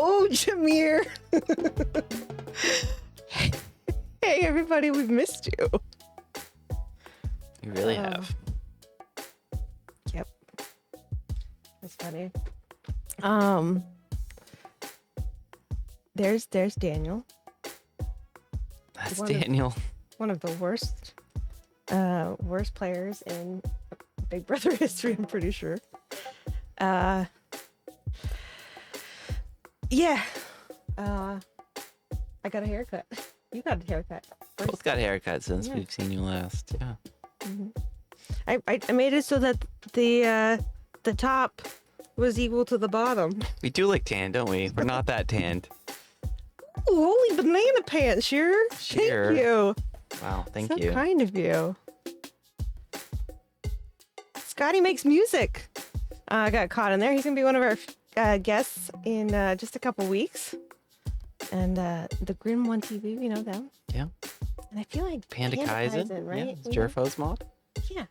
Oh, Jameer. Hey, everybody, we've missed you. You really have. Yep. That's funny. There's Daniel. That's One of- Daniel. One of the worst players in Big Brother history, I'm pretty sure. Yeah. I got a haircut. You got a haircut. Both got haircuts since Yeah. we've seen you last. Yeah. I made it so that the top was equal to the bottom. We do look tan, don't we? We're not that tanned. Ooh, holy banana pants, Shearer. Shearer. Thank you. Wow, thank So you. kind of you. Scotty makes music. I got caught in there. He's gonna be one of our guests in just a couple weeks. And the Grim One TV, we know them. Yeah. And I feel like Panda Kaizen, right? Yeah, it's Jerfo's mod. Yeah.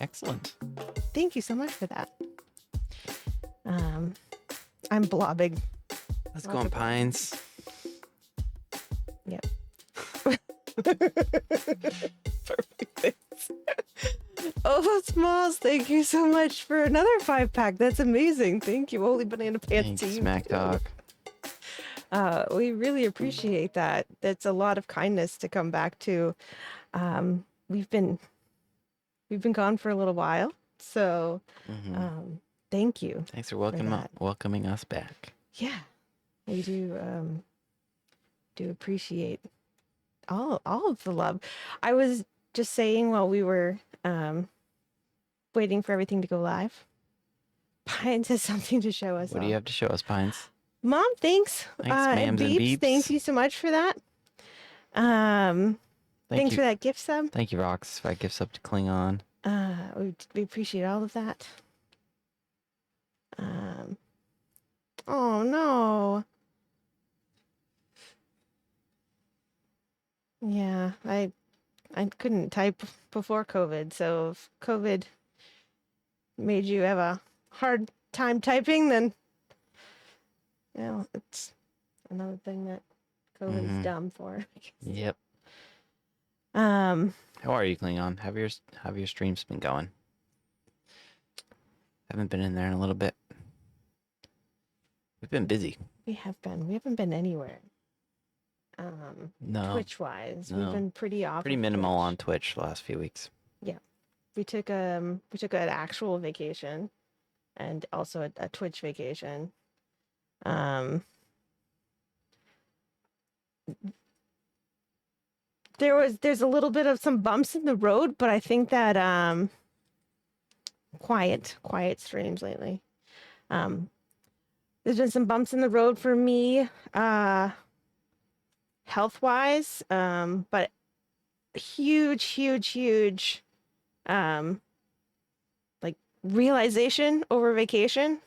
Excellent. Thank you so much for that. I'm blobbing. Let's go on Pines. Yep. Perfect. Oh, Smalls, thank you so much for another 5-pack. That's amazing. Thank you, Holy Banana Pants Thanks, team. Smack Dog. We really appreciate that. That's a lot of kindness to come back to. We've been gone for a little while, so thank you. Thanks for that. welcoming us back. Yeah, we do appreciate all of the love. I was just saying while we were waiting for everything to go live, Pines has something to show us. What do you have to show us, Pines? Mom, thanks. Thanks, ma'ams and beeps. Thank you so much for that. Thanks for that gift sub. Thank you, Rox, for that gift sub to Klingon. We appreciate all of that. Oh no. Yeah, I couldn't type before COVID, so if COVID made you have a hard time typing, then it's another thing that COVID is dumb for. Yep. Um, How are you, Klingon? Have your streams been going? Haven't been in there in a little bit. We've been busy. we haven't been anywhere. No. Twitch-wise, No. we've been pretty off. Pretty of minimal Twitch. on Twitch the last few weeks. We took an actual vacation and also a Twitch vacation. There's a little bit of some bumps in the road, but I think that quiet streams lately. There's been some bumps in the road for me health-wise, but huge like realization over vacation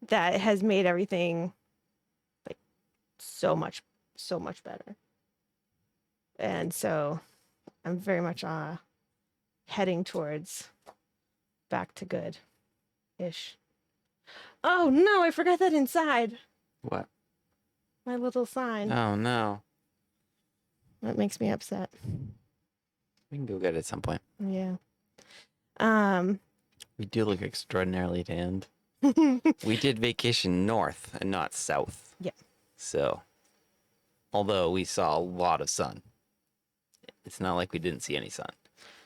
that has made everything like so much better. And so I'm very much heading towards back to good ish. Oh no, I forgot that inside. What? My little sign. Oh, no. That makes me upset. We can go get it at some point. Yeah. We do look extraordinarily tanned. We did vacation north and not south. Yeah. So, although we saw a lot of sun, it's not like we didn't see any sun.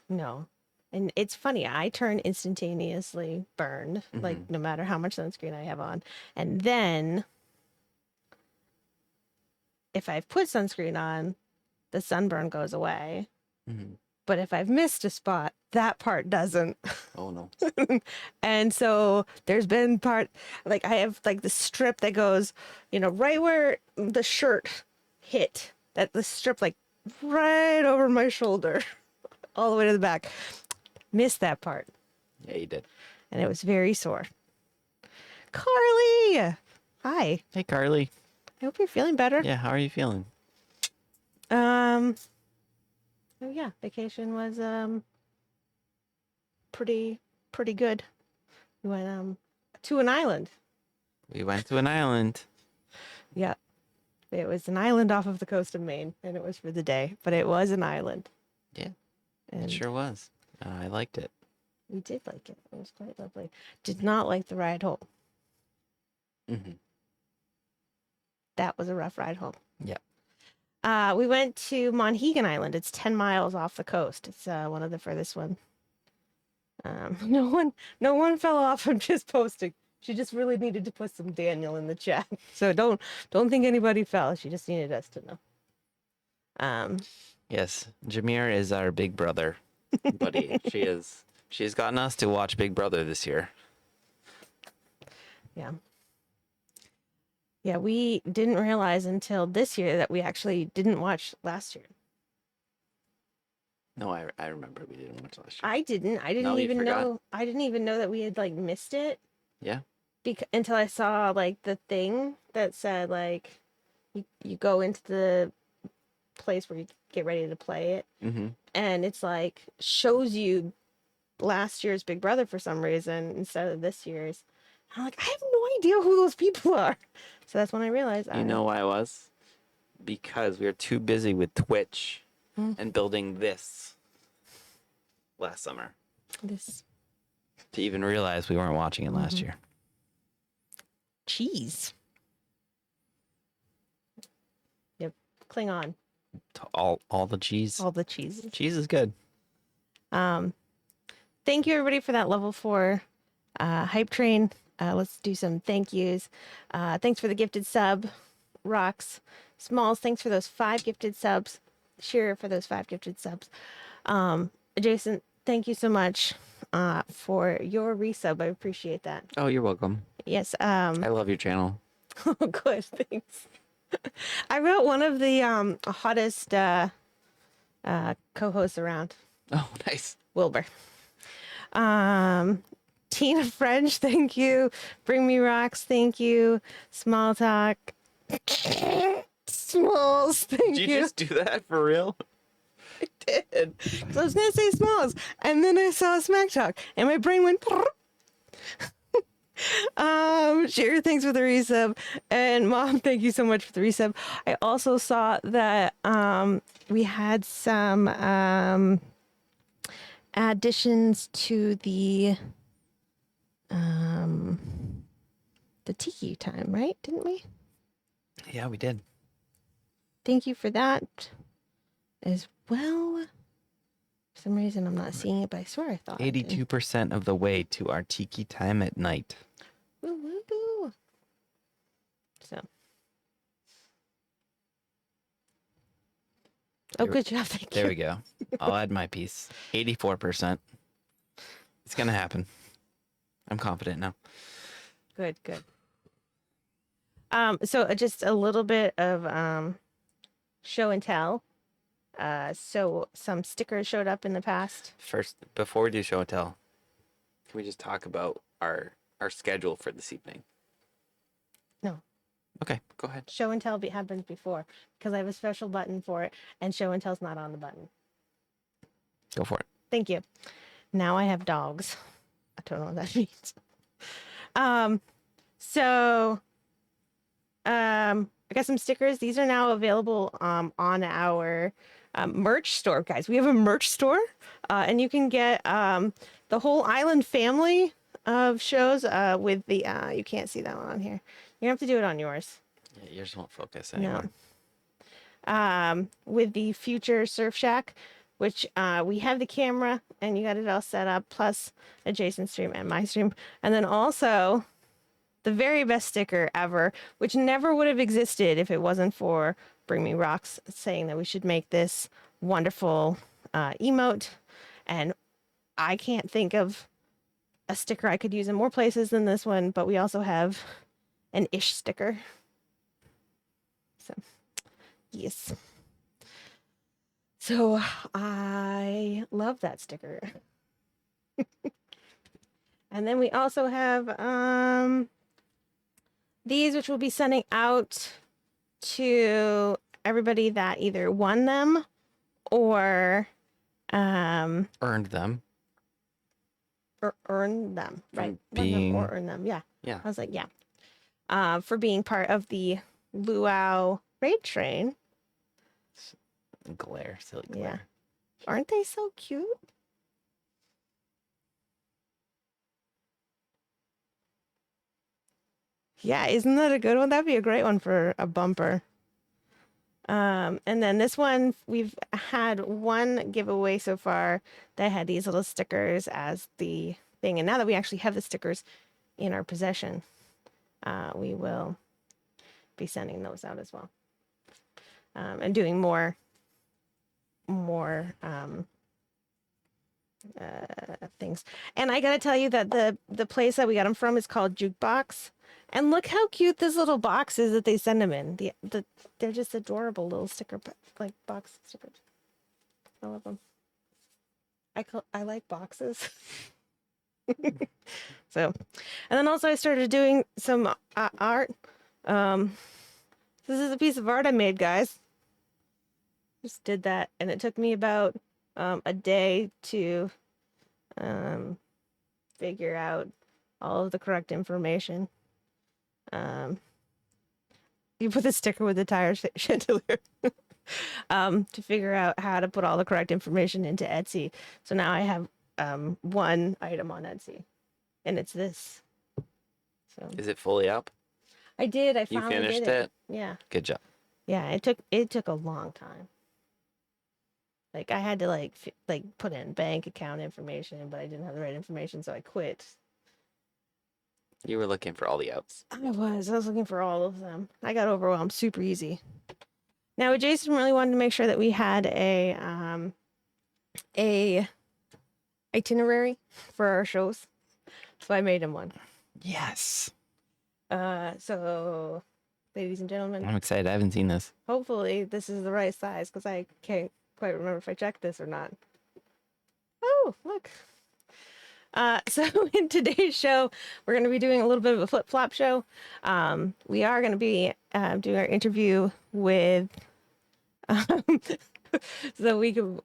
No. And it's funny, I turn instantaneously burned, like no matter how much sunscreen I have on. And then if I've put sunscreen on, the sunburn goes away. But if I've missed a spot, that part doesn't. Oh, no. And so there's been like I have like the strip that goes, right where the shirt hit, that the strip like right over my shoulder, all the way to the back. Missed that part. Yeah, you did. And it was very sore. Carly! Hi. Hey, Carly. I hope you're feeling better. Yeah, how are you feeling? Oh yeah, vacation was pretty good. We went to an island. We went to an island. Yeah. It was an island off of the coast of Maine, and it was for the day, but it was an island. Yeah, And it sure was. I liked it. we did like it. It was quite lovely. Did not like the ride home. Mm-hmm. That was a rough ride home. Yeah. We went to Monhegan Island. It's 10 miles off the coast. It's one of the furthest one. No one fell off. I'm just posting. She just really needed to put some Daniel in the chat. So don't think anybody fell. She just needed us to know. Yes, Jameer is our big brother buddy. She has gotten us to watch Big Brother this year. Yeah. Yeah, we didn't realize until this year that we actually didn't watch last year. No, I remember we didn't watch last year. I didn't. I didn't No, you even forgot. know. I didn't even know that we had like missed it. Yeah. Until I saw like the thing that said like you go into the place where you get ready to play it, Mm-hmm. and it's like shows you last year's Big Brother for some reason instead of this year's. I'm like, I have no idea who those people are. So that's when I realized. You know why I was? Because we were too busy with Twitch and building this last summer This to even realize we weren't watching it last year. cheese. Yep, Klingon. All the cheese. All the cheeses. Cheese is good. Thank you everybody for that level 4 hype train. Let's do some thank yous. Thanks for the gifted sub, Rocks. Smalls, thanks for those 5 gifted subs. Shearer for those 5 gifted subs. Jason, thank you so much for your resub. I appreciate that. Oh, you're welcome. Yes. I love your channel. Oh, good. Thanks. I wrote one of the hottest co-hosts around. Oh, nice. Wilbur. Tina French, thank you. Bring Me Rocks, thank you. Small Talk. Smalls, thank Did you. you just do that for real? I did. 'Cause I was gonna say Smalls, and then I saw Smack Talk, and my brain went. Share, thanks for the resub, and Mom, thank you so much for the resub. I also saw that we had some additions to the Tiki time, right? Didn't we? Yeah, we did. Thank you for that as well. For some reason, I'm not seeing it, but I swear I thought I did. 82% of the way to our tiki time at night. Woo, woo, woo. So. Oh, good job. Thank you. There we go. I'll add my piece. 84%. It's going to happen. I'm confident now. Good, good. So just a little bit of show and tell. So some stickers showed up in the past. First, before we do show and tell, can we just talk about our schedule for this evening? No. Okay, go ahead. Show and tell happens before because I have a special button for it, and show and tell's not on the button. Go for it. Thank you. Now I have dogs. I don't know what that means. I got some stickers. These are now available on our merch store, guys. We have a merch store, and you can get the whole Island family of shows with the. You can't see that one on here. You have to do it on yours. Yeah, yours won't focus anymore. No. With the future Surf Shack, which we have the camera and you got it all set up, plus a Jason stream and my stream, and then also the very best sticker ever, which never would have existed if it wasn't for Bring Me Rocks saying that we should make this wonderful emote. And I can't think of a sticker I could use in more places than this one, but we also have an ish sticker. So, yes. So I love that sticker. And then we also have these, which we'll be sending out to everybody that either won them or Earned them. or earned them. From Right. Won them being- or earn them. Yeah. Yeah. I was like, yeah. for being part of the Luau raid train. Glare, silly Yeah. glare. Aren't they so cute? Yeah, isn't that a good one? That'd be a great one for a bumper. And then this one, we've had one giveaway so far that had these little stickers as the thing. And now that we actually have the stickers in our possession, we will be sending those out as well. And doing more things. And I gotta tell you that the place that we got them from is called Jukebox. And look how cute this little box is that they send them in. They're just adorable little sticker like box stickers. I love them. I like boxes. So, and then also I started doing some art. This is a piece of art I made, guys. Just did that, and it took me about a day to figure out all of the correct information. You put the sticker with the tire chandelier to figure out how to put all the correct information into Etsy. So now I have one item on Etsy, and it's this. So Is it fully up? I did. I You finally finished did it. it? Yeah. Good job. Yeah. It took a long time. Like I had to like put in bank account information, but I didn't have the right information, so I quit. You were looking for all the outs. I was looking for all of them. I got overwhelmed super easy. Now, Jason really wanted to make sure that we had a itinerary for our shows, so I made him one. Yes. So, ladies and gentlemen, I'm excited. I haven't seen this. hopefully this is the right size because I can't quite remember if I checked this or not. Oh, look. So in today's show, we're going to be doing a little bit of a flip-flop show. We are going to be doing our interview with, so we can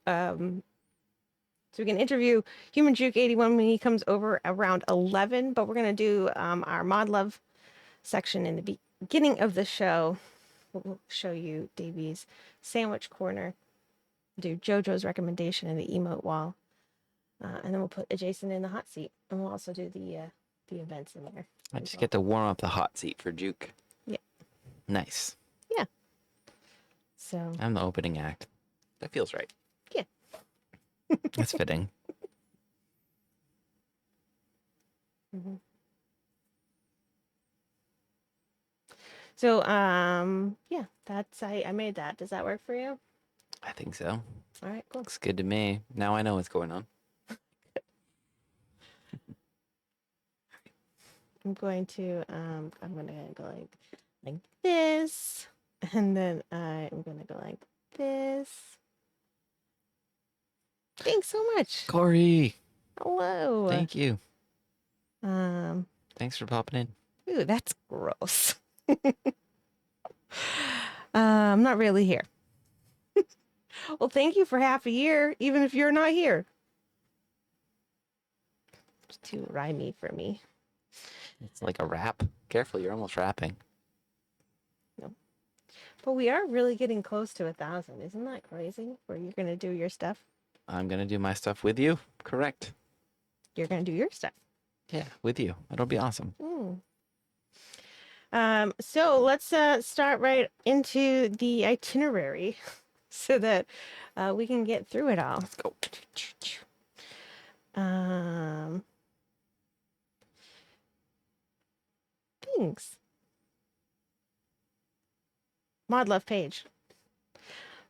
interview HumanJuke81 when he comes over around 11. But we're going to do our Mod Love section in the beginning of the show. We'll show you Davey's sandwich corner, do JoJo's recommendation in the emote wall. And then we'll put Jason in the hot seat, and we'll also do the events in there. I just get to warm up the hot seat for Juke. Yeah. Nice. Yeah. So. I'm the opening act. That feels right. Yeah. That's fitting. Mm-hmm. So, yeah, that's I made that. Does that work for you? I think so. All right, cool. Looks good to me. Now I know what's going on. I'm going to go like this, and then I'm gonna go like this. Thanks so much, Corey. Hello. Thank you. Thanks for popping in. Ooh, that's gross. I'm not really here. Well, thank you for half a year, even if you're not here. It's too rhymey for me. It's like a rap. Careful, you're almost rapping. No. But we are really getting close to 1,000. Isn't that crazy? Where you're going to do your stuff? I'm going to do my stuff with you. Correct. You're going to do your stuff. Yeah, with you. It'll be awesome. So let's start right into the itinerary so that we can get through it all. Let's go. Thanks. Mod Love page.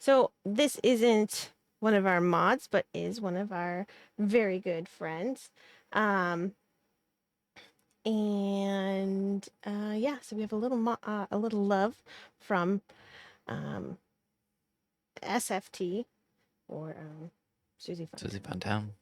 So this isn't one of our mods, but is one of our very good friends. Yeah, so we have a little love from SFT or Susie Fontaine. Susie Fontaine.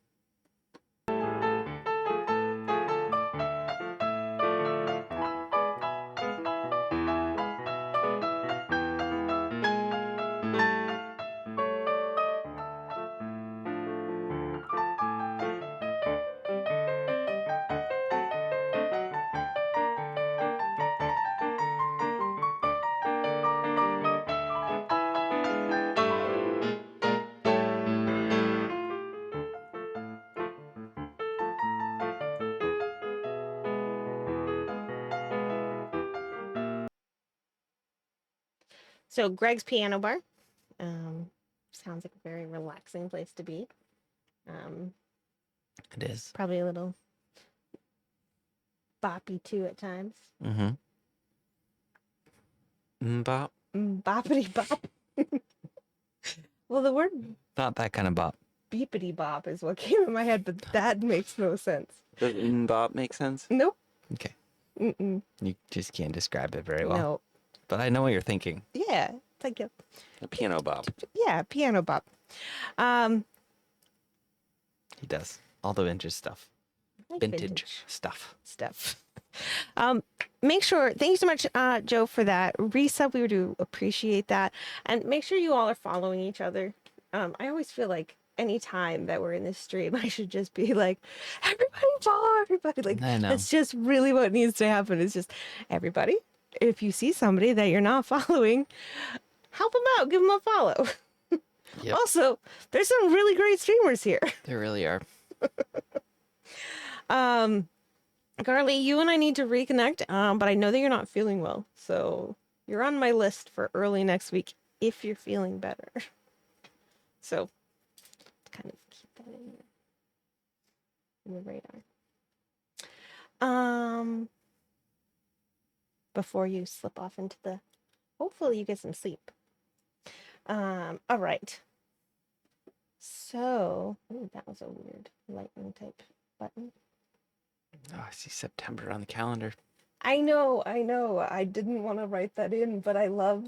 So Greg's Piano Bar. Sounds like a very relaxing place to be. It is. Probably a little boppy too at times. Bop. Boppity bop. Well, the word Not that kind of bop. beepity bop is what came in my head, but that makes no sense. Does bop make sense? Nope. Okay. Mm-mm. You just can't describe it very well. No. But I know what you're thinking. Yeah. It's like A piano bop. yeah, piano bop. He does. All the vintage stuff. Like Vintage stuff. Make sure, thank you so much, Joe, for that resub. We do appreciate that. And make sure you all are following each other. I always feel like any time that we're in this stream, I should just be like, everybody follow everybody. Like, I know. that's just really what needs to happen. It's just everybody. If you see somebody that you're not following, help them out. Give them a follow. Yep. Also, there's some really great streamers here. There really are. Carly, you and I need to reconnect, but I know that you're not feeling well. So you're on my list for early next week if you're feeling better. So kind of keep that in the radar. Before you slip off into the, hopefully you get some sleep. All right. So, ooh, that was a weird lightning type button. Oh, I see September on the calendar. I know. I didn't want to write that in, but I love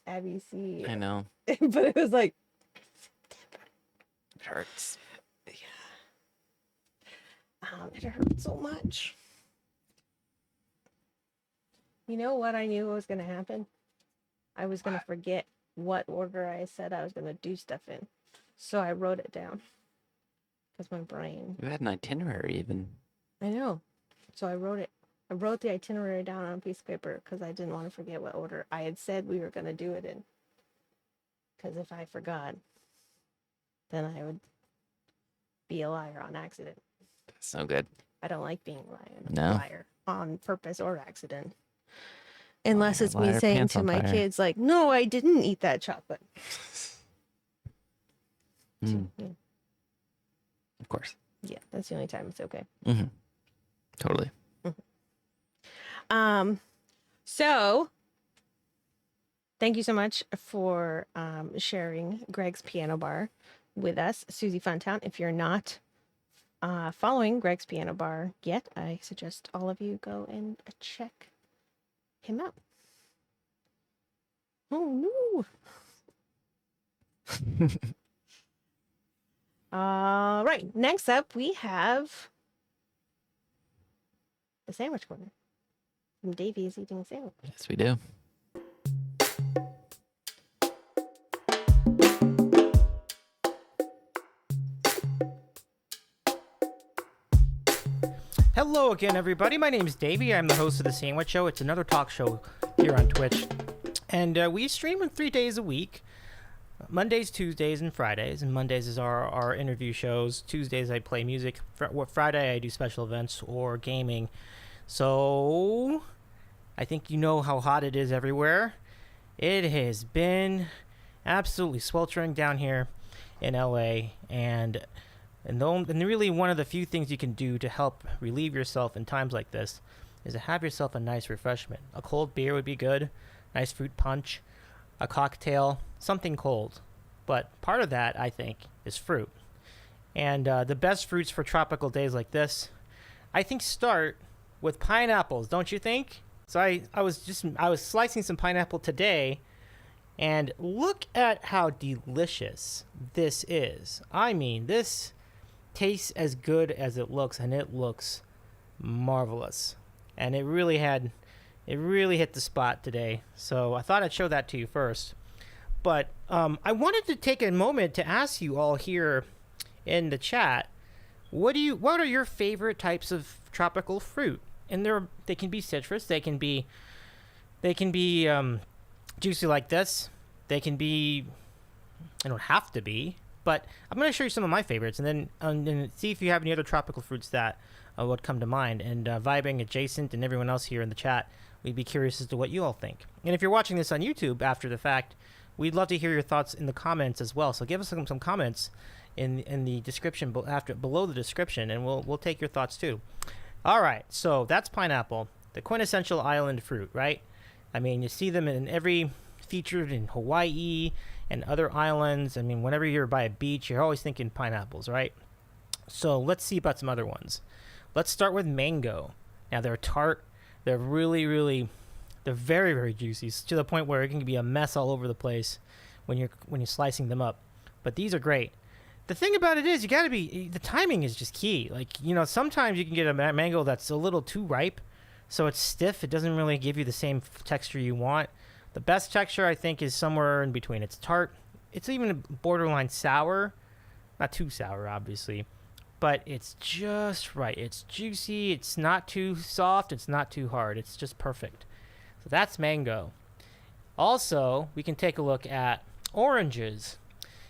Abby C. I know. But it was like, It hurts. yeah. It hurt so much. You know what I knew was going to happen? I was going to forget what order I said I was going to do stuff in. So I wrote it down. Because my brain. You had an itinerary even. I know. So I wrote it. I wrote the itinerary down on a piece of paper because I didn't want to forget what order I had said we were going to do it in. Because if I forgot, then I would be a liar on accident. That's no good. I don't like being a No. liar on purpose or accident. Unless it's me Liar, saying pants to on my fire. kids, like, no, I didn't eat that chocolate. Mm, Yeah, of course. yeah, that's the only time it's okay. Mm-hmm. Totally. So thank you so much for sharing Greg's Piano Bar with us, Susie Funtown. If you're not following Greg's Piano Bar yet, I suggest all of you go and check him out. Oh no. All right, next up we have the sandwich corner. And Davey is eating a sandwich. Yes, we do. Hello again, everybody. My name is Davey. I'm the host of The Sandwich Show. It's another talk show here on Twitch. And we stream 3 days a week. Mondays, Tuesdays, and Fridays. And Mondays is our interview shows. Tuesdays, I play music. Friday, I do special events or gaming. So, I think you know how hot it is everywhere. It has been absolutely sweltering down here in LA. And really one of the few things you can do to help relieve yourself in times like this is to have yourself a nice refreshment. A cold beer would be good. Nice fruit punch. A cocktail. Something cold. But part of that, I think, is fruit. And the best fruits for tropical days like this, I think, start with pineapples, don't you think? So I was slicing some pineapple today, and look at how delicious this is. I mean, this tastes as good as it looks, and it looks marvelous. And it really hit the spot today. So I thought I'd show that to you first. But I wanted to take a moment to ask you all here in the chat, what are your favorite types of tropical fruit? And they can be citrus, they can be juicy like this. They don't have to be, but I'm going to show you some of my favorites, and then see if you have any other tropical fruits that would come to mind. And Vibing Adjacent and everyone else here in the chat We'd be curious as to what you all think. And if you're watching this on YouTube after the fact, we'd love to hear your thoughts in the comments as well. So give us some comments in the description below the description, and we'll take your thoughts too. All right, so that's pineapple, the quintessential island fruit, right? I mean, you see them featured in Hawaii and other islands. I mean, whenever you're by a beach, you're always thinking pineapples, right? So let's see about some other ones. Let's start with mango. Now they're tart. They're they're very, very juicy, to the point where it can be a mess all over the place when you're slicing them up. But these are great. The thing about it is, the timing is just key. Like, sometimes you can get a mango that's a little too ripe, so it's stiff. It doesn't really give you the same texture you want. The best texture, I think, is somewhere in between. It's tart. It's even borderline sour. Not too sour, obviously, but it's just right. It's juicy. It's not too soft. It's not too hard. It's just perfect. So that's mango. Also, we can take a look at oranges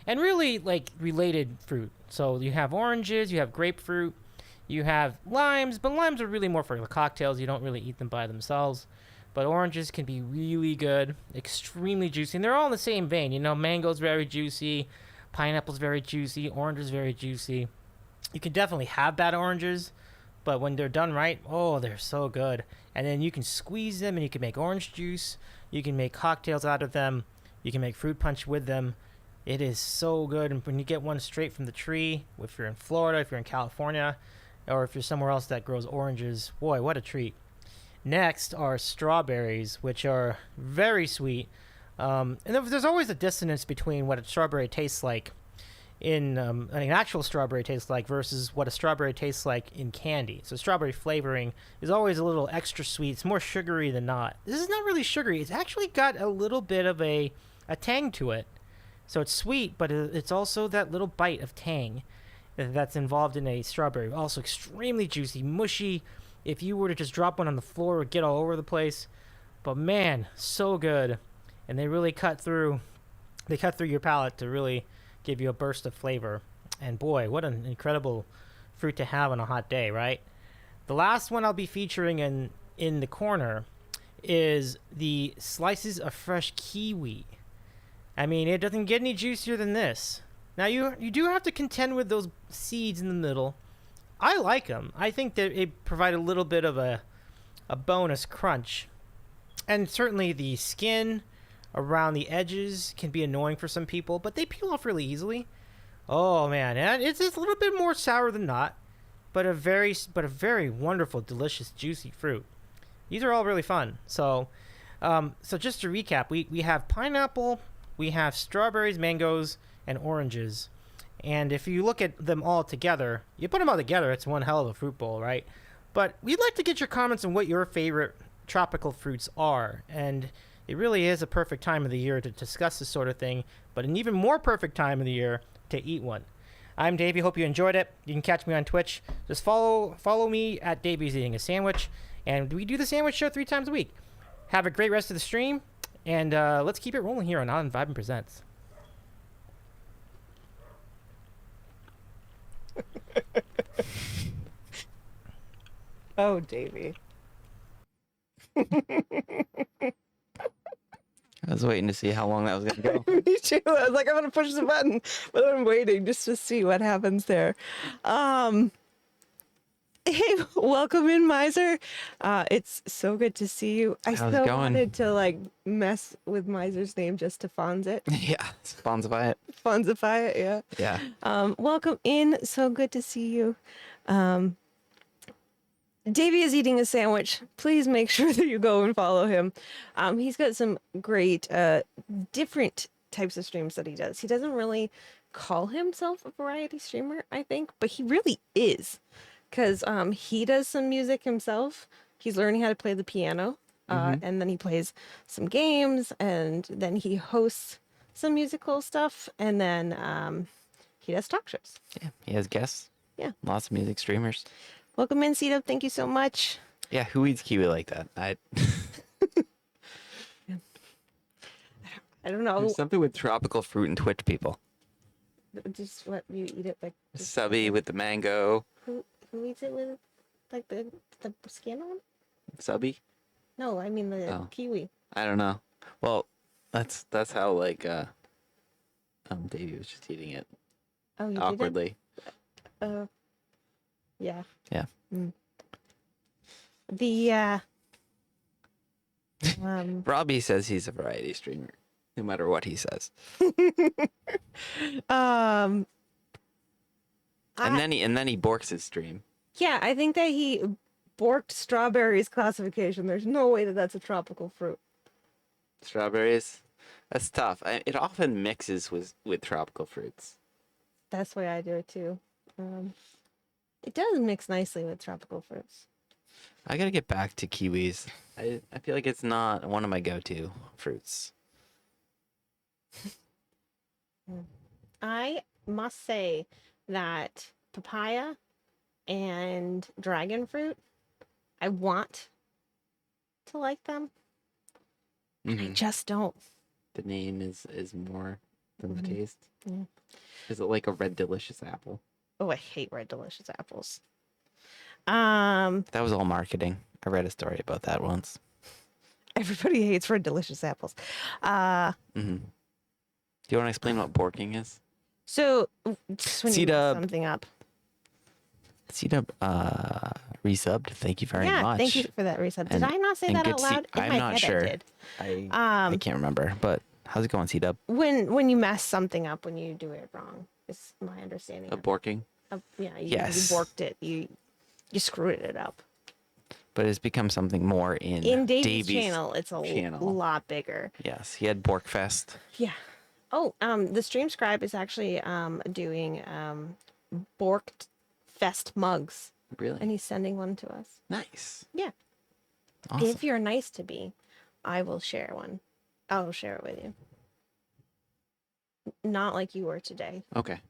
and really related fruit. So you have oranges, you have grapefruit, you have limes, but limes are really more for the cocktails. You don't really eat them by themselves. But oranges can be really good, extremely juicy. And they're all in the same vein. Mango's very juicy, pineapple's very juicy, orange is very juicy. You can definitely have bad oranges, but when they're done right, they're so good. And then you can squeeze them and you can make orange juice. You can make cocktails out of them. You can make fruit punch with them. It is so good. And when you get one straight from the tree, if you're in Florida, if you're in California, or if you're somewhere else that grows oranges, boy, what a treat. Next are strawberries, which are very sweet. And there's always a dissonance between what a strawberry tastes like an actual strawberry tastes like versus what a strawberry tastes like in candy. So strawberry flavoring is always a little extra sweet. It's more sugary than not. This is not really sugary. It's actually got a little bit of a tang to it. So it's sweet, but it's also that little bite of tang that's involved in a strawberry. Also extremely juicy, mushy. If you were to just drop one on the floor, it would get all over the place. But man, so good. And they really cut through your palate to really give you a burst of flavor. And boy, what an incredible fruit to have on a hot day, right? The last one I'll be featuring in the corner is the slices of fresh kiwi. I mean, it doesn't get any juicier than this. Now, you do have to contend with those seeds in the middle. I like them. I think that it provide a little bit of a bonus crunch. And certainly the skin around the edges can be annoying for some people, but they peel off really easily. Oh man, and it's a little bit more sour than not, but a very wonderful, delicious, juicy fruit. These are all really fun. So just to recap, we have pineapple, we have strawberries, mangoes, and oranges. And if you look at them all together, you put them all together, it's one hell of a fruit bowl, right? But we'd like to get your comments on what your favorite tropical fruits are. And it really is a perfect time of the year to discuss this sort of thing, but an even more perfect time of the year to eat one. I'm Davey. Hope you enjoyed it. You can catch me on Twitch. Just follow me at Davey's Eating a Sandwich. And we do the sandwich show 3 times a week. Have a great rest of the stream. And let's keep it rolling here on IslandVibingPresents. Oh, Davey. I was waiting to see how long that was going to go. Me too. I was like, I'm gonna push the button, but I'm waiting just to see what happens there. Hey, welcome in, Miser. It's so good to see you. I How's it still going? wanted to mess with Miser's name just to fonz it. Yeah, sponsify it. Fonzify it, yeah. Yeah. Welcome in. So good to see you. Davey is eating a sandwich. Please make sure that you go and follow him. He's got some great different types of streams that he does. He doesn't really call himself a variety streamer, I think, but he really is. Because he does some music himself. He's learning how to play the piano. And then he plays some games. And then he hosts some musical stuff. And then he does talk shows. Yeah, he has guests. Yeah. Lots of music streamers. Welcome in, Cito. Thank you so much. Yeah, who eats kiwi like that? I don't know. There's something with tropical fruit and Twitch people. Just let you eat it like just, Subby with the mango. who eats it with like the skin on? Subby? No, I mean the Oh. kiwi. I don't know. Well, that's how like Davey was just eating it Oh, you awkwardly. did that? Yeah. Yeah. Mm. The Robbie says he's a variety streamer, no matter what he says. um And then he borks his stream. yeah, I think that he borked strawberries classification. There's no way that that's a tropical fruit. Strawberries, that's tough. It often mixes with tropical fruits. That's the way I do it too. It does mix nicely with tropical fruits. I gotta get back to kiwis. I feel like it's not one of my go-to fruits. I must say that papaya and dragon fruit, I want to like them. I Mhm. just don't. The name is more than the Mhm. taste. Yeah. Is it like a red delicious apple? Oh, I hate red delicious apples. That was all marketing. I read a story about that once. Everybody hates red delicious apples. Mm-hmm. Do you want to explain what borking is? So just when you mess C-dub. something up. C-Dub resubbed. Thank you very Yeah, much. thank you for that resub. Did And- I not say and that good out to see- loud? In I'm my not head sure. I did. I can't remember, but how's it going, C-Dub? When you mess something up, when you do it wrong, is my understanding. Of borking? Yeah, you Yes. borked it. You screwed it up. But it's become something more In Davey's channel, it's a channel. lot bigger. Yes, he had Borkfest. Yeah. Oh, the stream scribe is actually doing borked fest mugs, Really? and he's sending one to us. Nice. Yeah. Awesome. If you're nice to me, I will share one. I'll share it with you. Not like you were today. Okay.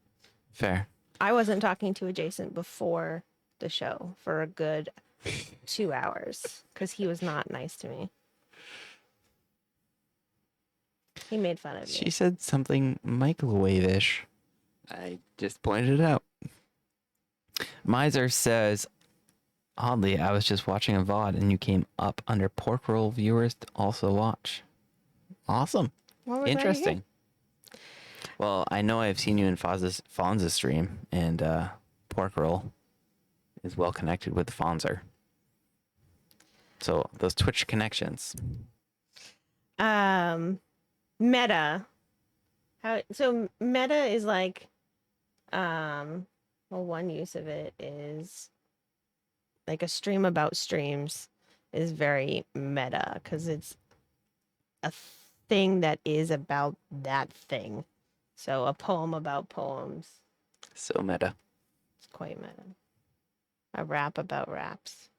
Fair. I wasn't talking to Adjacent before the show for a good 2 hours because he was not nice to me. He made fun of me. She said something microwave-ish. I just pointed it out. Miser says, oddly, I was just watching a VOD and you came up under pork roll viewers to also watch. Awesome. Well, we're glad you're here. Interesting. Well, I know I've seen you in Fonz's stream, and pork roll is well connected with Fonzer. So those Twitch connections. Meta. So meta is like, well, one use of it is like a stream about streams is very meta because it's a thing that is about that thing. So a poem about poems. So meta. It's quite meta. A rap about raps.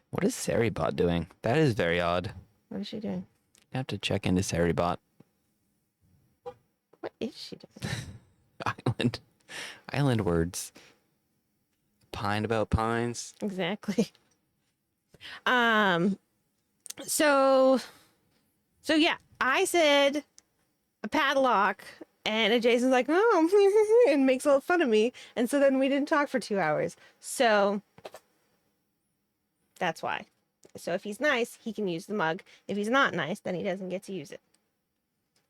What is Saribot doing? That is very odd. What is she doing? You have to check into Saribot. What is she doing? Island words. Pine about pines. Exactly. So yeah, I said a padlock, and Jason's like, oh, and makes a little fun of me, and so then we didn't talk for 2 hours. So that's why. So if he's nice, he can use the mug. If he's not nice, then he doesn't get to use it.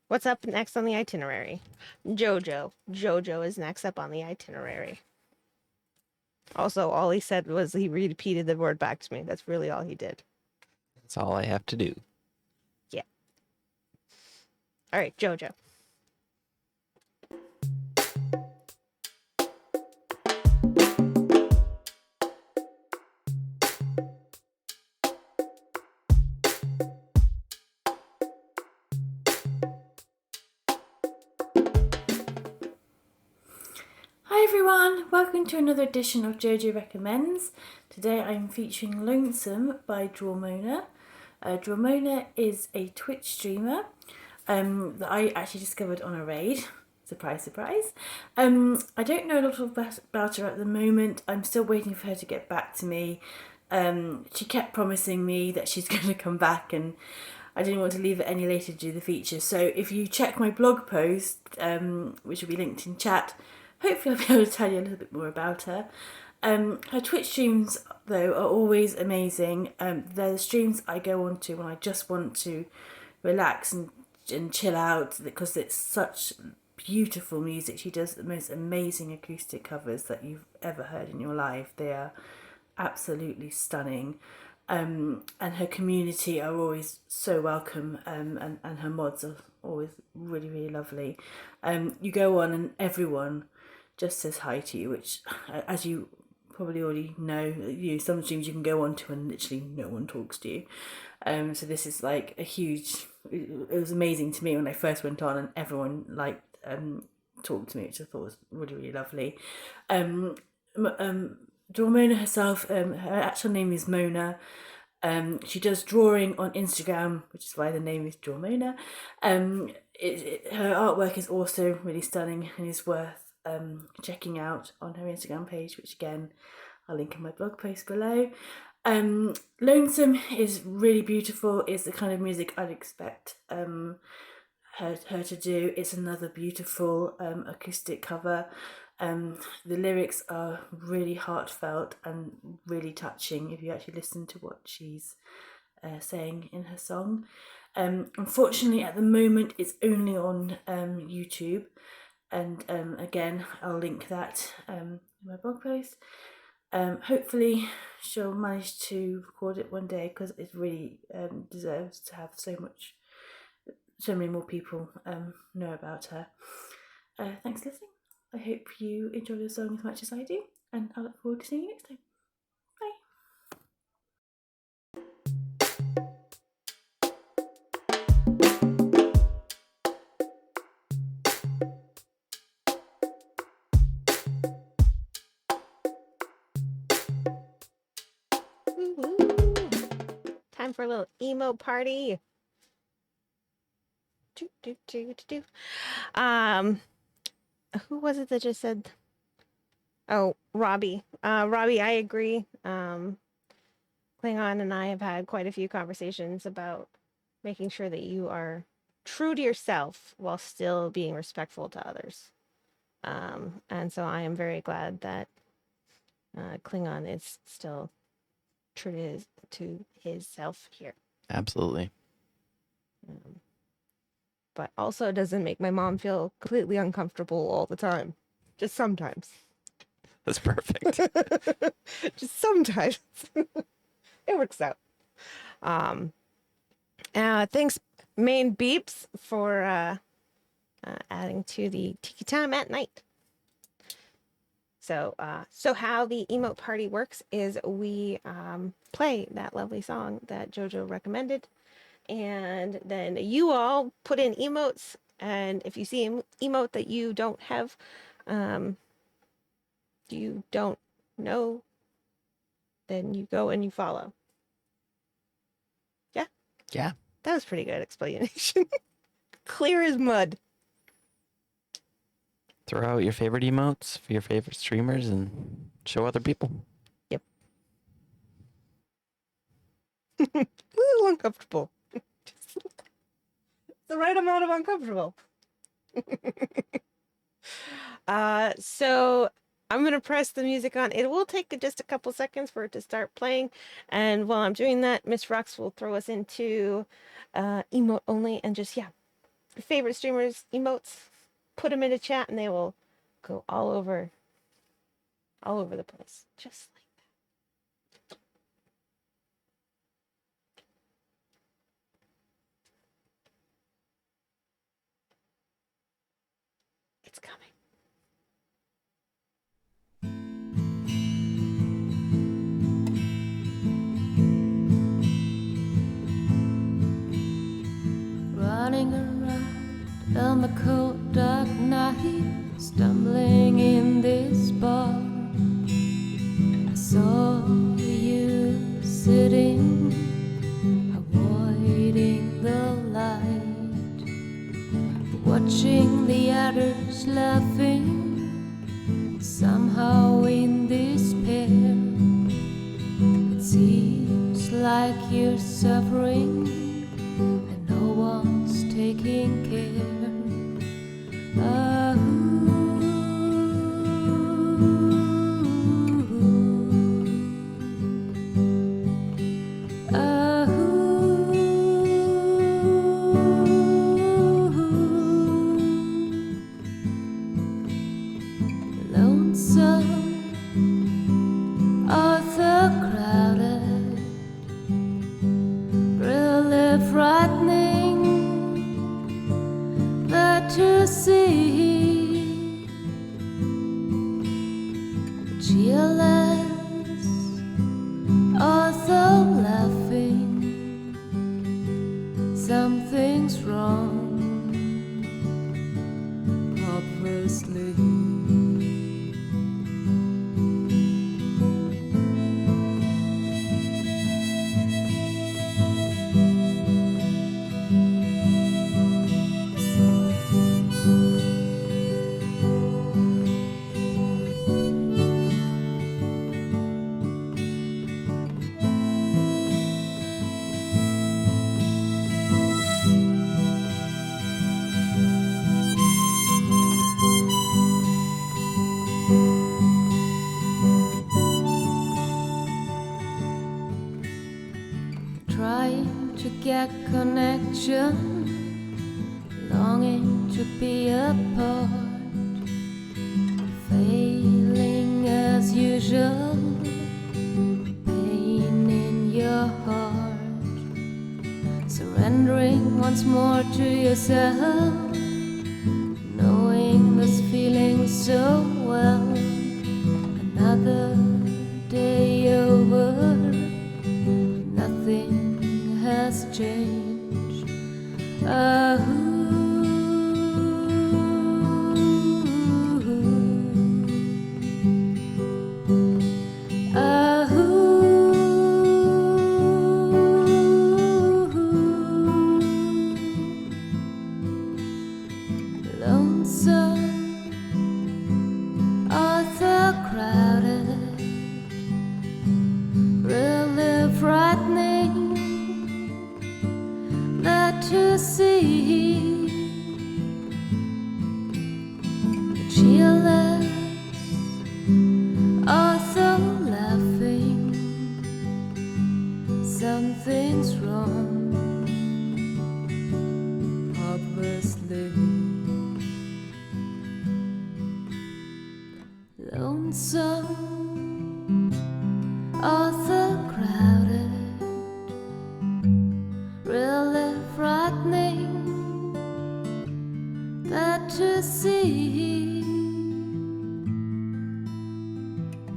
What's up next on the itinerary? Jojo. Jojo is next up on the itinerary. Also, all he said was he repeated the word back to me. That's really all he did. That's all I have to do. Yeah. All right, Jojo. Hi everyone, welcome to another edition of JoJo Recommends. Today I'm featuring Lonesome by Drawmona. Drawmona is a Twitch streamer that I actually discovered on a raid. Surprise, surprise. I don't know a lot about her at the moment. I'm still waiting for her to get back to me. She kept promising me that she's going to come back, and I didn't want to leave it any later to do the feature. So if you check my blog post, which will be linked in chat, hopefully I'll be able to tell you a little bit more about her. Her Twitch streams, though, are always amazing. They're the streams I go on to when I just want to relax and chill out, because it's such beautiful music. She does the most amazing acoustic covers that you've ever heard in your life. They are absolutely stunning. And her community are always so welcome, and her mods are always really, really lovely. You go on and everyone just says hi to you, which, as you probably already know, some streams you can go on to and literally no one talks to you. So this is like a huge, it was amazing to me when I first went on and everyone talked to me, which I thought was really, really lovely. Mona herself, her actual name is Mona. She does drawing on Instagram, which is why the name is Mona. Her artwork is also really stunning and is worth checking out on her Instagram page, which again I'll link in my blog post below. Lonesome is really beautiful. It's the kind of music I'd expect her to do. It's another beautiful acoustic cover. The lyrics are really heartfelt and really touching if you actually listen to what she's saying in her song. Unfortunately, at the moment, it's only on YouTube, and again, I'll link that in my blog post. Hopefully, she'll manage to record it one day, because it really deserves to have so many more people know about her. Thanks for listening. I hope you enjoy the song as much as I do, and I look forward to seeing you next time. Woo-hoo. Time for a little emo party. Who was it that just said? Oh, Robbie. Robbie, I agree. Klingon and I have had quite a few conversations about making sure that you are true to yourself while still being respectful to others. And so I am very glad that Klingon is still true to his self here. Absolutely. But also doesn't make my mom feel completely uncomfortable all the time. Just sometimes. That's perfect. Just sometimes. It works out. Thanks, Main Beeps, for adding to the Tiki Time at Night. So how the emote party works is we play that lovely song that JoJo recommended, and then you all put in emotes, and if you see an emote that you don't have, you don't know, then you go and you follow. Yeah? Yeah. That was pretty good explanation. Clear as mud. Throw out your favorite emotes for your favorite streamers and show other people. Yep. A little uncomfortable. Just the right amount of uncomfortable. So I'm going to press the music on. It will take just a couple seconds for it to start playing. And while I'm doing that, Miss Rox will throw us into emote only, and just, your favorite streamers' emotes, put them into chat, and they will go all over the place. Just like that. It's coming. Running around on the cold dark night, stumbling in this bar, I saw you sitting, avoiding the light, watching the others laughing, somehow in despair. It seems like you're suffering and no one's taking care. lonesome, Arthur crowded, really frightening that to see, cheerless, Arthur laughing, something's wrong, obviously. Trying to get connection, longing to be apart, failing as usual, pain in your heart, surrendering once more to yourself, knowing this feeling so well. Another day over, nothing has changed. Lonesome, Arthur crowded, really frightening that to see, cheerless, Arthur laughing, something's wrong, obviously. Lonesome, Arthur crowded, really frightening that to see,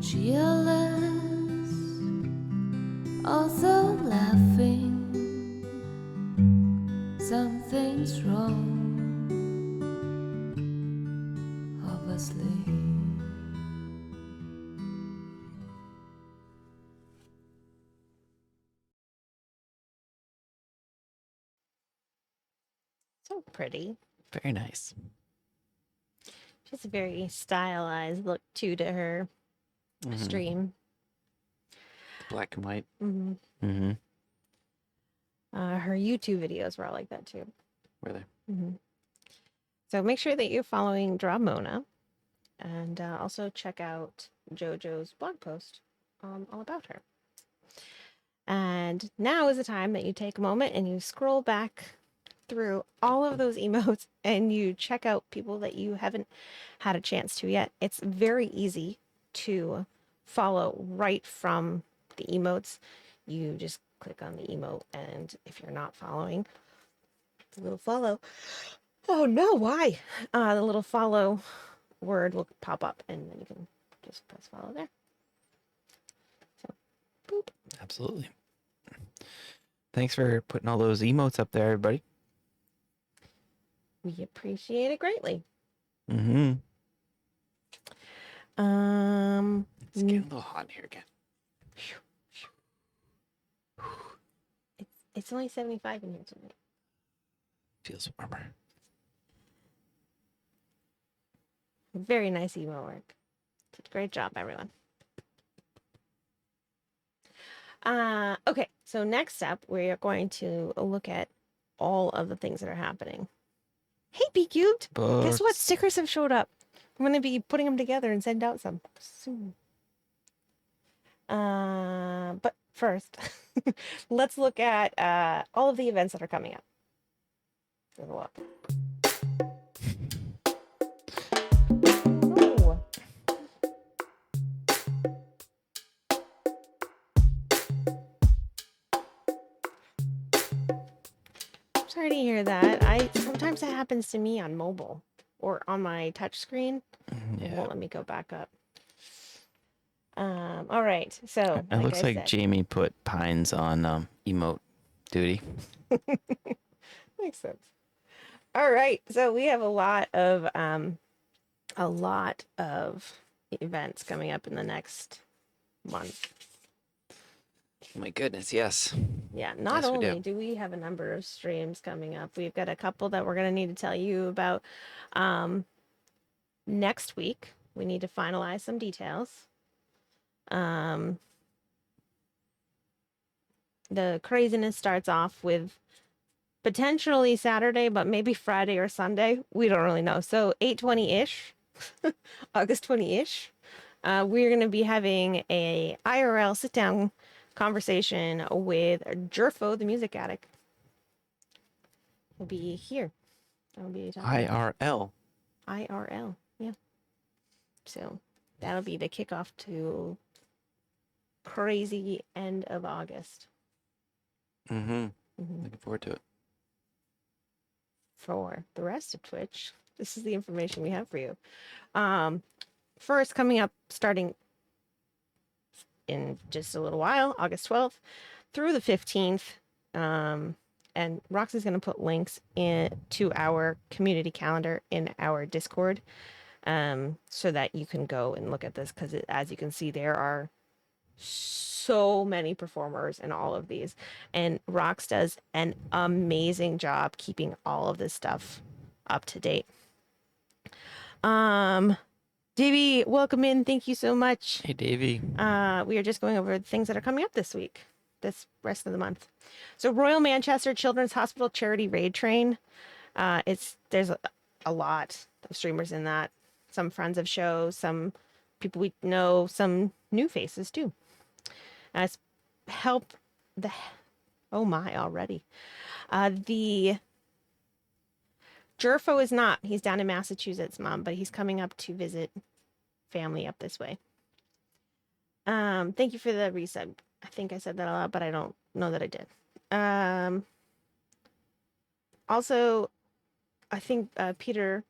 cheerless, Arthur laughing, something's wrong, obviously. So pretty. Very nice. She has a very stylized look too to her stream. Black and white. Mm-hmm. Mm-hmm. Her YouTube videos were all like that too. Were they? Mm-hmm. So make sure that you're following Drawmona, and also check out JoJo's blog post all about her. And now is the time that you take a moment and you scroll back through all of those emotes and you check out people that you haven't had a chance to yet. It's very easy to follow right from the emotes. You just click on the emote, and if you're not following, the little follow. Oh no, why? The little follow word will pop up, and then you can just press follow there. So, boop. Absolutely. Thanks for putting all those emotes up there, everybody. We appreciate it greatly. Mm-hmm. It's getting a little hot in here again. It's only 75 in here tonight. Feels warmer. Very nice emo work. Great job, everyone. Okay, so next up, we are going to look at all of the things that are happening. Hey, Be Cubed! Guess what? Stickers have showed up. I'm going to be putting them together and send out some soon. But first, let's look at all of the events that are coming up. There's a lot. Oh. sorry to hear that. Sometimes that happens to me on mobile or on my touch screen. It Yeah. won't let me go back up. All right. So It like looks I like said, Jamie put Pines on emote duty. makes sense. All right. So we have a lot of events coming up in the next month. Oh my goodness, yes. Yeah, not Yes, we only do. do we have a number of streams coming up, we've got a couple that we're going to need to tell you about next week. We need to finalize some details. The craziness starts off with potentially Saturday, but maybe Friday or Sunday. We don't really know. So 8/20-ish, August 20-ish, we're going to be having a IRL sit-down conversation with Jerfo, the music addict. He'll be here. I'll be talking IRL. IRL. Yeah. So that'll be the kickoff to crazy end of August. Mm-hmm. Looking forward to it. For the rest of Twitch, this is the information we have for you. First, coming up starting in just a little while, August 12th through the 15th. And Roxy's going to put links to our community calendar in our Discord so that you can go and look at this because as you can see, there are so many performers in all of these. And Rox does an amazing job keeping all of this stuff up to date. Davey, welcome in. Thank you so much. Hey, Davey. We are just going over the things that are coming up this week, this rest of the month. So Royal Manchester Children's Hospital Charity Raid Train. There's a lot of streamers in that. Some friends of show, some people we know, some new faces too. It's help the oh my already. The Jerfo is not. He's down in Massachusetts, Mom, but he's coming up to visit family up this way. Thank you for the resub. I think I said that a lot, but I don't know that I did. Also, I think Peter,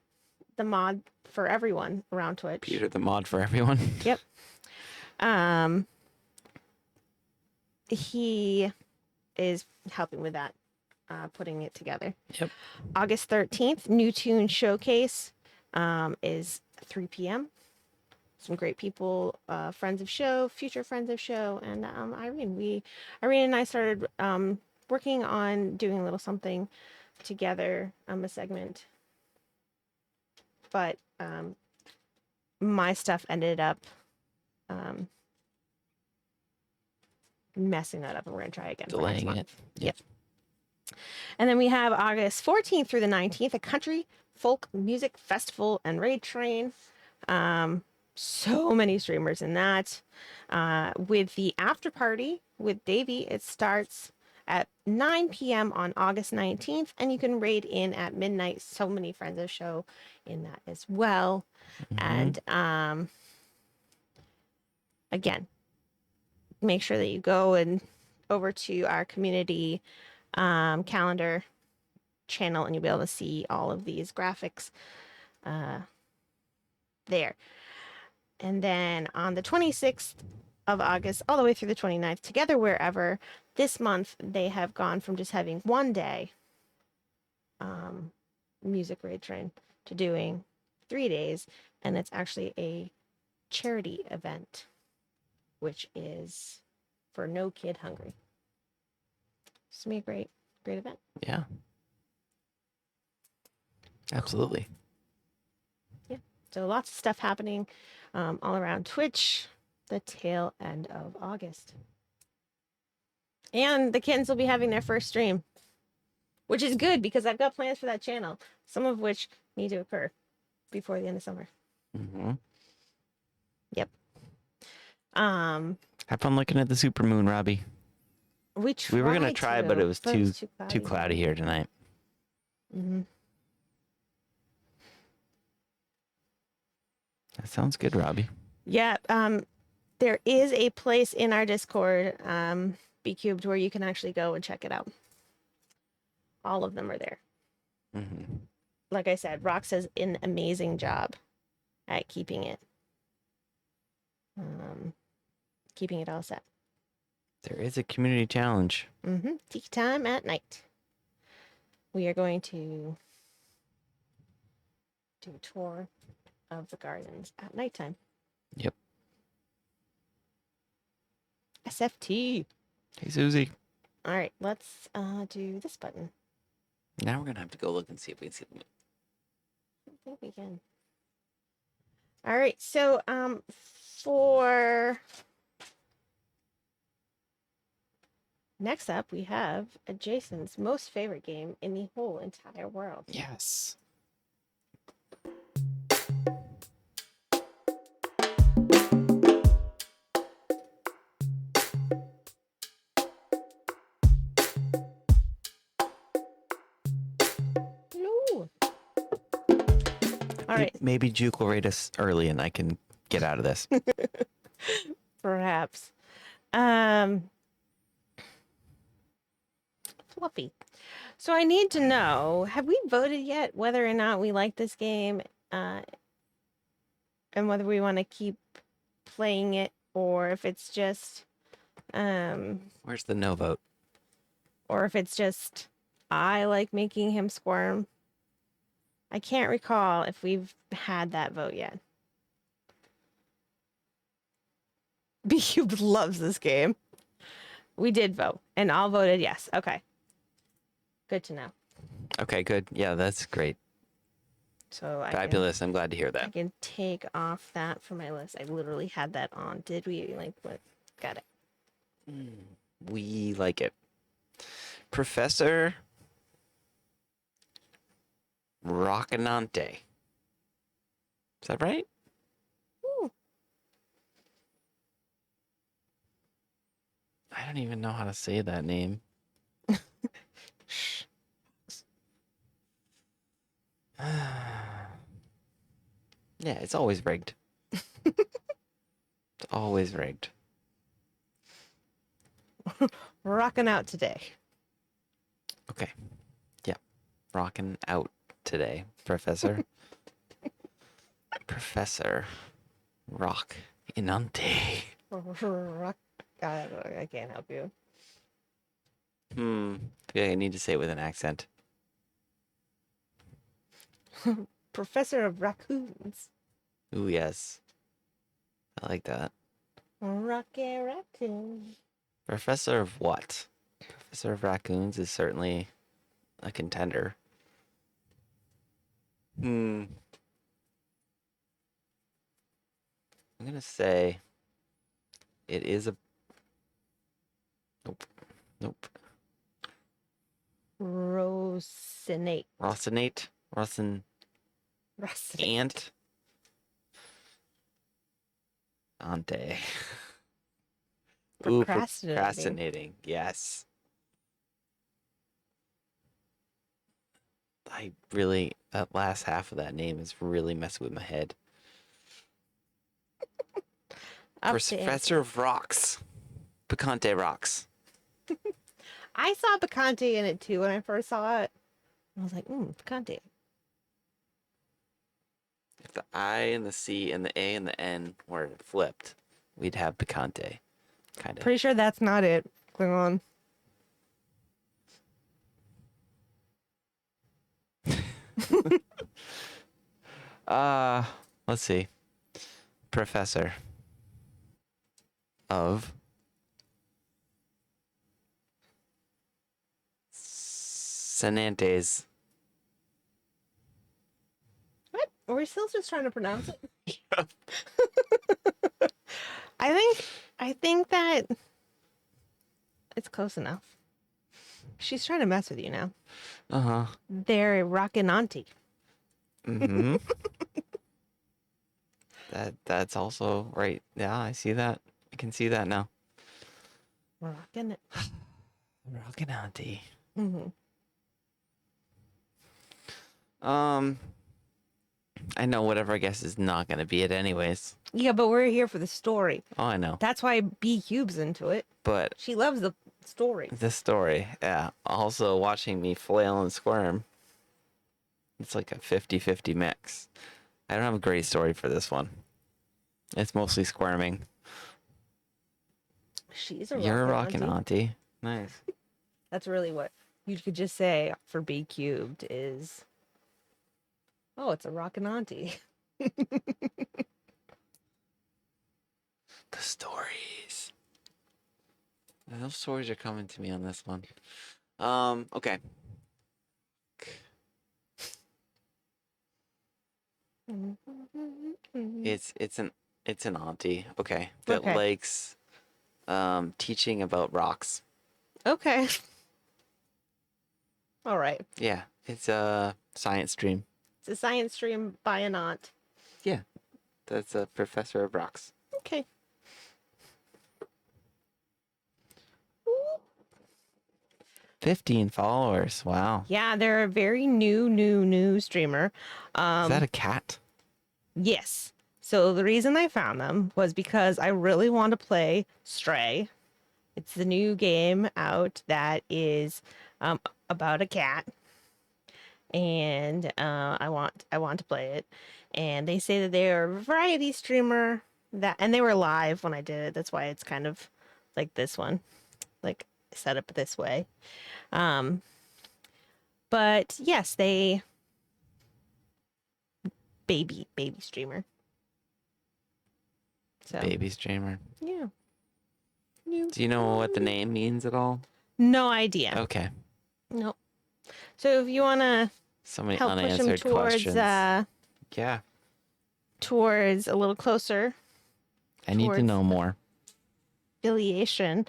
the mod for everyone around Twitch. Peter, the mod for everyone. Yep. He is helping with that, putting it together. Yep. August 13th, New Tune Showcase is 3 p.m. Some great people, friends of show, future friends of show, and Irene. Irene and I started working on doing a little something together, a segment. But my stuff ended up messing that up, and we're gonna try again. Delaying it. Yep. And then we have August 14th through the 19th, a country folk music festival and raid train. So many streamers in that. With the after party with Davey, it starts at 9 p.m. on August 19th, and you can raid in at midnight. So many friends of show in that as well. And again, make sure that you go and over to our community calendar channel, and you'll be able to see all of these graphics there. And then on the 26th of August, all the way through the 29th, Together Wherever, this month they have gone from just having one day music raid train to doing 3 days. And it's actually a charity event, which is for No Kid Hungry. It's gonna be a great event. Yeah. Absolutely. Yeah. So lots of stuff happening all around Twitch, the tail end of August. And the kittens will be having their first stream, which is good because I've got plans for that channel, some of which need to occur before the end of summer. Yep. Have fun looking at the supermoon, Robbie. We were gonna try, but it was too cloudy. cloudy here tonight. That sounds good, Robbie. Yeah. There is a place in our Discord, B Cubed, where you can actually go and check it out. All of them are there. Mm-hmm. Like I said, Rox does an amazing job at keeping it all set. There is a community challenge. Tea time at night. We are going to do a tour of the gardens at nighttime. Yep. SFT. Hey, Susie. All right, let's do this button. Now we're gonna have to go look and see if we can see them. I think we can. All right, so for next up, we have Jason's most favorite game in the whole entire world. Yes. No. All right, Maybe Juke will rate us early and I can get out of this. perhaps. Fluffy. So I need to know, have we voted yet whether or not we like this game and whether we want to keep playing it or if it's just Where's the no vote? or if it's just I like making him squirm. I can't recall if we've had that vote yet. B-Cube loves this game. We did vote, and all voted yes. Okay. Good to know. Okay, good. Yeah, that's great. So Fabulous. I'm glad to hear I that. can take off that from my list. I literally had that on. Did we like what? Got it. We like it. Professor Rockinante. Is that right? Ooh. I don't even know how to say that name. Yeah, it's always rigged. It's always rigged. Rocking out today. Okay. Yep. Rocking out today, Professor. Professor Rock Inante. Rock. I can't help you. I feel like I need to say it with an accent. Professor of Raccoons. Ooh, yes. I like that. Rocky Raccoon. Professor of what? Professor of Raccoons is certainly a contender. I'm gonna say it is a. Nope. Nope. Rosinate. Rocinate. Rosin. Rosinate. Ant. Ante. Ooh, Procrastinating. procrastinating. Yes. That last half of that name is really messing with my head. Up to Professor of Rocks. Picante Rocks. I saw Picante in it too when I first saw it. I was like, Picante. If the I and the C and the A and the N were flipped, we'd have Picante. Kind of. Pretty sure that's not it. Klingon. Let's see. Professor of Senantes. What? Are we still just trying to pronounce it? Yeah. I think that it's close enough. She's trying to mess with you now. Uh-huh. They're rockin' auntie. Mm-hmm. That's also right. Yeah, I see that. I can see that now. Rockin' it. Rockin' auntie. Mm-hmm. I know whatever I guess is not gonna be it anyways. Yeah, but we're here for the story. Oh, I know. That's why B Cube's into it. But She loves the story. The story, yeah. Also watching me flail and squirm. It's like a 50-50 mix. I don't have a great story for this one. It's mostly squirming. She's a You're a rockin' rockin' auntie. auntie. Nice. That's really what you could just say for B cubed is, oh, it's a rockin' auntie. The stories. Those stories are coming to me on this one. Okay. It's an auntie, okay, that Okay. likes teaching about rocks. Okay. All right. Yeah, it's a science stream. It's a science stream by an aunt. Yeah, that's a professor of rocks. Okay. 15 followers. Wow. Yeah, they're a very new streamer. Is that a cat? Yes. So the reason I found them was because I really want to play Stray. It's the new game out that is about a cat, and I want to play it. And they say that they are a variety streamer and they were live when I did it. That's why it's kind of like this one, like set up this way. But yes, they baby streamer. So Baby streamer. yeah. Do you know what the name means at all? No idea. Okay. Nope. So if you want to So many help push them unanswered towards questions. Yeah. towards a little closer I need to towards- know more. affiliation,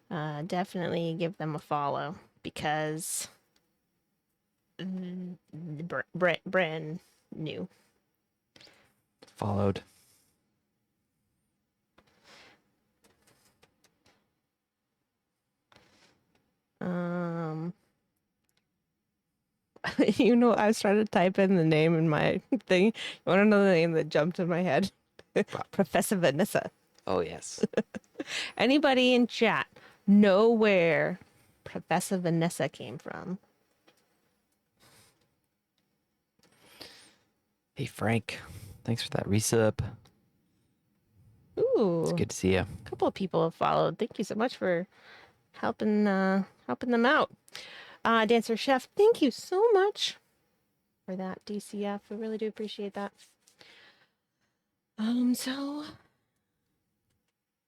definitely give them a follow because brand new. Followed. You know, I was trying to type in the name in my thing. You want to know the name that jumped in my head? Professor Vanessa. Oh, yes. Anybody in chat know where Professor Vanessa came from? Hey, Frank. Thanks for that resub. Ooh, It's good to see you. a couple of people have followed. Thank you so much for helping them out. Dancer Chef, thank you so much for that DCF. I really do appreciate that. So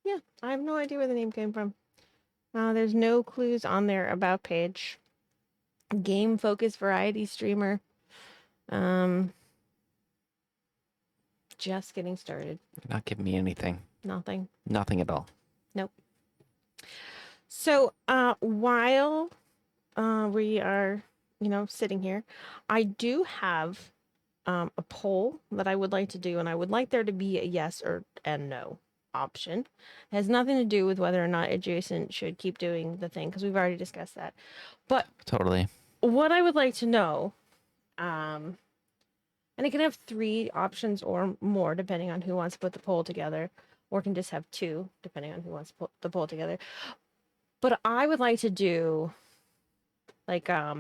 yeah, I have no idea where the name came from. There's no clues on their about page. Game focused variety streamer. Just getting started. You're not giving me anything. Nothing. Nothing at all. Nope. So while we are, sitting here, I do have a poll that I would like to do, and I would like there to be a yes or and no option. It has nothing to do with whether or not adjacent should keep doing the thing, because we've already discussed that. But Totally. what I would like to know, and it can have 3 options or more depending on who wants to put the poll together, or it can just have 2 depending on who wants to put the poll together. But I would like to do like a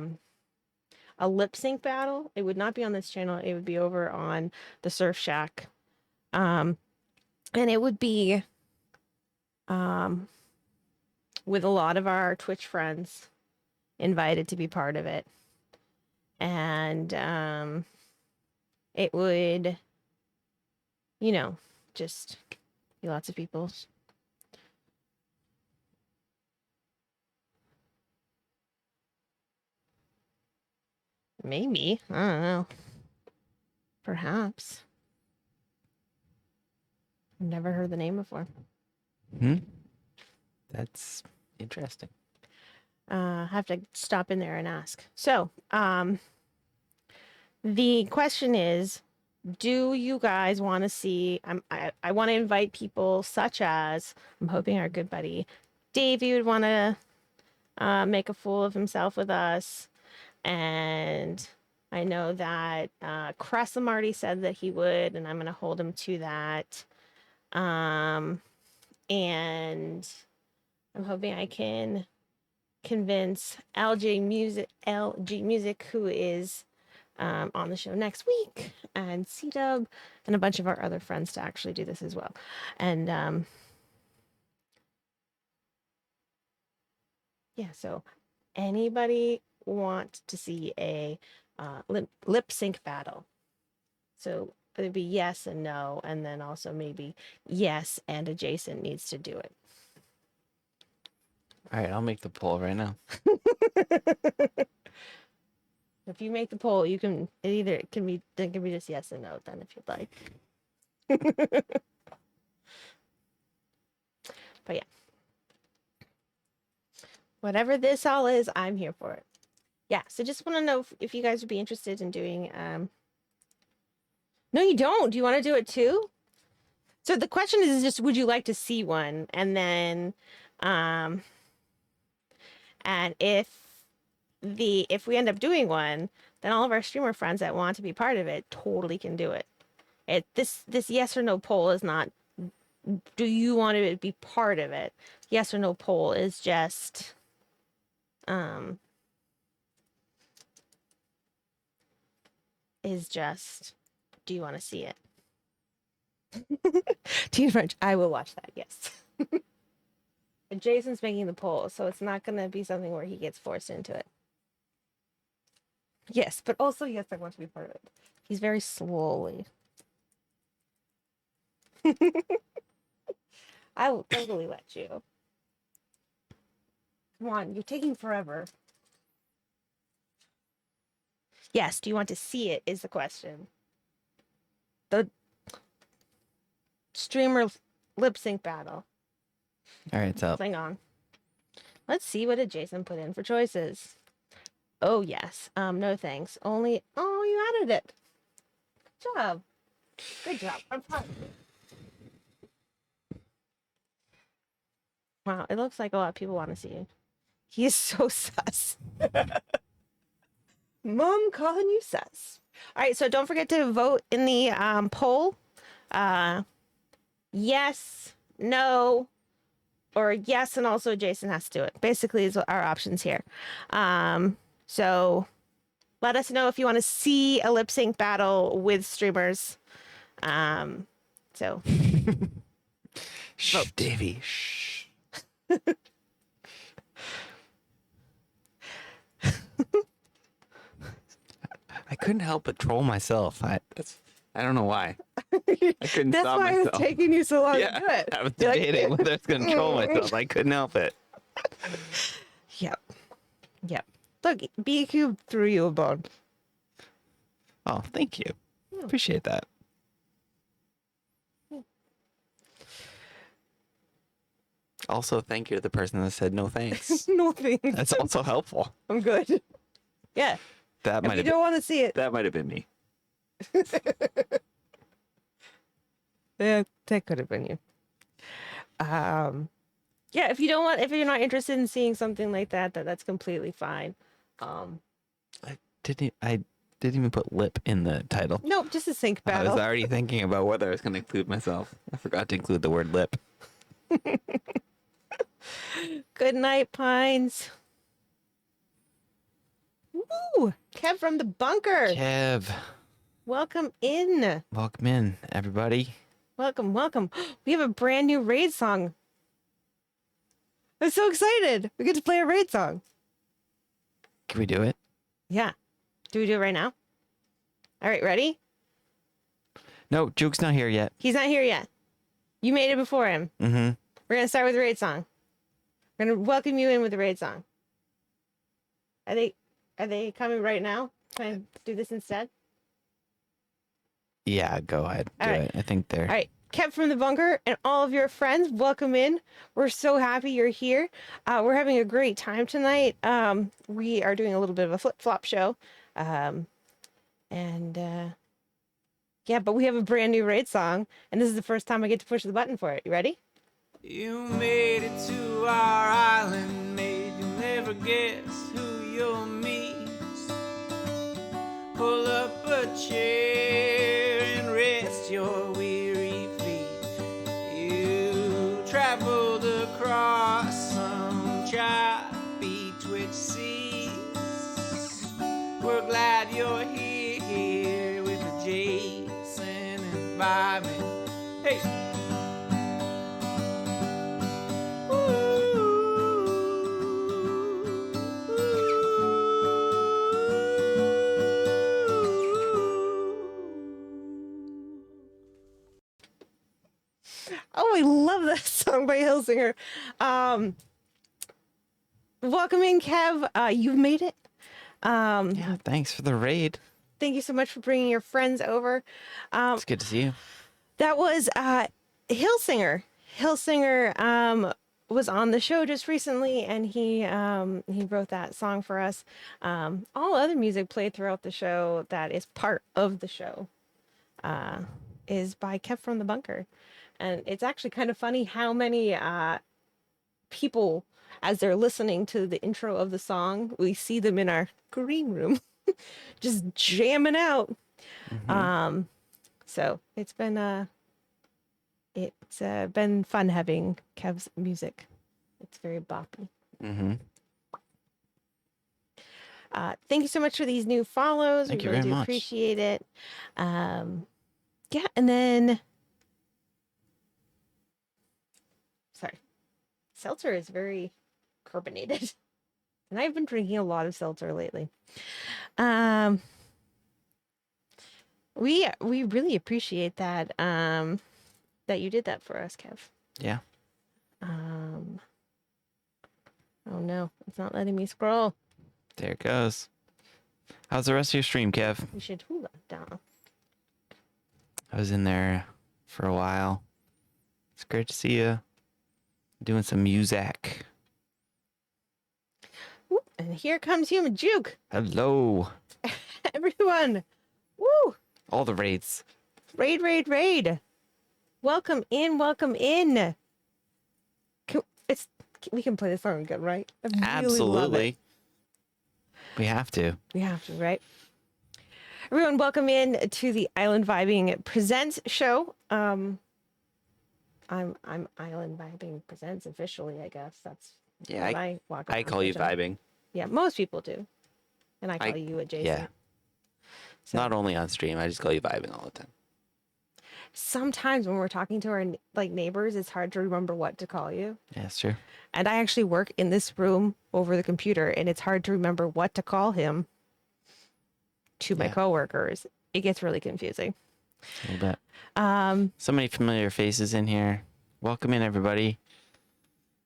lip sync battle. It would not be on this channel. It would be over on the Surf Shack. And it would be with a lot of our Twitch friends invited to be part of it. And it would, just be lots of people. Maybe. I don't know. Perhaps. I've never heard the name before. That's interesting. Have to stop in there and ask. So, the question is, do you guys want to see? I want to invite people such as, I'm hoping our good buddy Davey would want to make a fool of himself with us. And I know that Cressom already said that he would, and I'm going to hold him to that. And I'm hoping I can convince LG Music, who is on the show next week, and C-Dub, and a bunch of our other friends to actually do this as well. And yeah, so anybody want to see a lip sync battle? So it'd be yes and no, and then also maybe yes and adjacent needs to do it. All right, I'll make the poll right now. If you make the poll, you can it can be just yes and no then if you'd like. But yeah. Whatever this all is, I'm here for it. Yeah, so just want to know if you guys would be interested in doing No, you don't. Do you want to do it too? So the question is just would you like to see one? And then and if we end up doing one, then all of our streamer friends that want to be part of it totally can do it. This yes or no poll is not do you want to be part of it? Yes or no poll is just do you want to see it? Teen French, I will watch that, yes. And Jason's making the poll, so it's not gonna be something where he gets forced into it. Yes, but also yes, I want to be part of it. He's very slowly. I will totally let you. Come on, you're taking forever. Yes, do you want to see it is the question. The streamer lip sync battle. All right, it's up. Hang on. Let's see what did Jason put in for choices. Oh yes. No thanks. Only you added it. Good job. Good job. I'm proud of you. Wow, it looks like a lot of people want to see you. He is so sus. Mom calling you sus. All right, so don't forget to vote in the poll. Yes, no, or yes, and also Jason has to do it. Basically, is our options here. So let us know if you want to see a lip sync battle with streamers. So Shh, Davey. Shh. I couldn't help but troll myself. I don't know why. I couldn't that's stop why myself. it's taking you so long Yeah, to do it. I was You're like, debating whether I was going to troll myself. I couldn't help it. Yep. Look, BQ threw you a bone. Oh, thank you. Appreciate that. Also, thank you to the person that said no thanks. No thanks. That's also helpful. I'm good. Yeah. That If might you have don't want to see it, that might have been me. yeah, that could have been you. Yeah, if you're not interested in seeing something like that, that's completely fine. I didn't even put lip in the title. Nope, just a sync I battle. was already thinking about whether I was going to include myself. I forgot to include the word lip. Good night, Pines. Woo! Kev from the bunker. Kev, Welcome in. welcome in, everybody. Welcome. We have a brand new raid song. I'm so excited. We get to play a raid song. Can we do it? Yeah. Do we do it right now? All right, ready? No, Juke's not here yet. He's not here yet. You made it before him. Mm-hmm. We're going to start with the raid song. We're going to welcome you in with the raid song. Are they coming right now? Can I do this instead? Yeah, go ahead. Do All right. it. I think they're... All right. Kev from the bunker and all of your friends, welcome in. We're so happy you're here. We're having a great time tonight. We are doing a little bit of a flip-flop show. Yeah, but we have a brand new raid song, and this is the first time I get to push the button for it. You ready? You made it to our island, made you'll never guess who you'll meet. Pull up a chair and rest your weary feet. You traveled across Oh, I love that song by Hillsinger. Welcome in, Kev. You've made it. Yeah, thanks for the raid. Thank you so much for bringing your friends over. It's good to see you. That was Hillsinger. Hillsinger was on the show just recently, and he wrote that song for us. All other music played throughout the show that is part of the show is by Kev from the Bunker, and it's actually kind of funny how many people, as they're listening to the intro of the song, we see them in our green room, just jamming out. So it's been fun having Kev's music. It's very boppy. Thank you so much for these new follows. Thank we you really very do much. appreciate it. Yeah, and then sorry, seltzer is very carbonated, and I've been drinking a lot of seltzer lately. We really appreciate that that you did that for us, Kev. Yeah. Oh no, it's not letting me scroll. There it goes. How's the rest of your stream, Kev? We should hold on down. I was in there for a while. It's great to see you doing some music. Ooh, and here comes HumanJuke. Hello. Everyone. Woo! All the raids. Raid. Welcome in. We can play this song again, right? I really love Absolutely. it. We have to. We have to, right? Everyone, welcome in to the Island Vibing Presents show. I'm Island Vibing Presents officially, I guess. That's Yeah, what I walk I around call you with, John. vibing. Yeah, most people do. And I call you adjacent. Yeah. So Not only on stream, I just call you vibing all the time. sometimes when we're talking to our neighbors, it's hard to remember what to call you. Yeah, that's true. And I actually work in this room over the computer, and it's hard to remember what to call him to my Yeah. coworkers. It gets really confusing. A little bit. So many familiar faces in here. Welcome in, everybody.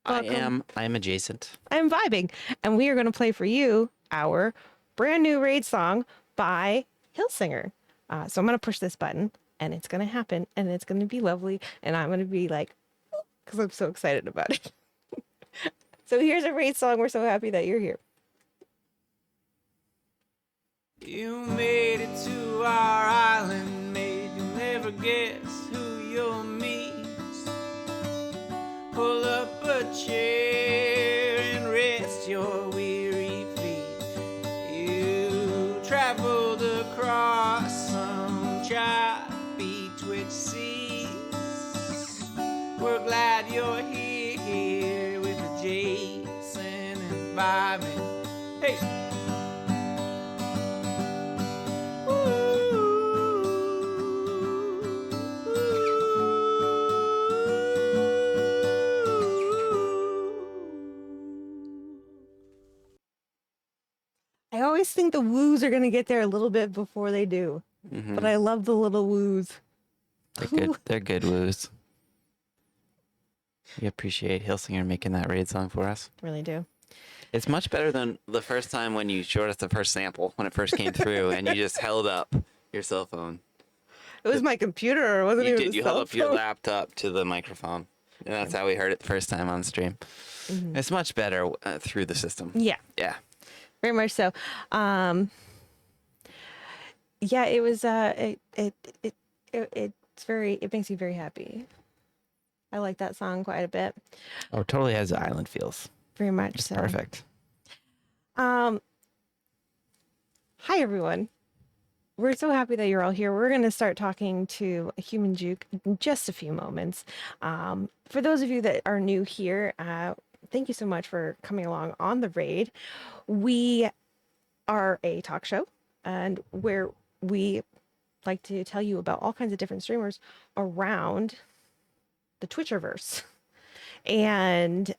Welcome. I am adjacent. I'm vibing, and we are going to play for you our brand new raid song by Hillsinger. So I'm going to push this button, and it's going to happen, and it's going to be lovely, and I'm going to be like, because I'm so excited about it. So here's a raid song. We're so happy that you're here. You made it to our island, mate. You'll never guess who you'll meet. Pull up a chair and rest your weary feet. You traveled across some choppy twitch seas. We're glad you're here with Jason and vibing. Hey! I always think the woos are going to get there a little bit before they do. But I love the little woos. They're good. They're good woos. We appreciate Hillsinger making that raid song for us. Really do. It's much better than the first time when you showed us the first sample when it first came through and you just held up your cell phone. It was my computer. It wasn't You even did. a You cell held up your phone. laptop to the microphone. And that's how we heard it the first time on stream. It's much better through the system. Yeah, Yeah. very much so. Yeah, it was. It makes me very happy. I like that song quite a bit. Oh, it totally has the island feels. Very much It's so. perfect. Hi everyone. We're so happy that you're all here. We're going to start talking to HumanJuke in just a few moments. For those of you that are new here, thank you so much for coming along on the raid. We are a talk show, and where we like to tell you about all kinds of different streamers around the Twitcherverse. And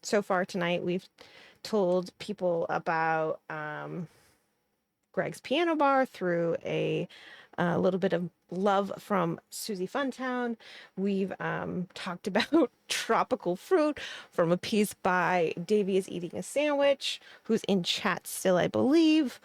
so far tonight, we've told people about Greg's Piano Bar through a a little bit of love from Susie Funtown. We've talked about tropical fruit from a piece by Davy is Eating a Sandwich, who's in chat still, I believe.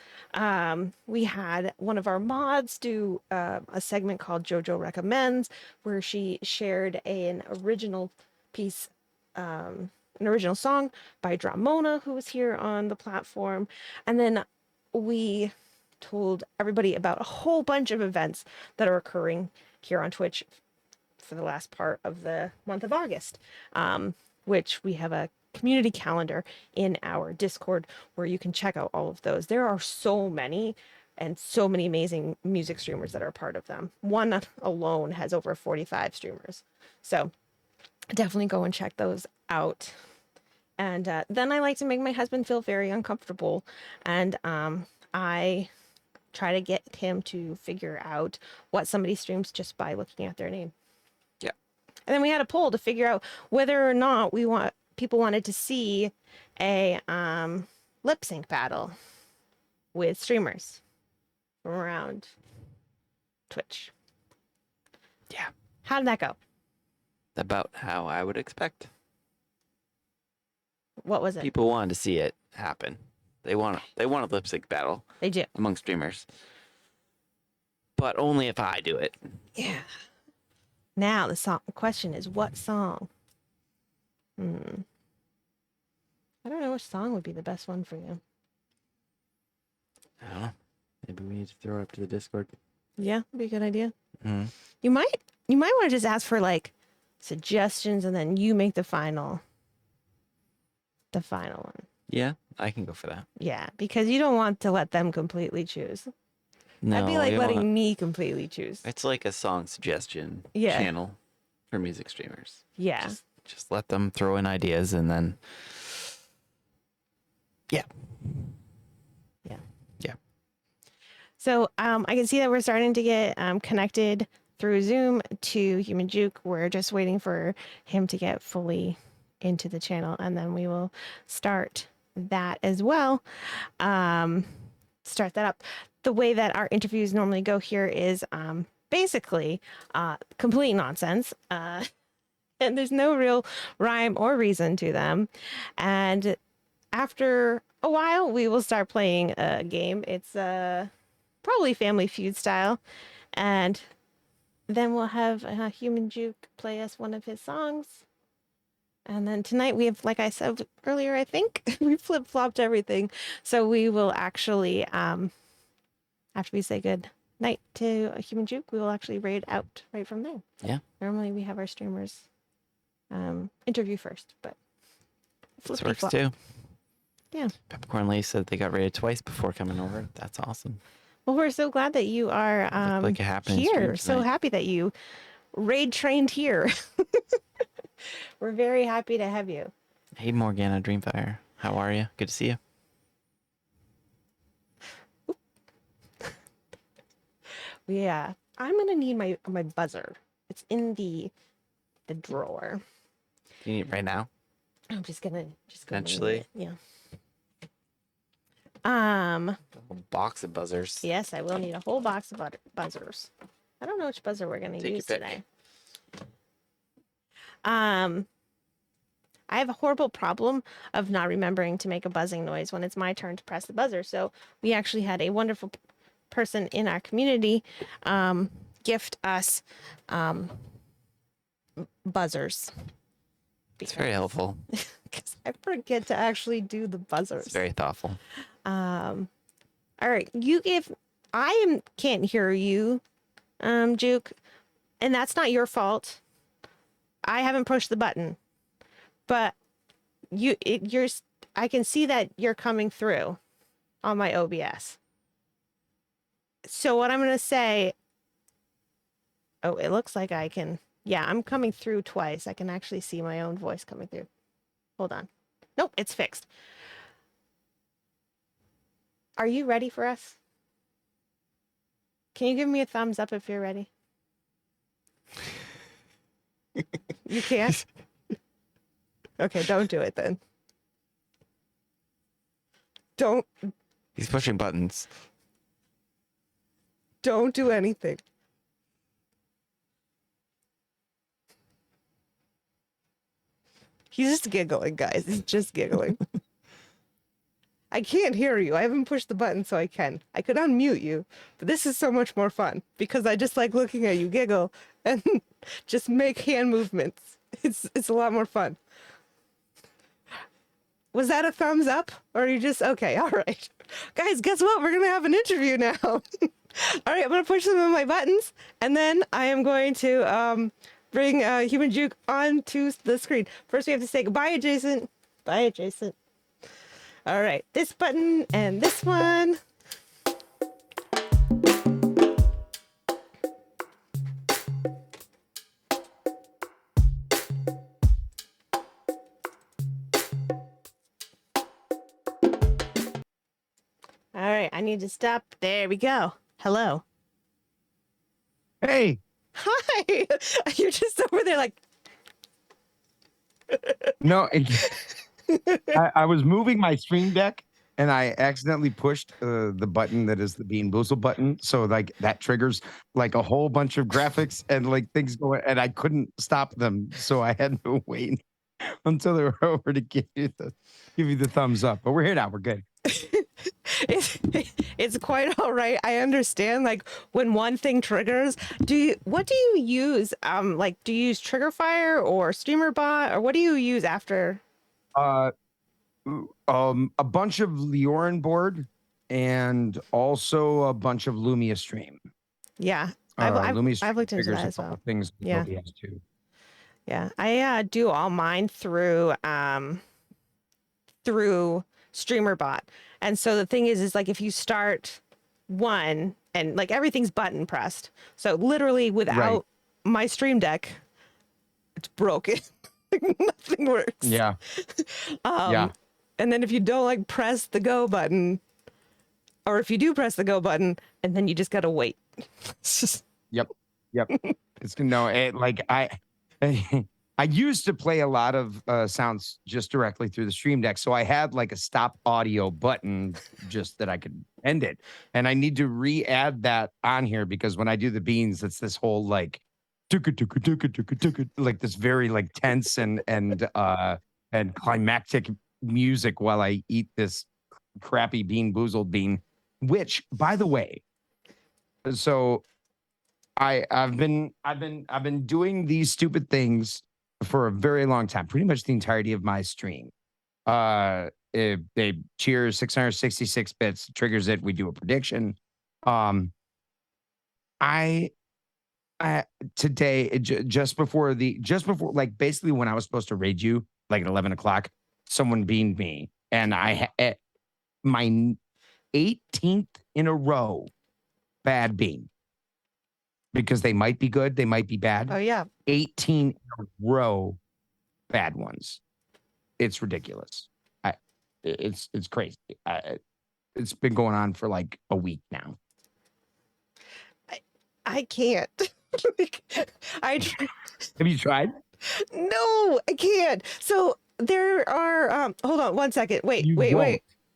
We had one of our mods do a segment called JoJo Recommends, where she shared an original piece, an original song by Dramona, who was here on the platform. And then we told everybody about a whole bunch of events that are occurring here on Twitch for the last part of the month of August, which we have a community calendar in our Discord where you can check out all of those. There are so many and so many amazing music streamers that are part of them. One alone has over 45 streamers. So definitely go and check those out. And then I like to make my husband feel very uncomfortable. And I try to get him to figure out what somebody streams just by looking at their name. Yeah. And then we had a poll to figure out whether or not people wanted to see a lip sync battle with streamers from around Twitch. Yeah. How did that go? About how I would expect. What was it? People wanted to see it happen. They want a lip sync battle They do. among streamers. But only if I do it. Yeah. Now the question is, what song? I don't know which song would be the best one for you. I don't know. Maybe we need to throw it up to the Discord. Yeah, would be a good idea. Mm-hmm. You might want to just ask for like suggestions and then you make the final one. Yeah, I can go for that. Yeah, because you don't want to let them completely choose. No, That'd be like we letting want- me completely choose. It's like a song suggestion Yeah. channel for music streamers. Yeah. Just let them throw in ideas and then. Yeah. Yeah. Yeah. So I can see that we're starting to get connected through Zoom to HumanJuke. We're just waiting for him to get fully into the channel, and then we will start that as well. Start that up. The way that our interviews normally go here is basically complete nonsense. And there's no real rhyme or reason to them. And after a while, we will start playing a game. It's probably Family Feud style. And then we'll have HumanJuke play us one of his songs. And then tonight we have, like I said earlier, I think, we flip-flopped everything. So we will actually, after we say good night to HumanJuke, we will actually raid out right from there. Yeah. Normally we have our streamers interview first, but This works flippy-flop. too. Yeah. Peppercorn Lee said they got rated twice before coming over. That's awesome. Well, we're so glad that you are Looked like a happening here. stream So tonight. happy that you raid trained here. We're very happy to have you. Hey, Morgana Dreamfire. How are you? Good to see you. Yeah, I'm gonna need my buzzer. It's in the drawer. You need it right now? I'm just gonna Eventually. need it. Yeah. A whole box of buzzers. Yes, I will need a whole box of buzzers. I don't know which buzzer we're gonna Take your use pick. today. I have a horrible problem of not remembering to make a buzzing noise when it's my turn to press the buzzer. So we actually had a wonderful person in our community gift us buzzers. It's very helpful. Because I forget to actually do the buzzers. It's very thoughtful. All right, can't hear you, Juke, and that's not your fault. I haven't pushed the button, but I can see that you're coming through on my OBS. So what I'm gonna say, it looks like I can. Yeah, I'm coming through twice. I can actually see my own voice coming through. Hold on. Nope, it's fixed. Are you ready for us? Can you give me a thumbs up if you're ready? You can't? Okay, don't do it then. Don't He's pushing buttons. Don't do anything. He's just giggling, guys. He's just giggling. I can't hear you. I haven't pushed the button so I can. I could unmute you, but this is so much more fun because I just like looking at you giggle and just make hand movements. It's a lot more fun. Was that a thumbs up or are you just okay? All right. Guys, guess what? We're going to have an interview now. All right, I'm going to push some of my buttons and then I am going to bring Human Juke onto the screen. First, we have to say goodbye, adjacent. Bye, adjacent. All right, this button and this one. All right, I need to stop. There we go. Hello. Hey, Hi. You're just over there like, no, I was moving my stream deck and I accidentally pushed the button that is the Bean Boozle button. So like that triggers like a whole bunch of graphics and like things going, and I couldn't stop them. So I had to wait until they were over to give you the thumbs up. But we're here now. We're good. it's quite all right. I understand like when one thing triggers, what do you use? Like do you use Triggerfire or StreamerBot or what do you use after? A bunch of Leorin board and also a bunch of Lumia stream. Yeah. Lumia I've looked into triggers that a as couple well. things Yeah. OBS too. Yeah. I do all mine through StreamerBot. And so the thing is like if you start one and like everything's button pressed. So literally without my stream deck, it's broken. Nothing works. Yeah. Yeah. And then if you don't like press the go button, or if you do press the go button, and then you just gotta wait. It's just Yep. It's no, like I used to play a lot of sounds just directly through the stream deck, so I had like a stop audio button just that I could end it, and I need to re-add that on here because when I do the beans, it's this whole like like this very like tense and climactic music while I eat this crappy Bean Boozled bean, which by the way, so I've been doing these stupid things for a very long time, pretty much the entirety of my stream. They cheers 666 bits, triggers it, we do a prediction. I today just before like basically when I was supposed to raid you like at 11 o'clock, someone beamed me and I had my 18th in a row bad bean. Because they might be good, they might be bad. oh yeah. 18 in a row bad ones. It's ridiculous. It's crazy. It's been going on for like a week now. I can't. Like, Have you tried? No, I can't. So there are hold on one second. Wait.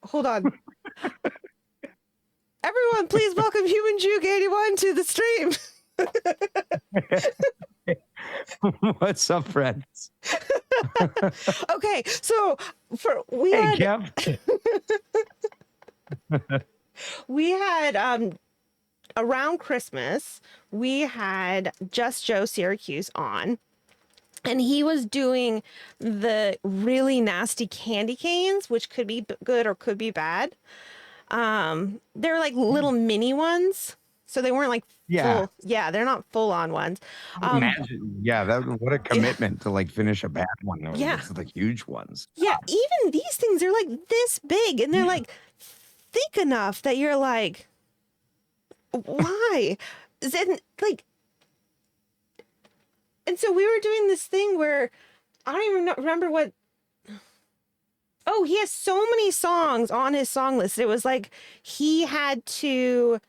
Hold on. Everyone, please welcome HumanJuke81 to the stream. What's up, friends? Okay, so we Hey, had Kev. we had around Christmas we had Just Joe Syracuse on, and he was doing the really nasty candy canes, which could be good or could be bad. They're like little mini ones. So they weren't like full. Yeah, they're not full on ones. Imagine, what a commitment to like finish a bad one. Yeah. It's the huge ones. Yeah, even these things are like this big and they're like thick enough that you're like, why? Then like, and so we were doing this thing where I don't even remember what. Oh, he has so many songs on his song list. It was like he had to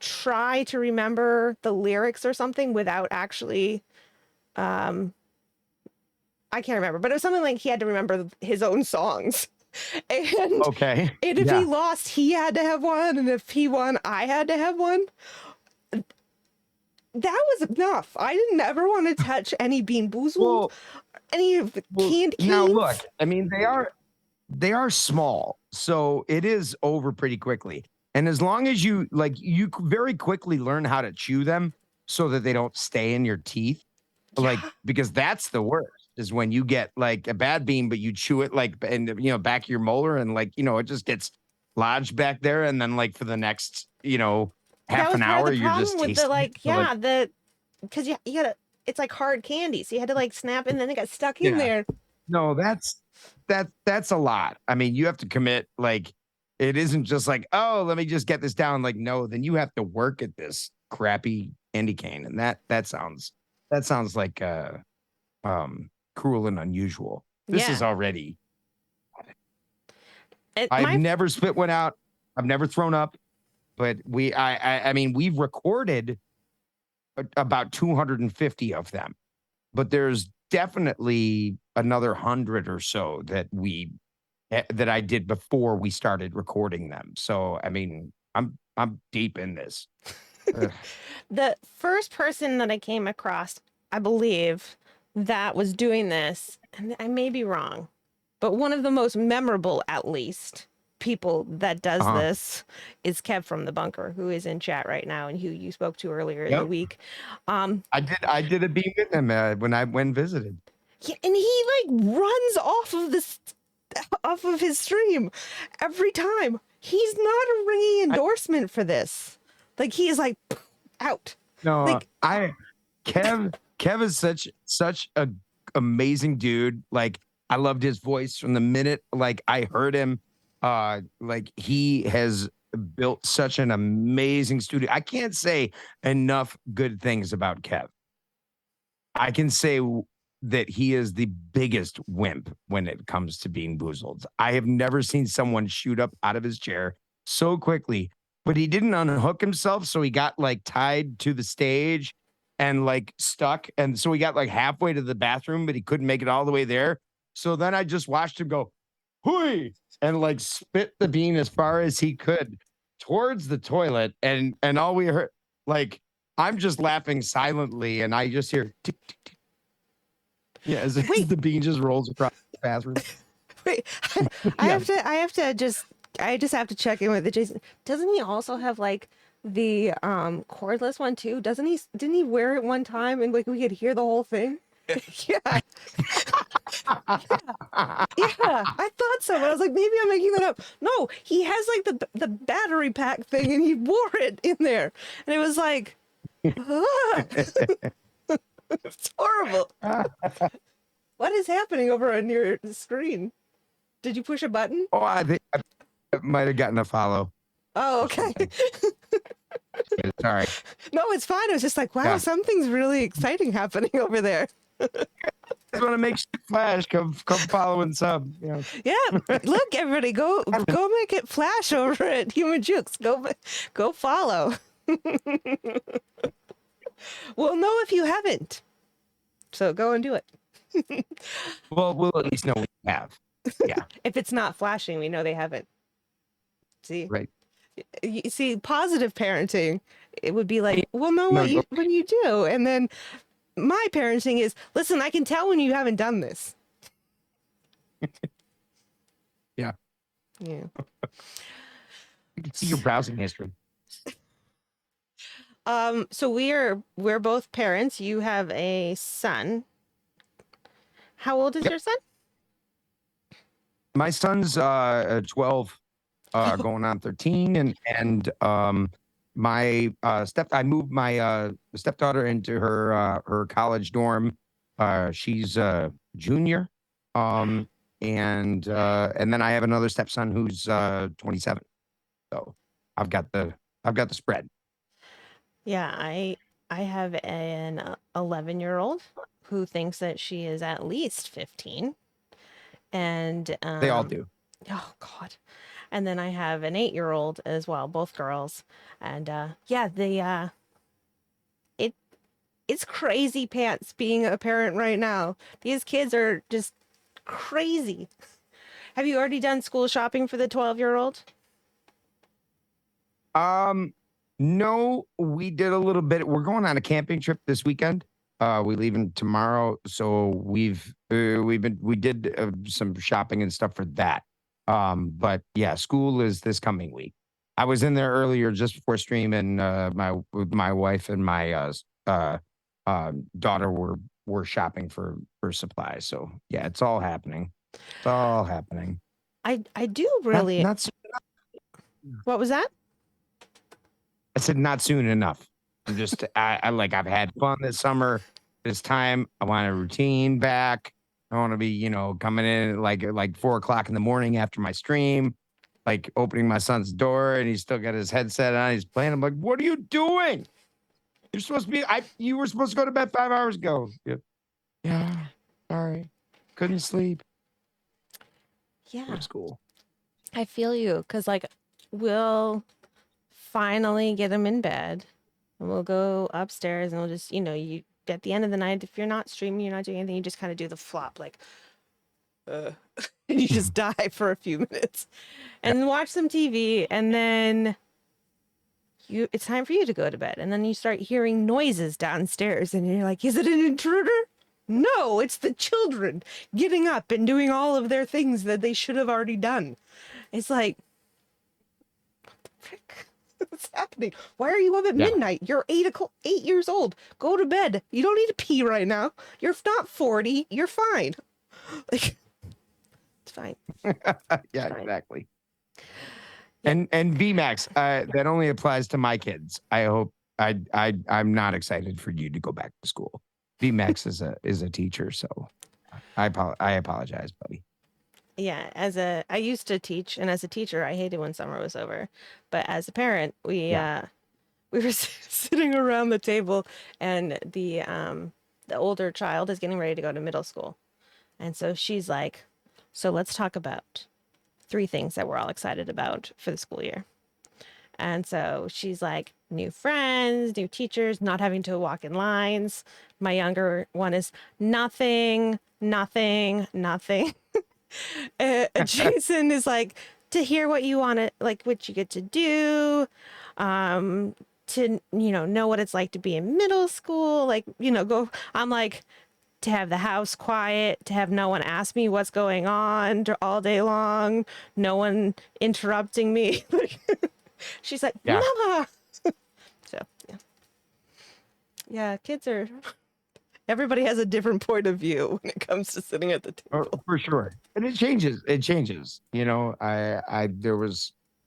try to remember the lyrics or something without actually I can't remember, but it was something like he had to remember his own songs. And Okay. if he lost, he had to have one, and if he won, I had to have one. That was enough. I didn't ever want to touch any Bean Boozled, Well, any of the candy now canes. look, I mean, they are small, so it is over pretty quickly. And as long as you very quickly learn how to chew them so that they don't stay in your teeth, because that's the worst is when you get like a bad bean, but you chew it like in back of your molar and it just gets lodged back there, and then like for the next That half was an part hour of the you're problem just with tasting it. because you gotta, it's like hard candy, so you had to like snap, and then it got stuck in Yeah. there. No, that's a lot. I mean, you have to commit. Like, it isn't just like, oh, let me just get this down. Like, no, then you have to work at this crappy candy cane, and that sounds like cruel and unusual. This is Yeah. already. I've My never spit one out. I've never thrown up, but I mean, we've recorded about 250 of them, but there's definitely another 100 or so that I did before we started recording them. So I mean, I'm deep in this. the first person that I came across, I believe, that was doing this, and I may be wrong, but one of the most memorable, at least, people that does this is Kev from the bunker, who is in chat right now and who you spoke to earlier in the week. I did a beam with him when I went and visited. Yeah, and he like runs off of his stream every time. He's not a ringing endorsement for this. Like, he is like out. No, Like, Kev is such a amazing dude. Like, I loved his voice from the minute like I heard him. Like, he has built such an amazing studio. I can't say enough good things about Kev. I can say that he is the biggest wimp when it comes to being boozled. I have never seen someone shoot up out of his chair so quickly, but he didn't unhook himself. So he got like tied to the stage and like stuck. And so he got like halfway to the bathroom, but he couldn't make it all the way there. So then I just watched him go, hui, and like spit the bean as far as he could towards the toilet. And all we heard, like, I'm just laughing silently, and I just hear tick, tick, tick. Yeah, as the bean just rolls across the bathroom. wait, I just have to check in with the Jason. Doesn't he also have like the cordless one too? Didn't he wear it one time and like we could hear the whole thing? Yeah. Yeah, I thought so, but I was like, maybe I'm making that up. No, he has like the battery pack thing, and he wore it in there, and it was like, it's horrible. What is happening over on your screen? Did you push a button? Oh, I think I might have gotten a follow. Oh, okay. Sorry. No, it's fine. I was just like, wow, Yeah. something's really exciting happening over there. I want to make shit flash. Come follow and sub. Yeah. Yeah, look, everybody, go make it flash over at HumanJukes. Go follow. We'll know if you haven't. So go and do it. Well, we'll at least know we have. Yeah. If it's not flashing, we know they haven't. See? Right. You see, positive parenting, it would be like, well, know No, when you do. And then my parenting is, listen, I can tell when you haven't done this. Yeah. Yeah. I can see your browsing history. So we're both parents. You have a son. How old is your son? My son's 12, going on 13, and my I moved my stepdaughter into her college dorm. She's a junior. And then I have another stepson who's 27. So I've got the spread. Yeah, I have an 11-year-old who thinks that she is at least 15. And They all do. Oh God. And then I have an 8-year-old as well, both girls. And yeah, it's crazy pants being a parent right now. These kids are just crazy. Have you already done school shopping for the 12-year-old? No, we did a little bit. We're going on a camping trip this weekend. We leaving tomorrow, so we did some shopping and stuff for that. But yeah, school is this coming week. I was in there earlier just before stream, and my wife and my daughter were shopping for supplies. So yeah, it's all happening. It's all happening. I do really. Not What was that? I said not soon enough. I'm just I like I've had fun this summer. This time I want a routine back. I want to be, coming in at like 4:00 in the morning after my stream, like opening my son's door and he's still got his headset on. He's playing. I'm like, what are you doing? You're supposed to be you were supposed to go to bed 5 hours ago. Yep. Yeah. Sorry. Couldn't sleep. Yeah. School. I feel you, because like we'll finally get him in bed and we'll go upstairs and we'll just, you at the end of the night, if you're not streaming, you're not doing anything, you just kind of do the flop, like, and you just die for a few minutes and watch some TV, and then it's time for you to go to bed, and then you start hearing noises downstairs and you're like, is it an intruder? No, it's the children getting up and doing all of their things that they should have already done. It's like, what the frick? What's happening? Why are you up at midnight? You're 8 years old. Go to bed. You don't need to pee right now. You're not 40. You're fine. Like, it's fine. Yeah, fine. Exactly. And VMAX, that only applies to my kids. I hope I'm not excited for you to go back to school. VMAX is a teacher, so I apologize, buddy. Yeah, I used to teach, and as a teacher, I hated when summer was over. But as a parent, we were sitting around the table, and the older child is getting ready to go to middle school, and so she's like, "So let's talk about 3 things that we're all excited about for the school year." And so she's like, new friends, new teachers, not having to walk in lines. My younger one is nothing. Jason is like, to hear what you want to, like, what you get to do, to, know what it's like to be in middle school, like, I'm like, to have the house quiet, to have no one ask me what's going on all day long, no one interrupting me. She's like, Mama. So, yeah. Yeah, kids are, everybody has a different point of view when it comes to sitting at the table. For sure. And it changes. I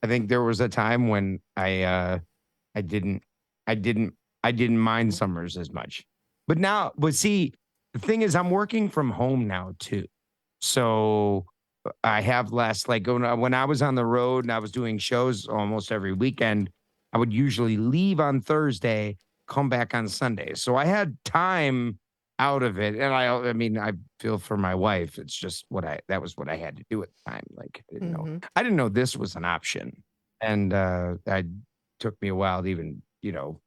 think there was a time when I didn't mind summers as much. But see, the thing is I'm working from home now too. So I have less, like when I was on the road and I was doing shows almost every weekend, I would usually leave on Thursday, come back on Sunday. So I had time out of it. And I mean, I feel for my wife. It's just that was what I had to do at the time. Like, I didn't know this was an option. And it took me a while to even, to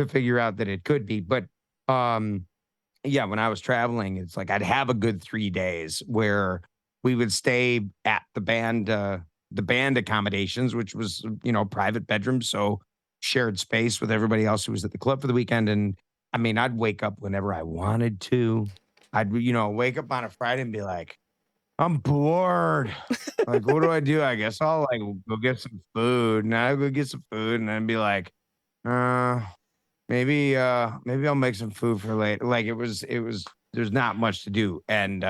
figure out that it could be. But yeah, when I was traveling, it's like I'd have a good 3 days where we would stay at the band accommodations, which was, private bedrooms. So shared space with everybody else who was at the club for the weekend. And I mean, I'd wake up whenever I wanted to. I'd, wake up on a Friday and be like, I'm bored. Like, what do I do? I guess I'll like go get some food. And I'll go get some food and then be like, maybe I'll make some food for later. Like it was there's not much to do. And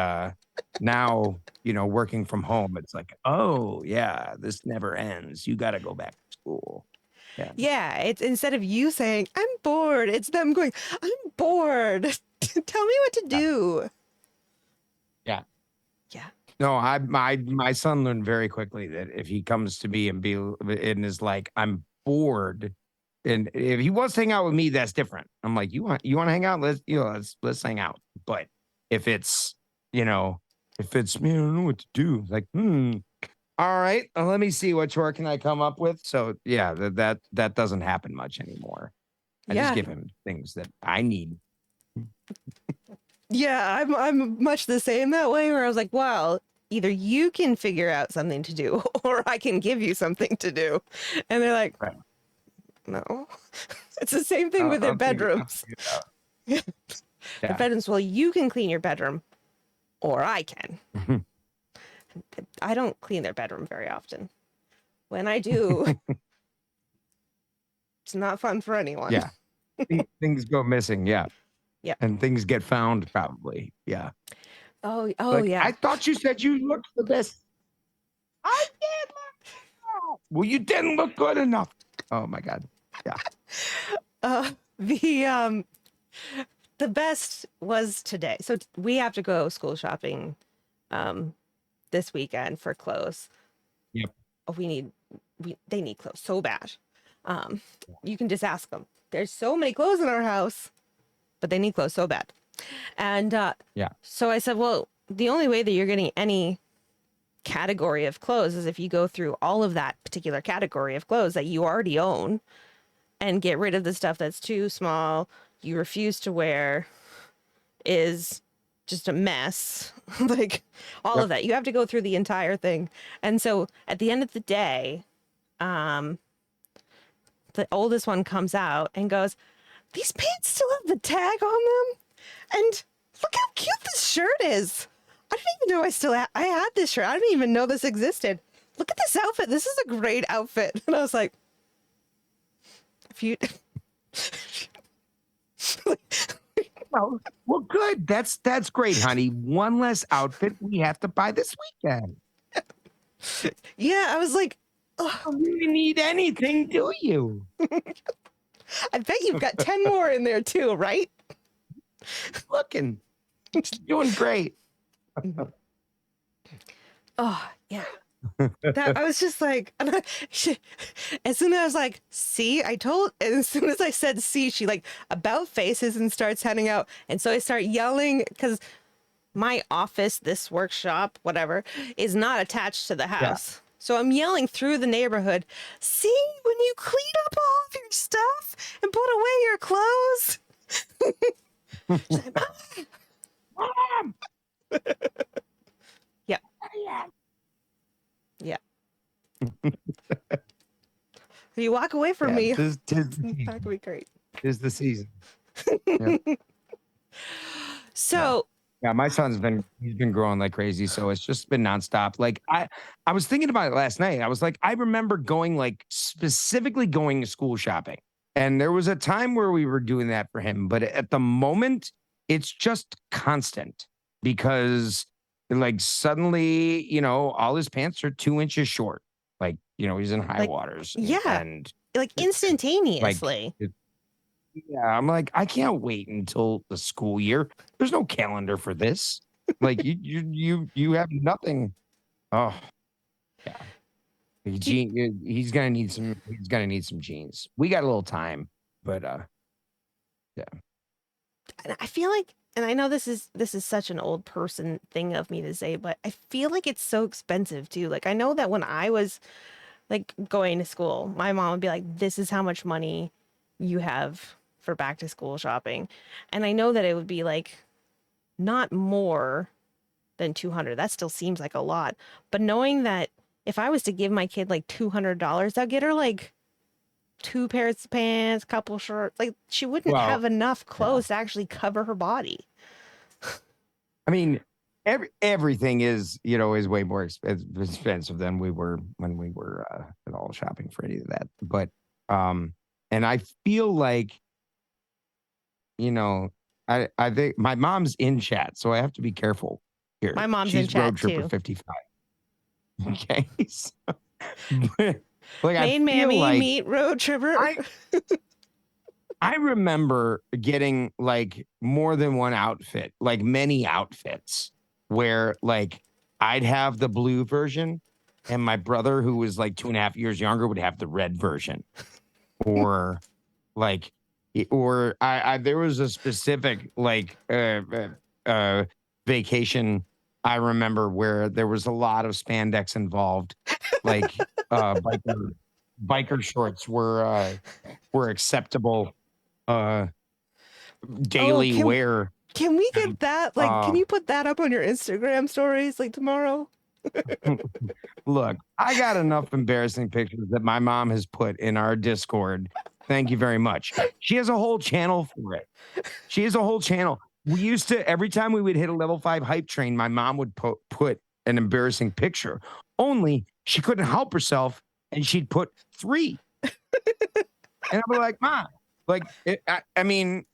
now, working from home, it's like, oh yeah, this never ends. You got to go back to school. Yeah, it's instead of you saying, I'm bored, it's them going, I'm bored. Tell me what to do. Yeah. No, my son learned very quickly that if he comes to me and is like, I'm bored, and if he wants to hang out with me, that's different. I'm like, you want to hang out? Let's hang out. But if it's, I don't know what to do. Like, all right, let me see what chore can I come up with. So yeah, that doesn't happen much anymore. I just give him things that I need. Yeah, I'm much the same that way where I was like, well, either you can figure out something to do or I can give you something to do. And they're like, Right. no. It's the same thing with their I'll bedrooms. figure it out. Their Yeah. bedrooms, well, you can clean your bedroom or I can. I don't clean their bedroom very often. When I do, it's not fun for anyone. Yeah. Things go missing. Yeah. Yeah. And things get found probably. Yeah. Oh, Like, yeah. I thought you said you looked the best. I did look. Well, you didn't look good enough. Oh my God. Yeah. The best was today. So we have to go school shopping this weekend for clothes. Yep. Oh, they need clothes so bad. You can just ask them. There's so many clothes in our house, but they need clothes so bad. And Yeah. so I said, well, the only way that you're getting any category of clothes is if you go through all of that particular category of clothes that you already own and get rid of the stuff that's too small, you refuse to wear, is just a mess. Like all of that. You have to go through the entire thing. And so at the end of the day, the oldest one comes out and goes, these pants still have the tag on them? And look how cute this shirt is. I didn't even know I had this shirt. I didn't even know this existed. Look at this outfit. This is a great outfit. And I was like, if you Well, good. That's great, honey. One less outfit we have to buy this weekend. yeah, I was like, You don't really need anything, do you? I bet you've got 10 more in there too, right? Looking. Doing great. Oh, yeah. I was just like, as soon as I was like, see, as soon as I said see, she like about faces and starts heading out. And so I start yelling because my office, this workshop, whatever, is not attached to the house. So I'm yelling through the neighborhood, see, when you clean up all of your stuff and put away your clothes. She's like, Mom! yeah. Yeah. If you walk away from me, Tis it's not gonna be great. the season. Yeah. So Yeah, my he's been growing like crazy, so it's just been nonstop. Like I was thinking about it last night. I was like, I remember specifically going to school shopping. And there was a time where we were doing that for him, but at the moment, it's just constant because like suddenly, all his pants are 2 inches short. Like, he's in high Like, waters. yeah. And like instantaneously. yeah, I'm like, I can't wait until the school year. There's no calendar for this. Like you have nothing. Oh, yeah. He's gonna need some jeans. We got a little time, but yeah. And I feel like, and I know this is such an old person thing of me to say, but I feel like it's so expensive too. Like I know that when I was like going to school, my mom would be like, this is how much money you have for back to school shopping. And I know that it would be like not more than 200. That still seems like a lot. But knowing that if I was to give my kid like $200, I'd get her like 2 pairs of pants, couple shirts. Like she wouldn't Well, have enough clothes to actually cover her body. I mean, everything is way more expensive than we were when we were at all shopping for any of that. But and I feel like I think my mom's in chat, so I have to be careful here. My mom's She's in chat Road Tripper too. 55. Okay. So, like Main mammy, meet road tripper. I remember getting like more than one outfit, like many outfits, where like I'd have the blue version, and my brother, who was like 2.5 years younger, would have the red version, or like, or I there was a specific like vacation I remember where there was a lot of spandex involved, like biker shorts were acceptable daily wear. can we get that? Like, can Um, you put that up on your Instagram stories like tomorrow? Look, I got enough embarrassing pictures that my mom has put in our Discord. Thank you very much. She has a whole channel for it. She has a whole channel. We used to, every time we would hit a level 5 hype train, my mom would put an embarrassing picture. Only she couldn't help herself and she'd put 3. And I'd be like, Mom, like, I mean,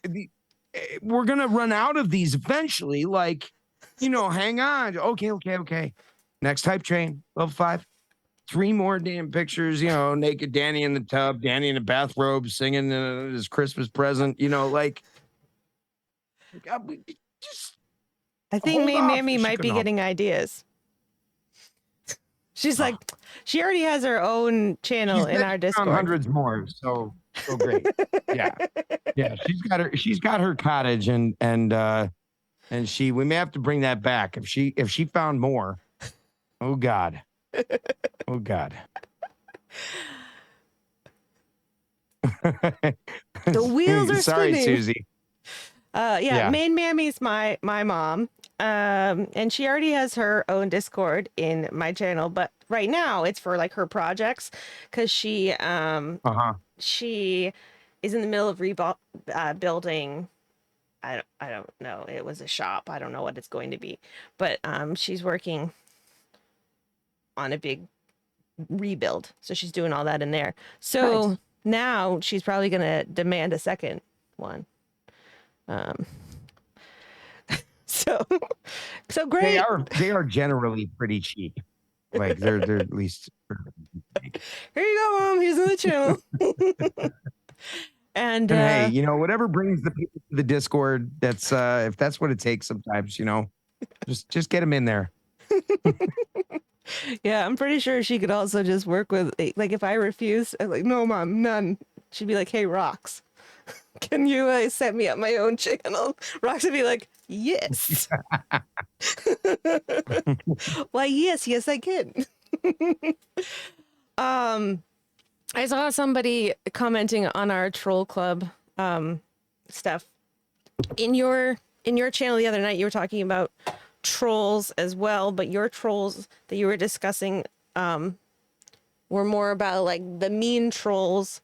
we're going to run out of these eventually. Like, hang on. Okay. Next hype train, level 5. 3 more damn pictures, naked Danny in the tub, Danny in a bathrobe singing his Christmas present, like, we just I think hold May off. Mammy She might be couldn't help. getting ideas. She's like, she already has her own channel She's in our found Discord. hundreds more, so great. Yeah. She's got her cottage and we may have to bring that back if she found more. Oh God. Oh God. The wheels are Sorry, spinning. Susie. Yeah. Main Mammy's my mom. And she already has her own Discord in my channel, but right now it's for like her projects because she is in the middle of building. I don't know. It was a shop. I don't know what it's going to be, but she's working on a big rebuild, so she's doing all that in there. So Nice. now she's probably gonna demand a second one. So great. They are generally pretty cheap. Like they're at least. Here you go, Mom. Here's another channel. And hey, whatever brings the people to the Discord, that's if that's what it takes sometimes, just get them in there. yeah, I'm pretty sure she could also just work with, like, if I refuse, I'm like, no, Mom, none. She'd be like, hey, Rox, can you set me up my own channel? Rox would be like, yes. Why, yes, I can. I saw somebody commenting on our troll club stuff. In your channel the other night, you were talking about trolls as well, but your trolls that you were discussing were more about like the mean trolls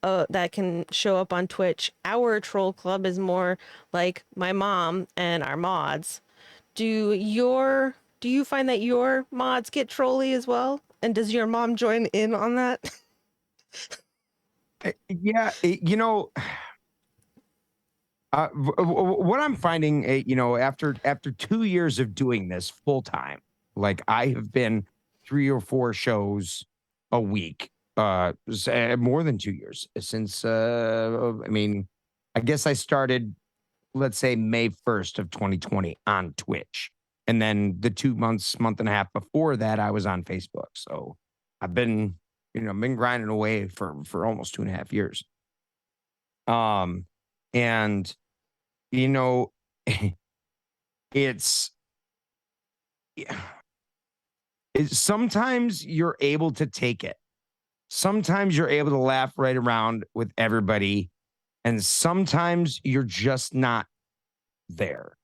that can show up on Twitch. Our troll club is more like my mom and our mods. Do you find that your mods get trolly as well? And does your mom join in on that? Yeah, what I'm finding, after 2 years of doing this full time, like I have been 3 or 4 shows a week, more than 2 years since. I mean, I guess I started, let's say May 1st of 2020 on Twitch, and then the month and a half before that, I was on Facebook. So I've been, been grinding away for almost 2.5 years. And it's sometimes you're able to take it. Sometimes you're able to laugh right around with everybody, and sometimes you're just not there.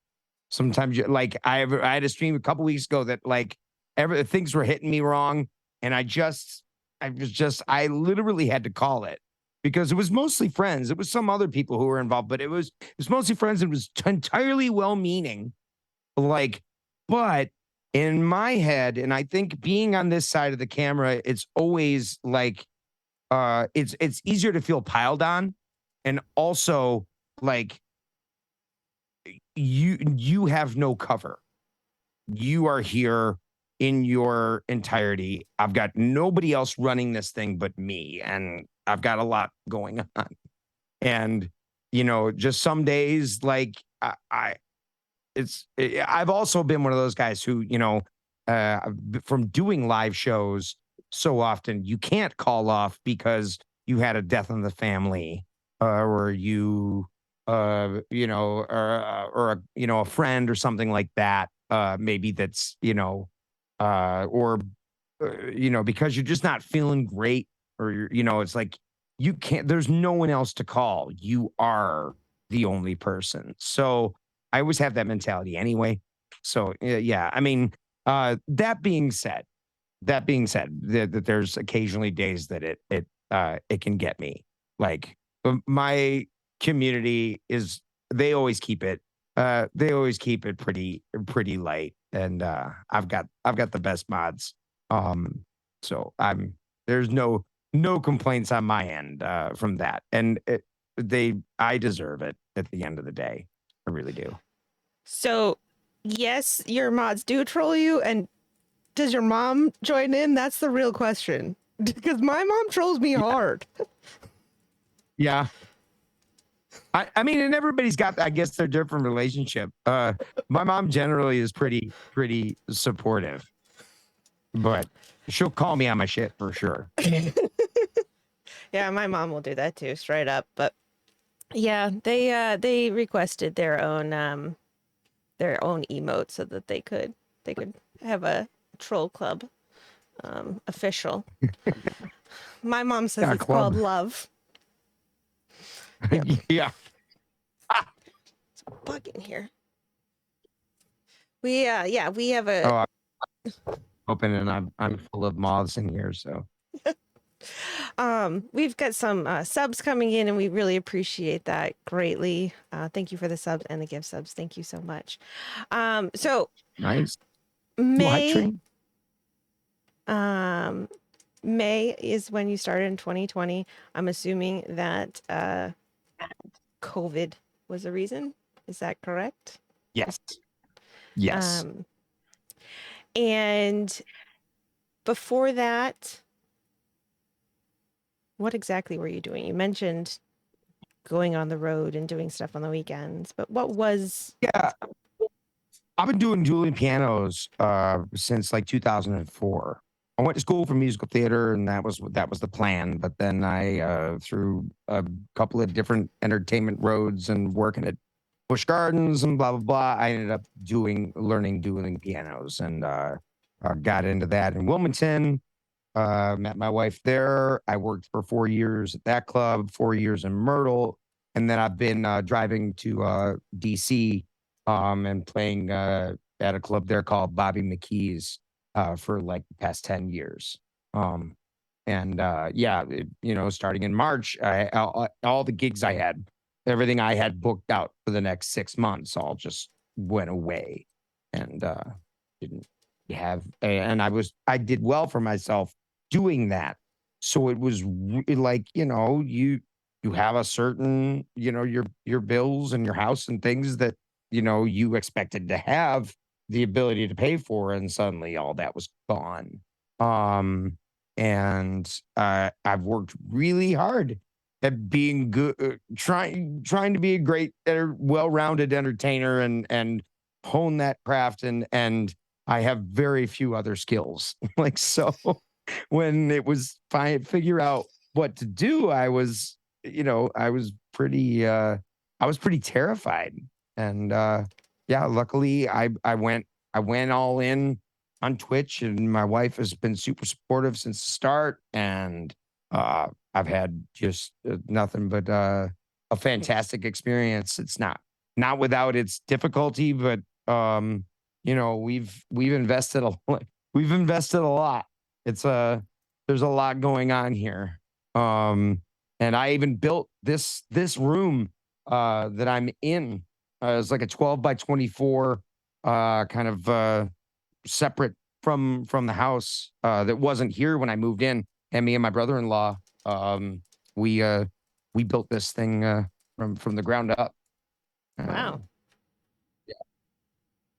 Sometimes you like I had a stream a couple weeks ago that like things were hitting me wrong, and I literally had to call it because it was mostly friends. It was some other people who were involved, but it was mostly friends. It was entirely well-meaning, like, but in my head, and I think being on this side of the camera, it's always like it's easier to feel piled on, and also like you have no cover. You are here in your entirety. I've got nobody else running this thing but me, and I've got a lot going on. And just some days like I've also been one of those guys who, from doing live shows so often, you can't call off because you had a death in the family, or you, or a friend or something like that. Maybe that's, because you're just not feeling great, or it's like you can't. There's no one else to call. You are the only person. So I always have that mentality anyway. So yeah, I mean, that being said, that there's occasionally days that it can get me. Like my community is they always keep it pretty light, and I've got the best mods. So there's no complaints on my end from that, and I deserve it at the end of the day. I really do. So, yes, your mods do troll you, and does your mom join in? That's the real question. Because my mom trolls me hard. Yeah. I mean, and everybody's got, I guess, their different relationship. My mom generally is pretty supportive, but she'll call me on my shit for sure. Yeah, my mom will do that too, straight up. But yeah, they requested their own emote so that they could have a troll club official. My mom says Yeah, it's club. called love. Yep. Yeah. It's a bug in here. We have a Oh, I'm open and I'm full of moths in here. So we've got some subs coming in, and we really appreciate that greatly. Thank you for the subs and the gift subs. Thank you so much. So nice. Well, hi, May Train. May is when you started in 2020. I'm assuming that COVID was the reason. Is that correct? Yes. Yes. And before that, what exactly were you doing? You mentioned going on the road and doing stuff on the weekends, but what was... Yeah. I've been doing dueling pianos since like 2004. I went to school for musical theater, and that was the plan. But then I, through a couple of different entertainment roads and working at Busch Gardens and blah blah blah, I ended up learning dueling pianos, and got into that in Wilmington. Met my wife there. I worked for 4 years at that club, 4 years in Myrtle, and then I've been driving to DC and playing at a club there called Bobby McKee's for like the past 10 years. And yeah, starting in March, all the gigs I had, everything I had booked out for the next 6 months, all just went away, and didn't have. And I did well for myself doing that. So it was like, you have a certain, your bills and your house and things that, you expected to have the ability to pay for, and suddenly all that was gone. And I've worked really hard at being good, trying to be a great, well-rounded entertainer, and hone that craft, and I have very few other skills. Like, so when it was figure out what to do, I was pretty terrified. And yeah, luckily I went all in on Twitch, and my wife has been super supportive since the start, and I've had just nothing but a fantastic experience. It's not without its difficulty, but we've invested a lot. We've invested a lot. There's a lot going on here. And I even built this room that I'm in. It's like a 12 by 24 kind of separate from the house that wasn't here when I moved in. And me and my brother-in-law, we built this thing from the ground up. Wow. Yeah.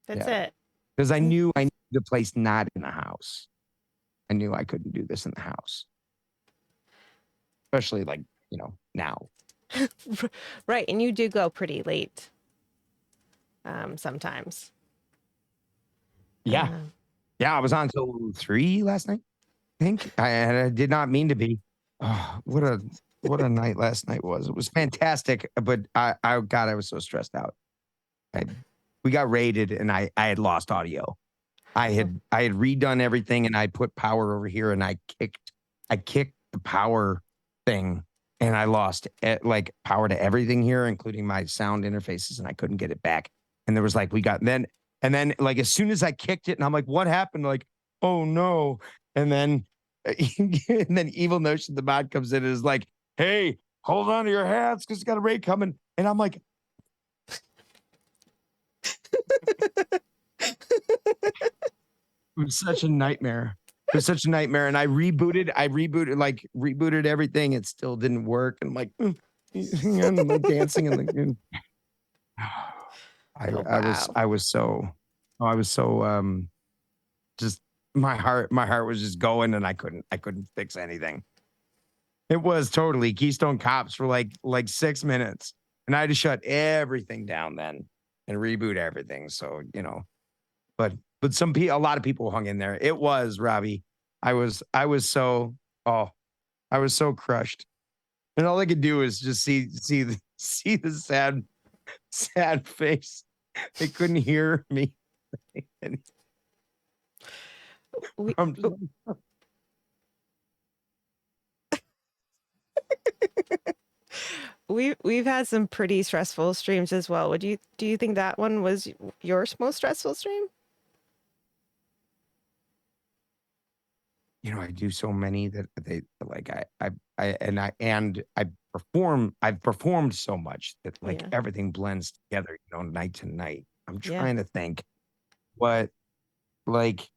That's Yeah. it. Because I knew I needed a place not in the house. I knew I couldn't do this in the house, especially like, now. Right, and you do go pretty late sometimes. Yeah. Yeah, I was on till 3 last night, I think. I did not mean to be. Oh, what a night last night was. It was fantastic, but God, I was so stressed out. We got raided, and I had lost audio. I had redone everything, and I put power over here, and I kicked the power thing, and I lost like power to everything here, including my sound interfaces, and I couldn't get it back. And there was like, and then like, as soon as I kicked it and I'm like, what happened? Like, oh no. And then, and then Evil Notion, the mod comes in and is like, hey, hold on to your hats because it's got a raid coming. And I'm like, it was such a nightmare. It was such a nightmare. And I rebooted, rebooted everything. It still didn't work. And I'm like, and like dancing and Oh, wow. I was so, just my heart was just going and I couldn't fix anything. It was totally Keystone Cops for like 6 minutes. And I had to shut everything down then and reboot everything. So, but a lot of people hung in there. It was Robbie. I was so, I was so crushed. And all I could do is just see the sad face. They couldn't hear me. And We, I'm just, we've had some pretty stressful streams as well. Do you think that one was your most stressful stream? I do so many that they like I've performed so much that like Yeah. everything blends together, night to night. I'm Yeah. trying to think what like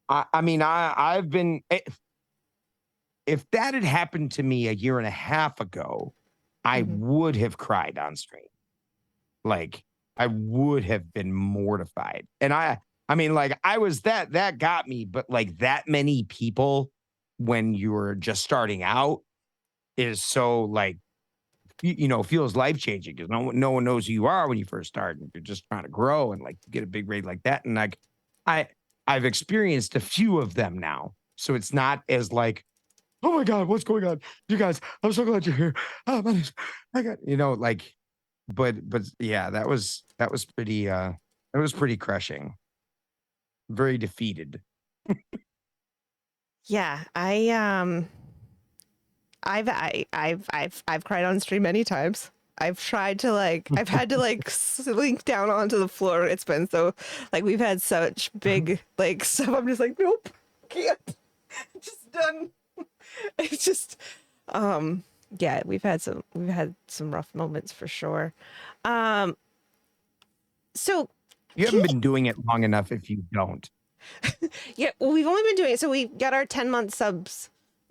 I mean I've been if that had happened to me a year and a half ago, I Mhm. would have cried on stream. Like I would have been mortified. And I mean like I was that got me, but like that many people when you're just starting out is so like feels life-changing because no one knows who you are when you first start and you're just trying to grow and like get a big raid like that. And like I've experienced a few of them now. So it's not as like, oh my God, what's going on? You guys, I'm so glad you're here. Oh, I got, like, but yeah, that was pretty crushing. Very defeated. Yeah, I've cried on stream many times. I've tried to I've had to slink down onto the floor. It's been so like we've had such big stuff. I'm just like, nope, can't. Just done. It's just yeah, we've had some rough moments for sure. So You haven't been doing it long enough if you don't. yeah, well, we've only been doing it. So we got our 10-month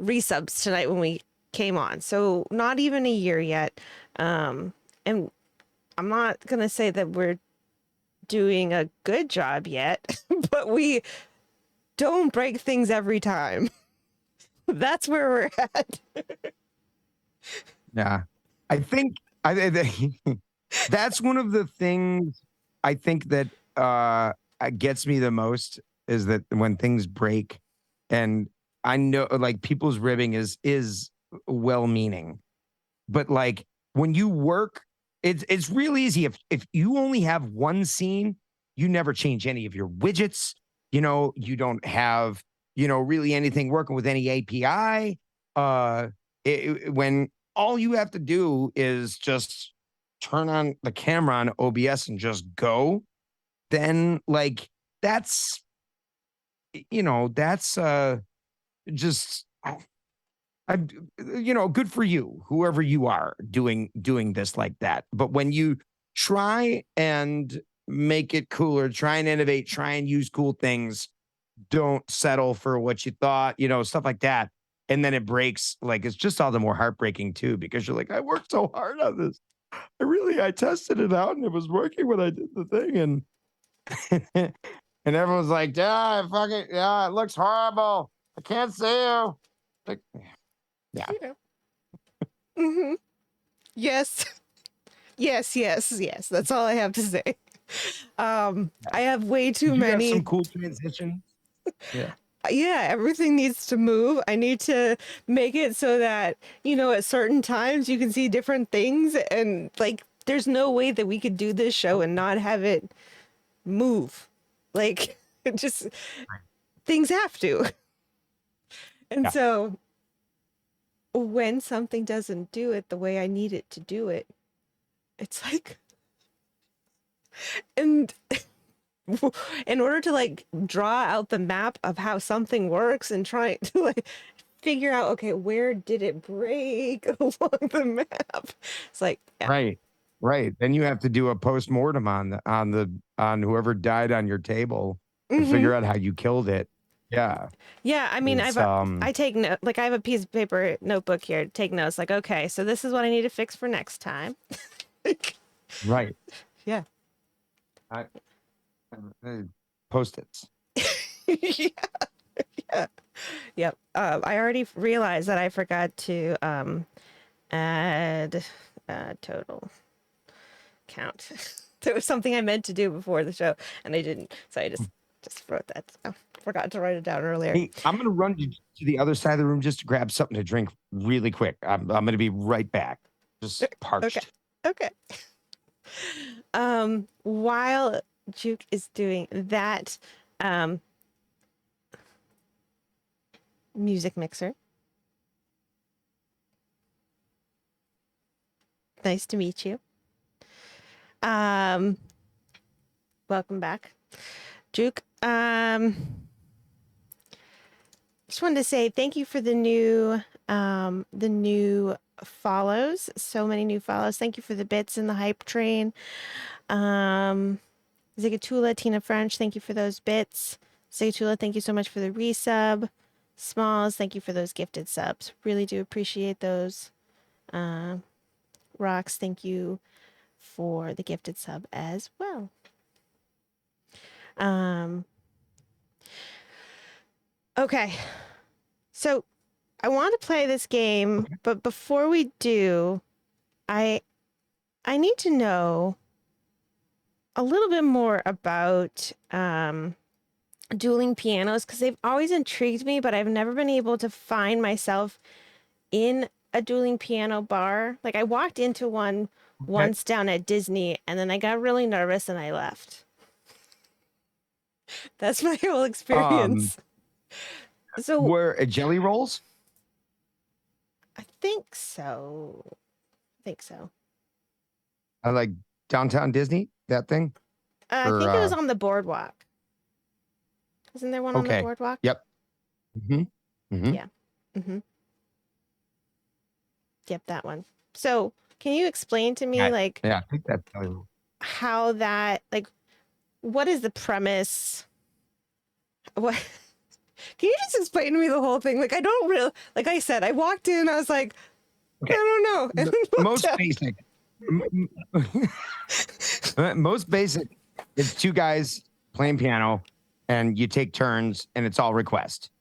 resubs tonight when we came on. So not even a year yet. And I'm not going to say that we're doing a good job yet, but we don't break things every time. That's where we're at. Yeah. That's one of the things I think that gets me the most is that when things break and I know like people's ribbing is well meaning, but like when you work, it's real easy. If you only have one scene, you never change any of your widgets. You don't have, really anything working with any API. When all you have to do is just turn on the camera on OBS and just go, then like that's just I good for you, whoever you are doing this like that. But when you try and make it cooler, try and innovate, try and use cool things, don't settle for what you thought, stuff like that. And then it breaks, like it's just all the more heartbreaking too, because you're like, I worked so hard on this. I tested it out and it was working when I did the thing. And and everyone's like, yeah, it looks horrible. I can't see you. Like, yeah. Yeah. Mm-hmm. Yes. Yes. That's all I have to say. I have way too You have many. some cool transition. Yeah. Yeah, everything needs to move. I need to make it so that, at certain times you can see different things and there's no way that we could do this show and not have it move. Like it just things have to. And Yeah. so when something doesn't do it the way I need it to do it, it's like And in order to like draw out the map of how something works and trying to like figure out, okay, where did it break along the map? It's like, yeah. Right. Right. Then you have to do a post-mortem on whoever died on your table and figure out how you killed it. Yeah. Yeah, I mean, It's I take note, like I have a piece of paper notebook here to take notes. Like, okay, so this is what I need to fix for next time. right. Yeah. I, Post-its. Yeah. Yeah. Yep. I already realized that I forgot to add total count. There was something I meant to do before the show, and I didn't. So I just wrote that. I forgot to write it down earlier. Hey, I'm gonna run to the other side of the room just to grab something to drink really quick. I'm gonna be right back. Just parched. Okay. While Juke is doing that, music mixer. Nice to meet you. Welcome back, Juke. Just wanted to say thank you for the new follows. So many new follows. Thank you for the bits in the hype train. Zigatula, Tina French, thank you for those bits. Zigatula, thank you so much for the resub. Smalls, thank you for those gifted subs. Really do appreciate those. Rocks, thank you for the gifted sub as well. Okay. So I want to play this game, but before we do, I need to know a little bit more about dueling pianos, because they've always intrigued me, but I've never been able to find myself in a dueling piano bar. Like I walked into one once down at Disney, and then I got really nervous and I left. That's my whole experience. So Were jelly rolls? I think so. I like Downtown Disney, that thing. I think it was on the boardwalk. Isn't there one on the boardwalk? Yep. Yeah. Yep, that one. So can you explain to me, like, I think that's jelly roll. how that, like, what is the premise? What? Can you just explain to me the whole thing? Like, I don't really, like I said, I walked in, I was like, I don't know. And Most basic. Most basic is two guys playing piano and you take turns and it's all request.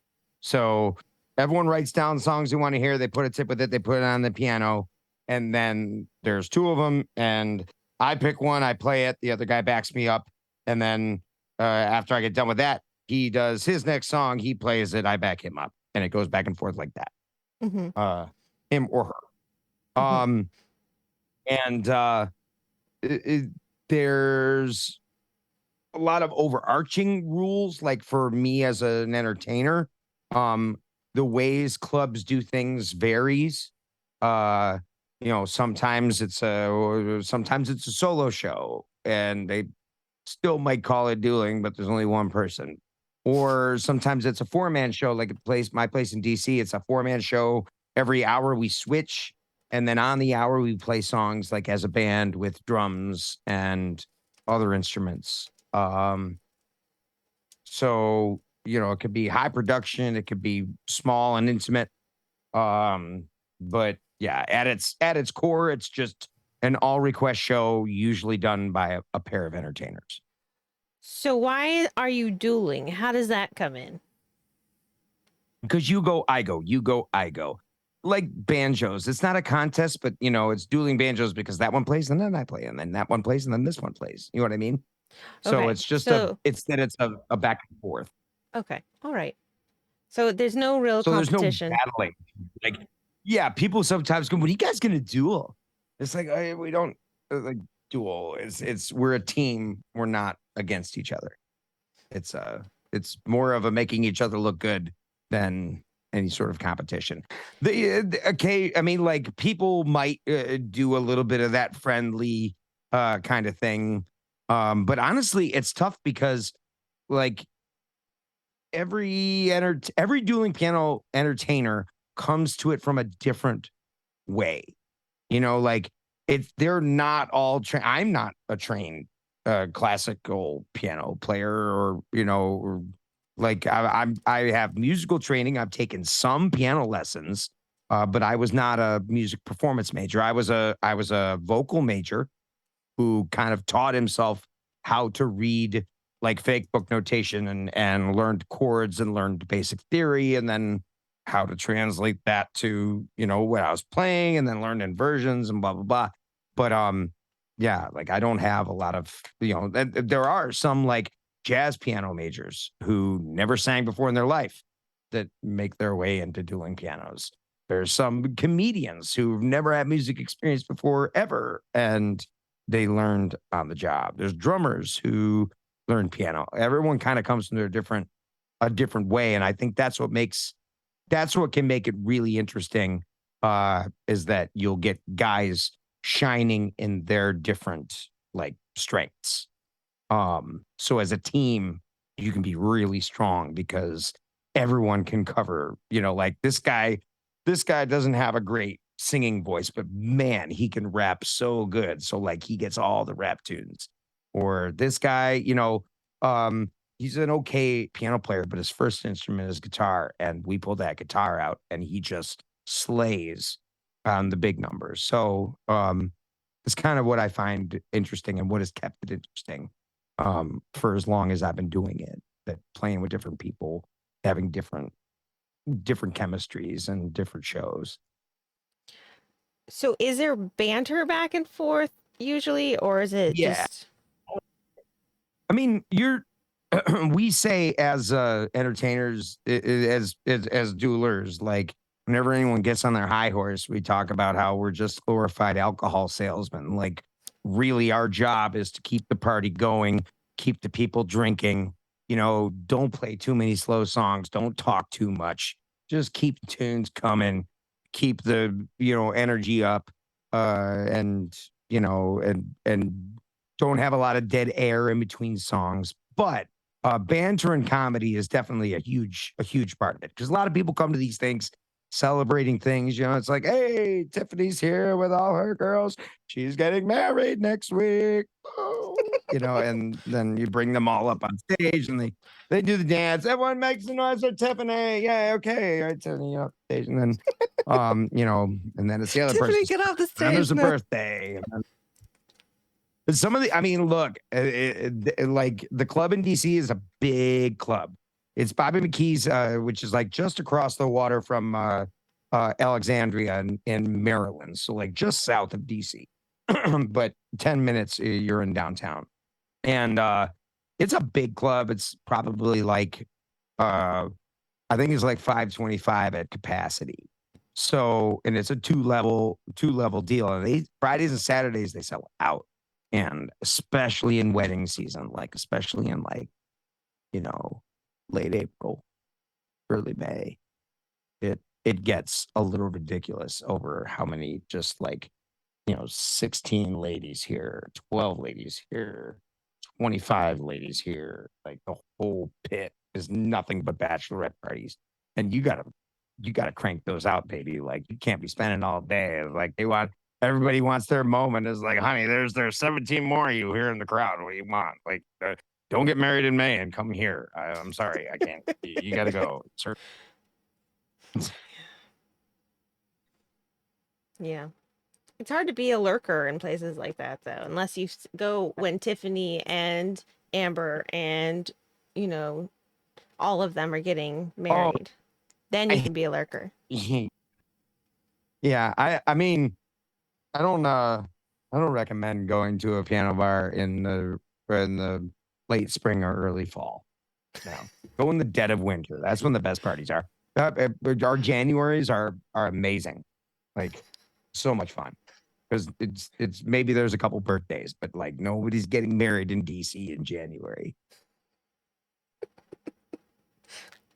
So everyone writes down songs they want to hear. They put a tip with it. They put it on the piano. And then there's two of them. And I pick one. I play it. The other guy backs me up. And then after I get done with that, he does his next song. He plays it. I back him up. And it goes back and forth like that. Him or her. There's a lot of overarching rules. Like for me as an entertainer, the ways clubs do things varies. Sometimes it's a solo show and they still might call it dueling, but there's only one person. Or sometimes it's a 4-man show, like my place in DC. It's a 4-man show. Every hour we switch. And then on the hour, we play songs like as a band with drums and other instruments. So, it could be high production. It could be small and intimate. But yeah, at its core, it's just an all request show, usually done by a pair of entertainers. So why are you dueling? How does that come in? Because you go, I go, you go, I go. Like banjos. It's not a contest, but it's dueling banjos because that one plays and then I play and then that one plays and then this one plays. You know what I mean? So Okay, it's just it's a back and forth. Okay. All right. So there's no real competition. There's no battling. Like, yeah, people sometimes go, "What are you guys gonna duel?" It's like we don't like duel. We're a team. We're not against each other. It's more of a making each other look good than any sort of competition. People might do a little bit of that friendly kind of thing But honestly, it's tough because like every dueling piano entertainer comes to it from a different way. You know, like they're not all I'm not a trained classical piano player, or or like I have musical training. I've taken some piano lessons, but I was not a music performance major. I was a vocal major who kind of taught himself how to read like fake book notation, and learned chords and learned basic theory, and then how to translate that to what I was playing, and then learned inversions and blah blah blah. But yeah, like I don't have a lot of there are some like jazz piano majors who never sang before in their life that make their way into dueling pianos. There's some comedians who've never had music experience before ever, and they learned on the job. There's drummers who learn piano. Everyone kind of comes from a different way, and I think that's what can make it really interesting. Is that you'll get guys shining in their different like strengths. So as a team, you can be really strong because everyone can cover, like this guy doesn't have a great singing voice, but man, he can rap so good. So like he gets all the rap tunes. Or this guy, he's an okay piano player, but his first instrument is guitar. And we pulled that guitar out and he just slays on the big numbers. So it's kind of what I find interesting and what has kept it interesting for as long as I've been doing it. That playing with different people, having different chemistries and different shows. So is there banter back and forth usually, or is it Yeah. just I mean, we say as entertainers, as duelers, like whenever anyone gets on their high horse, we talk about how we're just glorified alcohol salesmen. Like, really, our job is to keep the party going, keep the people drinking. Don't play too many slow songs. Don't talk too much. Just keep the tunes coming. Keep the energy up, and and don't have a lot of dead air in between songs. But banter and comedy is definitely a huge part of it, because a lot of people come to these things celebrating things. It's like, hey, Tiffany's here with all her girls. She's getting married next week. Oh, and then you bring them all up on stage and they do the dance. Everyone makes the noise for Tiffany. Yeah, okay. All right, Tiffany, up stage. And then and then it's the other Tiffany, person's get off the and then there's stage a now? birthday. Some of the, I mean, look, like the club in DC is a big club. It's Bobby McKee's, which is like just across the water from Alexandria in Maryland. So like just south of DC, but 10 minutes you're in downtown. And it's a big club. It's probably like, I think it's like 525 at capacity. So, and it's a two level deal. And Fridays and Saturdays, they sell out. And especially in wedding season, like especially in like, you know, late April, early May, it gets a little ridiculous over how many just like, 16 ladies here, 12 ladies here, 25 ladies here. Like the whole pit is nothing but bachelorette parties. And you gotta crank those out, baby. Like you can't be spending all day. Like everybody wants their moment. Is like, honey, there's 17 more of you here in the crowd. What do you want? Like, don't get married in May and come here. I'm sorry, I can't. You gotta go, sir. Yeah. It's hard to be a lurker in places like that, though, unless you go when Tiffany and Amber and, you know, all of them are getting Oh, married. Then you I, can be a lurker. yeah. I mean, I don't recommend going to a piano bar in the late spring or early fall. No, go in the dead of winter. That's when the best parties are. Our Januaries are amazing, like so much fun, because it's maybe there's a couple birthdays, but like nobody's getting married in DC in January.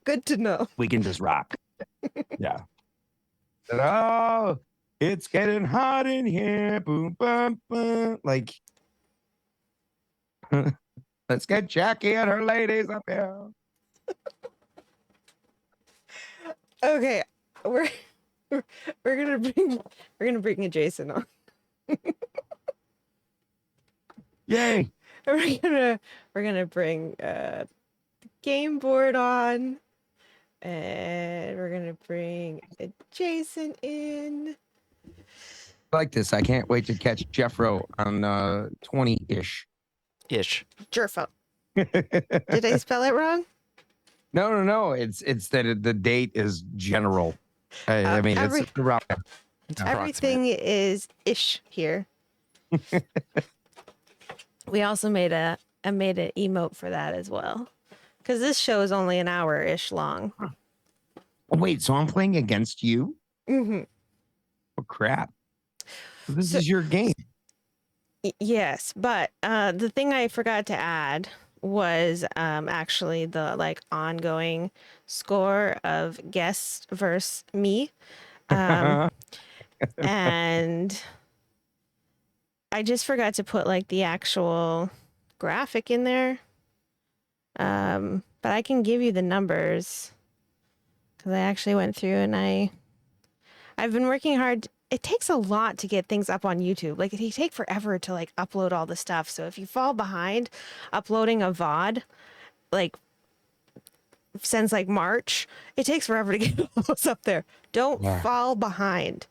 Good to know. We can just rock. Yeah. Oh, it's getting hot in here. Boom, boom, boom. Like Let's get Jackie and her ladies up here. Okay, we're we're gonna bring a Jason on. Yay. We're gonna bring game board on, and we're gonna bring a Jason in. I like this. I can't wait to catch Jeffro on 20-ish. Ish. Jerfo. Did I spell it wrong? No. It's that the date is general. I mean, every- it's around. Everything is ish here. We also made an emote for that as well, because this show is only an hour-ish long. Oh, wait, so I'm playing against you? Mm-hmm. Oh, crap. This is your game. Yes, but the thing I forgot to add was actually the like ongoing score of guest versus me. And I just forgot to put like the actual graphic in there. But I can give you the numbers because I actually went through and I've been working hard. It takes a lot to get things up on YouTube. Like it take forever to like upload all the stuff. So if you fall behind uploading a VOD, like since like March, it takes forever to get all those up there. Don't fall behind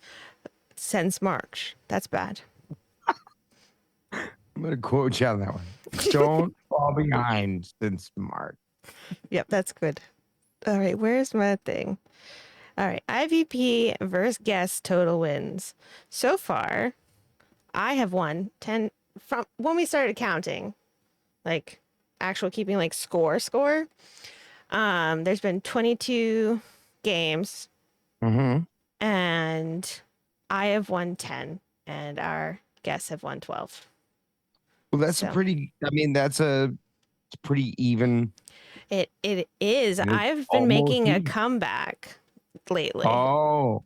since March. That's bad. I'm going to quote you on that one. Don't fall behind since March. Yep, that's good. All right, where's my thing? All right, IVP versus guest total wins. So far, I have won 10 from when we started counting, like actual keeping like score. There's been 22 games, and I have won 10, and our guests have won 12. Well, that's So. that's a pretty even. It is. It's I've been almost making a even. combak lately. Oh,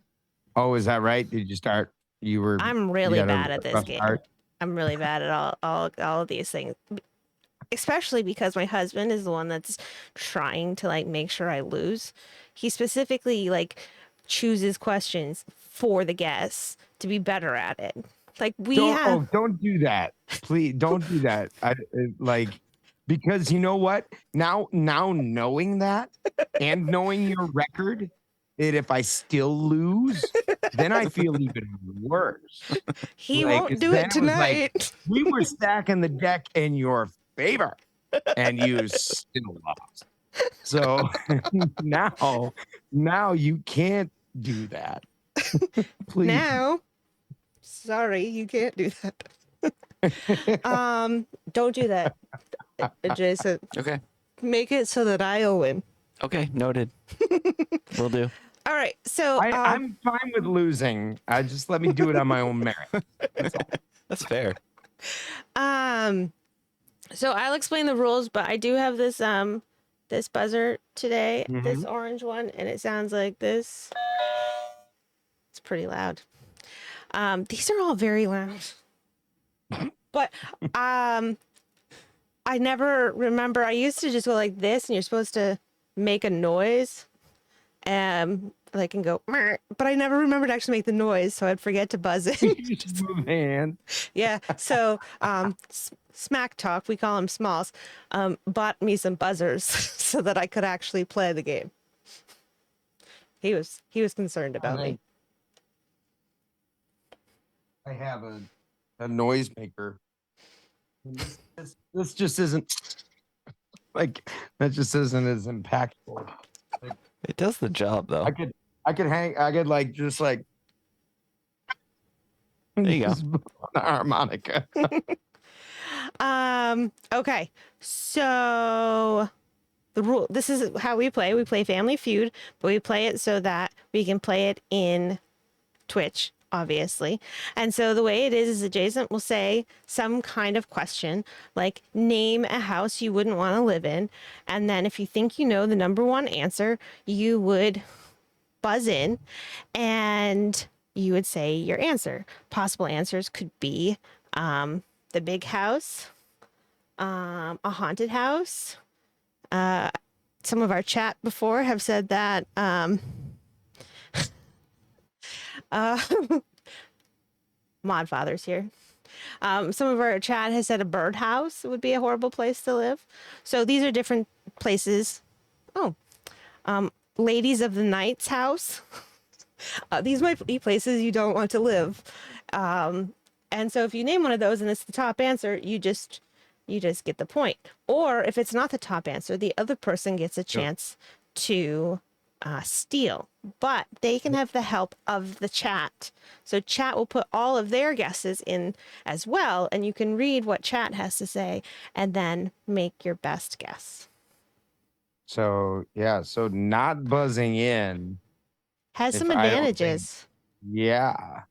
is that right? Did you start? I'm really bad at this game. Start? I'm really bad at all of these things, especially because my husband is the one that's trying to like make sure I lose. He specifically like chooses questions for the guests to be better at it. Like don't do that. Please don't do that. Because you know what? Now knowing that and knowing your record, that if I still lose, then I feel even worse. He won't do it tonight. We were stacking the deck in your favor, and you still lost. So now you can't do that. Please. Now, sorry, you can't do that. Don't do that, Jason. Okay. Make it so that I'll win. Okay. Noted. Will do. All right. So I'm fine with losing. Just let me do it on my own merit. That's fair. So I'll explain the rules, but I do have this this buzzer today, this orange one, and it sounds like this. It's pretty loud. These are all very loud. But I never remember. I used to just go like this, and you're supposed to make a noise, like and go, "Meow," but I never remembered to actually make the noise, so I'd forget to buzz in. You just move hand. Yeah. So Smack Talk, we call him Smalls, bought me some buzzers so that I could actually play the game. He was concerned about me. I have a noisemaker. This just isn't like that. Just isn't as impactful. It does the job though. I could like just like. There you go. The harmonica. Okay. So the rule. This is how we play. We play Family Feud, but we play it so that we can play it in Twitch, obviously. And so the way it is adjacent will say some kind of question like name a house you wouldn't want to live in. And then if you think you know the number one answer, you would buzz in and you would say your answer. Possible answers could be the big house, a haunted house. Some of our chat before have said that uh, Modfather's here. Some of our chat has said a birdhouse would be a horrible place to live. So these are different places. Oh, Ladies of the Night's house. These might be places you don't want to live. And so if you name one of those and it's the top answer, you just get the point. Or if it's not the top answer, the other person gets a chance to steal. But they can have the help of the chat. So chat will put all of their guesses in as well, and you can read what chat has to say and then make your best guess. So so not buzzing in Has if some I don't think- advantages. Yeah.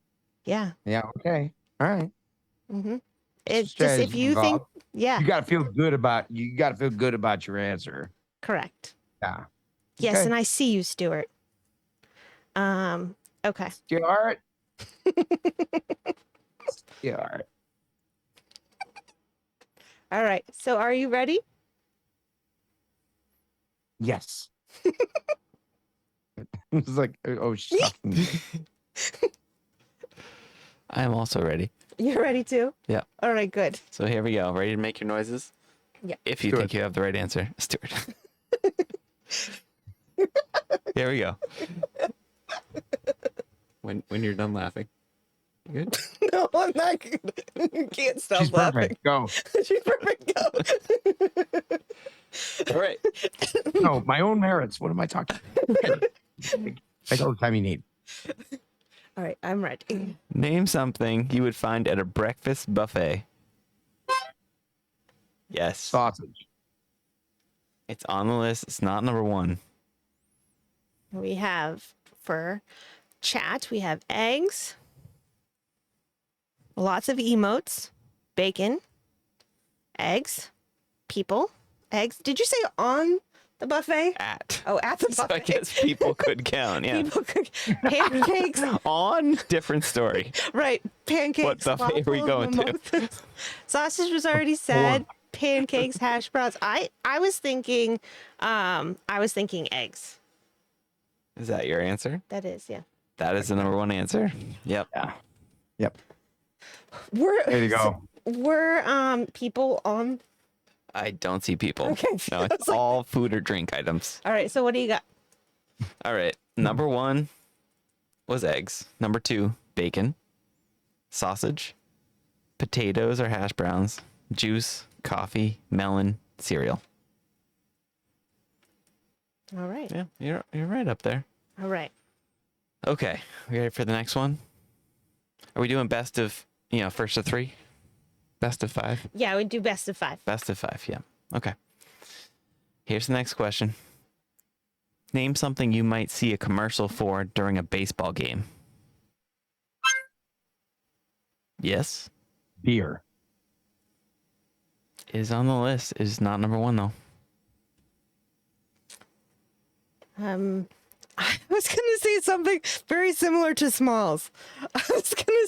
Yeah. Yeah. Okay. All right. Mm-hmm. It's just Strategy if you think, involved. yeah, You gotta feel good about your answer. correct. Yeah. Yes, Okay. and I see you, Stuart. Okay. Stuart. Stuart. All right. So are you ready? Yes. It's like, oh, stop. I'm also ready. You're ready too? Yeah. All right, good. So here we go. Ready to make your noises? Yeah. If you Stuart. think you have the right answer, Stuart. Here we go. When you're done laughing. You good? No, I'm not good. You can't stop She's laughing. perfect. Go. She's perfect. Go. All right. No, my own merits. What am I talking? Take all the time you need. All right, I'm ready. Name something you would find at a breakfast buffet. Yes. Sausage. It's on the list. It's not number one. We have for chat, we have eggs, lots of emotes, bacon, eggs, people, eggs. Did you say on the buffet? At. Oh, at the So I buffet. guess people could count. Yeah. People cook pancakes. On different story. Right, pancakes. What buffet are we waffles, going to? mimosas. Sausage was already said. Pancakes, hash browns. I was thinking eggs. Is that your answer? That is, yeah. That is the number one answer. Yep. Yeah. Yep. We're There you go. we're people on. I don't see people. Okay. No, I it's was like- all food or drink items. All right. So what do you got? All right. Number one was eggs. Number two, bacon, sausage, potatoes or hash browns, juice, coffee, melon, cereal. All right. Yeah, you're right up there. All right. Okay, we ready for the next one? Are we doing best of, first of three? Best of five? Yeah, we do best of 5. Best of 5, yeah. Okay. Here's the next question. Name something you might see a commercial for during a baseball game. Yes, Beer. is on the list. It is not number one, though. I was gonna say something very similar to Smalls. I was gonna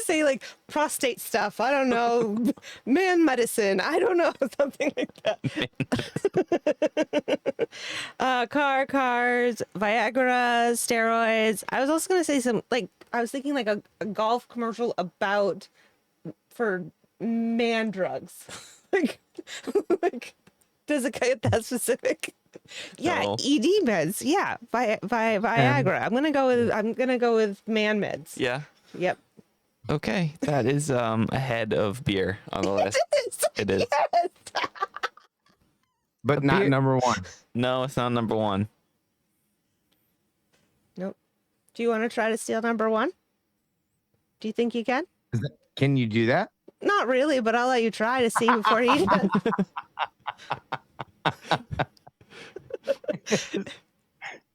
say like prostate stuff. I don't know, man medicine. I don't know, something like that. Cars, Viagra, steroids. I was also gonna say I was thinking like a golf commercial for man drugs. like, does it get that specific? Yeah, No. ED meds. Yeah, Viagra. I'm gonna go with man meds. Yeah. Yep. Okay, that is ahead of beer on the list. It is. Yes. But not beer- number one. No, it's not number one. Nope. Do you want to try to steal number 1? Do you think you can? Can you do that? Not really, but I'll let you try to see before he does.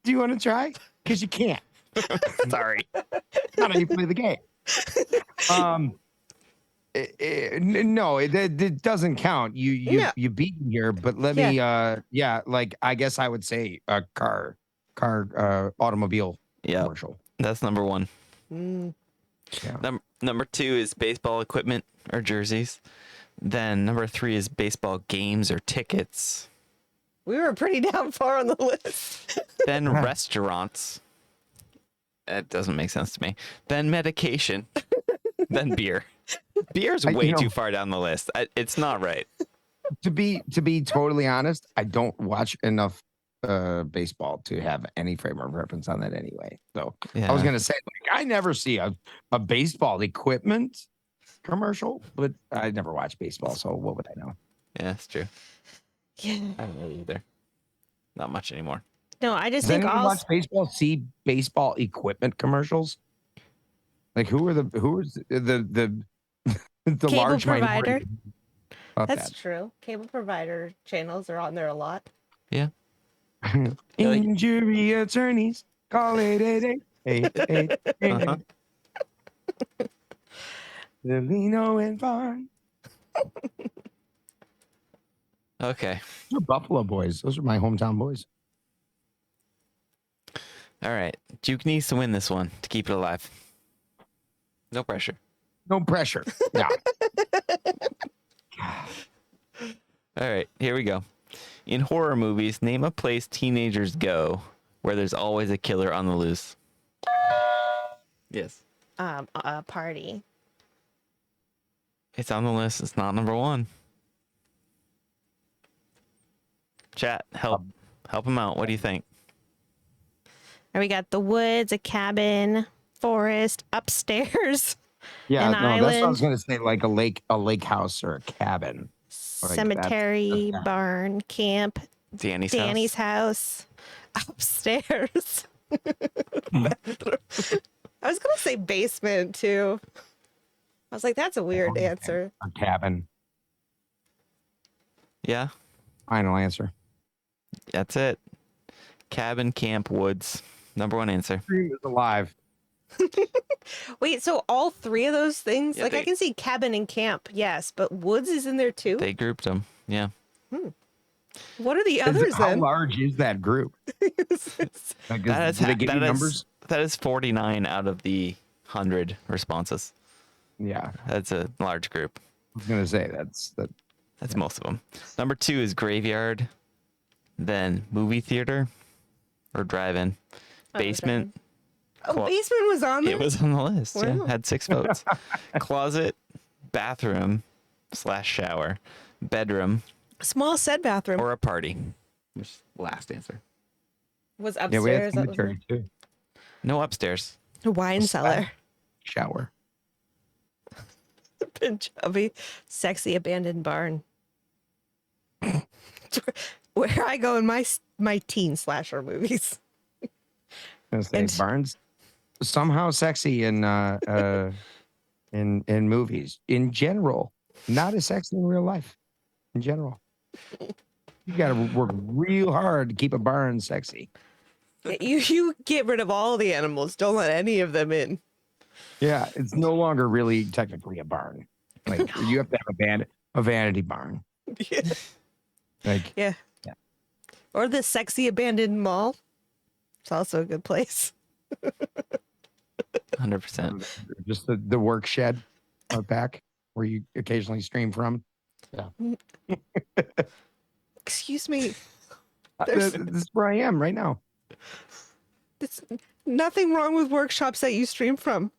Do you want to try? Because you can't. Sorry. Not how you play the game. No, it doesn't count. You beat me here, but let me. Like I guess I would say a car, automobile Yeah, commercial. that's number one. Mm. Yeah. Number two is baseball equipment or jerseys. Then number 3 is baseball games or tickets. We were pretty down far on the list. Then restaurants. That doesn't make sense to me. Then medication. Then beer. Beer's way too far down the list. It's not right. To be totally honest, I don't watch enough baseball to have any frame of reference on that anyway. So I was Yeah. gonna say, like, I never see a baseball equipment commercial, but I never watch baseball, so what would I know? Yeah, it's true. Yeah. I don't know either. Not much anymore. No, I just Does think anyone all. watch baseball? See baseball equipment commercials? Like who is the Cable large provider? minority of That's that? true. Cable provider channels are on there a lot. Yeah. Injury attorneys call it 888. Uh-huh. Lino and Vaughn. Okay. Those are Buffalo boys. Those are my hometown boys. All right. Juke needs to win this one to keep it alive. No pressure. No pressure. Yeah. All right. Here we go. In horror movies, name a place teenagers go where there's always a killer on the loose. Yes. A party. It's on the list. It's not number 1. Chat, help him out. What do you think? And we got the woods, a cabin, forest, upstairs, Yeah, An no, that's what I island. was gonna say, like a lake house or a cabin. Like cemetery, that's- barn, camp, Danny's house, upstairs. Bathroom. I was gonna say basement too. I was like, that's a weird answer. A cabin. Yeah, Final answer. that's it. Cabin, camp, woods. Number 1 answer. Dream is alive. Wait, so all 3 of those things? Yeah, like I they- can see cabin and camp, yes, but woods is in there too. They grouped them. Yeah. What are the others How then? large is that group? Like, That is, do they give that you is- numbers? that is 49 out of the 100 responses. Yeah, That's a large group. I was gonna say that's. That's most of them. Number 2 is graveyard, then movie theater or drive-in, basement. Oh, basement was on there. It was on the list. Yeah, Wow. had 6 votes. Closet, bathroom / shower, bedroom, Small said bathroom or a party. Which last answer. was Yeah, we had upstairs. That was cemetery too. No upstairs. a wine cellar. Shower. Punjabi, sexy abandoned barn. Where I go in my teen slasher movies. Gonna say And- Barnes somehow sexy in movies in general, not as sexy in real life. In general, you got to work real hard to keep a barn sexy. You get rid of all the animals. Don't let any of them in. Yeah, it's no longer really technically a barn. Like you have to have a vanity barn. Yeah. Like Yeah. Yeah. Or the sexy abandoned mall. It's also a good place. 100%. just the work shed out back where you occasionally stream from. Excuse me. There's- This is where I am right now. There's nothing wrong with workshops that you stream from.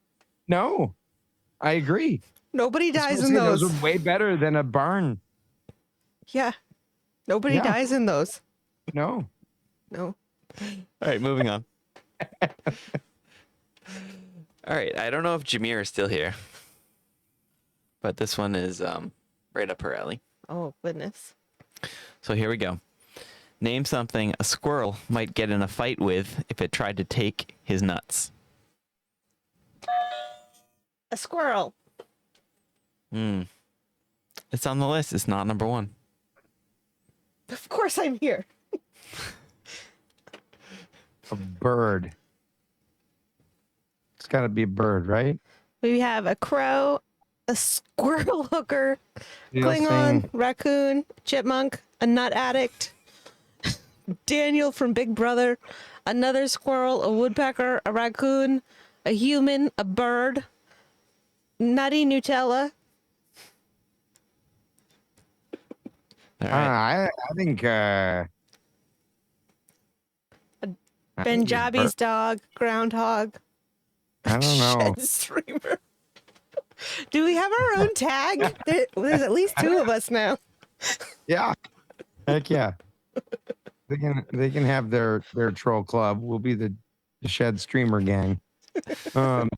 No, I agree. Nobody dies in Honestly, those. those are way better than a barn. Yeah. Nobody Yeah. dies in those. No. No. All right, moving on. All right, I don't know if Jameer is still here, but this one is right up her alley. Oh, goodness. So here we go. Name something a squirrel might get in a fight with if it tried to take his nuts. A squirrel. It's on the list. It's not number 1. Of course I'm here. A bird. It's got to be a bird, right? We have a crow, a squirrel hooker, Yes, Klingon, thing. raccoon, chipmunk, a nut addict, Daniel from Big Brother, another squirrel, a woodpecker, a raccoon, a human, a bird, Nutty Nutella, All right. I think I think it's Benjabi's dog, groundhog, I don't know. shed streamer. Do we have our own tag? There's at least 2 of us now. Yeah. Heck yeah. They can have their troll club. We'll be the Shed Streamer Gang. Got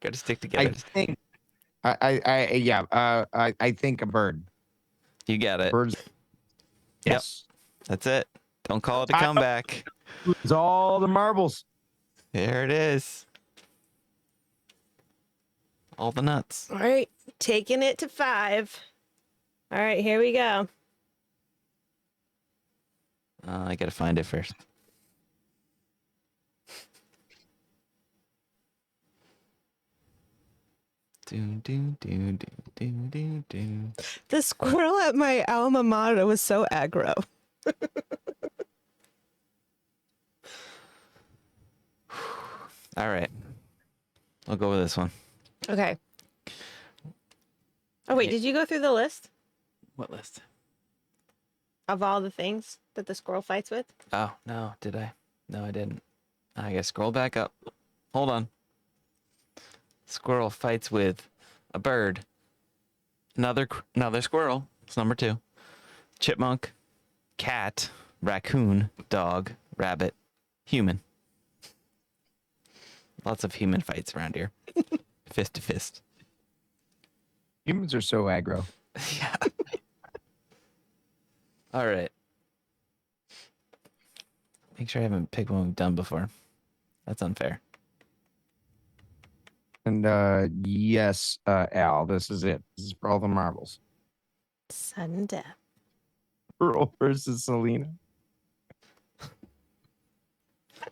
to stick together. I think I think a bird. You got it. Birds. Yes. That's it. Don't call it a comeback. It's all the marbles. There it is. All the nuts. All right, taking it to 5. All right, here we go. I got to find it first. Do. The squirrel at my alma mater was so aggro. All right. I'll go with this one. Okay. Oh, wait, Hey. did you go through the list What list? of all the things that the squirrel fights with? Oh, no. Did I? No, I didn't. I gotta scroll back up. Hold on. Squirrel fights with a bird. Another squirrel. It's number 2. Chipmunk, cat, raccoon, dog, rabbit, human. Lots of human fights around here. Fist to fist. Humans are so aggro. Yeah. All right. Make sure I haven't picked one we've done before. That's unfair. And yes, Al, this is it. This is for all the marbles. Sudden death. Earl versus Selena.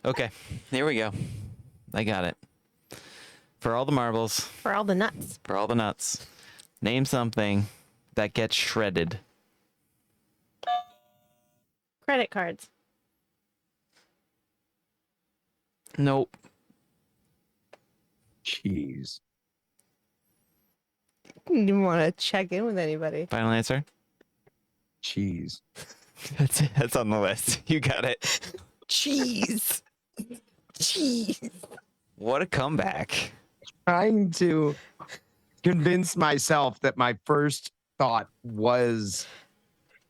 Okay, here we go. I got it. For all the marbles, For all the nuts. for all the nuts, name something that gets shredded. Credit cards. Nope. Cheese. You want to check in with anybody? Final answer? Cheese. That's it. That's on the list. You got it. Cheese. Cheese. What a comeback. Trying to convince myself that my first thought was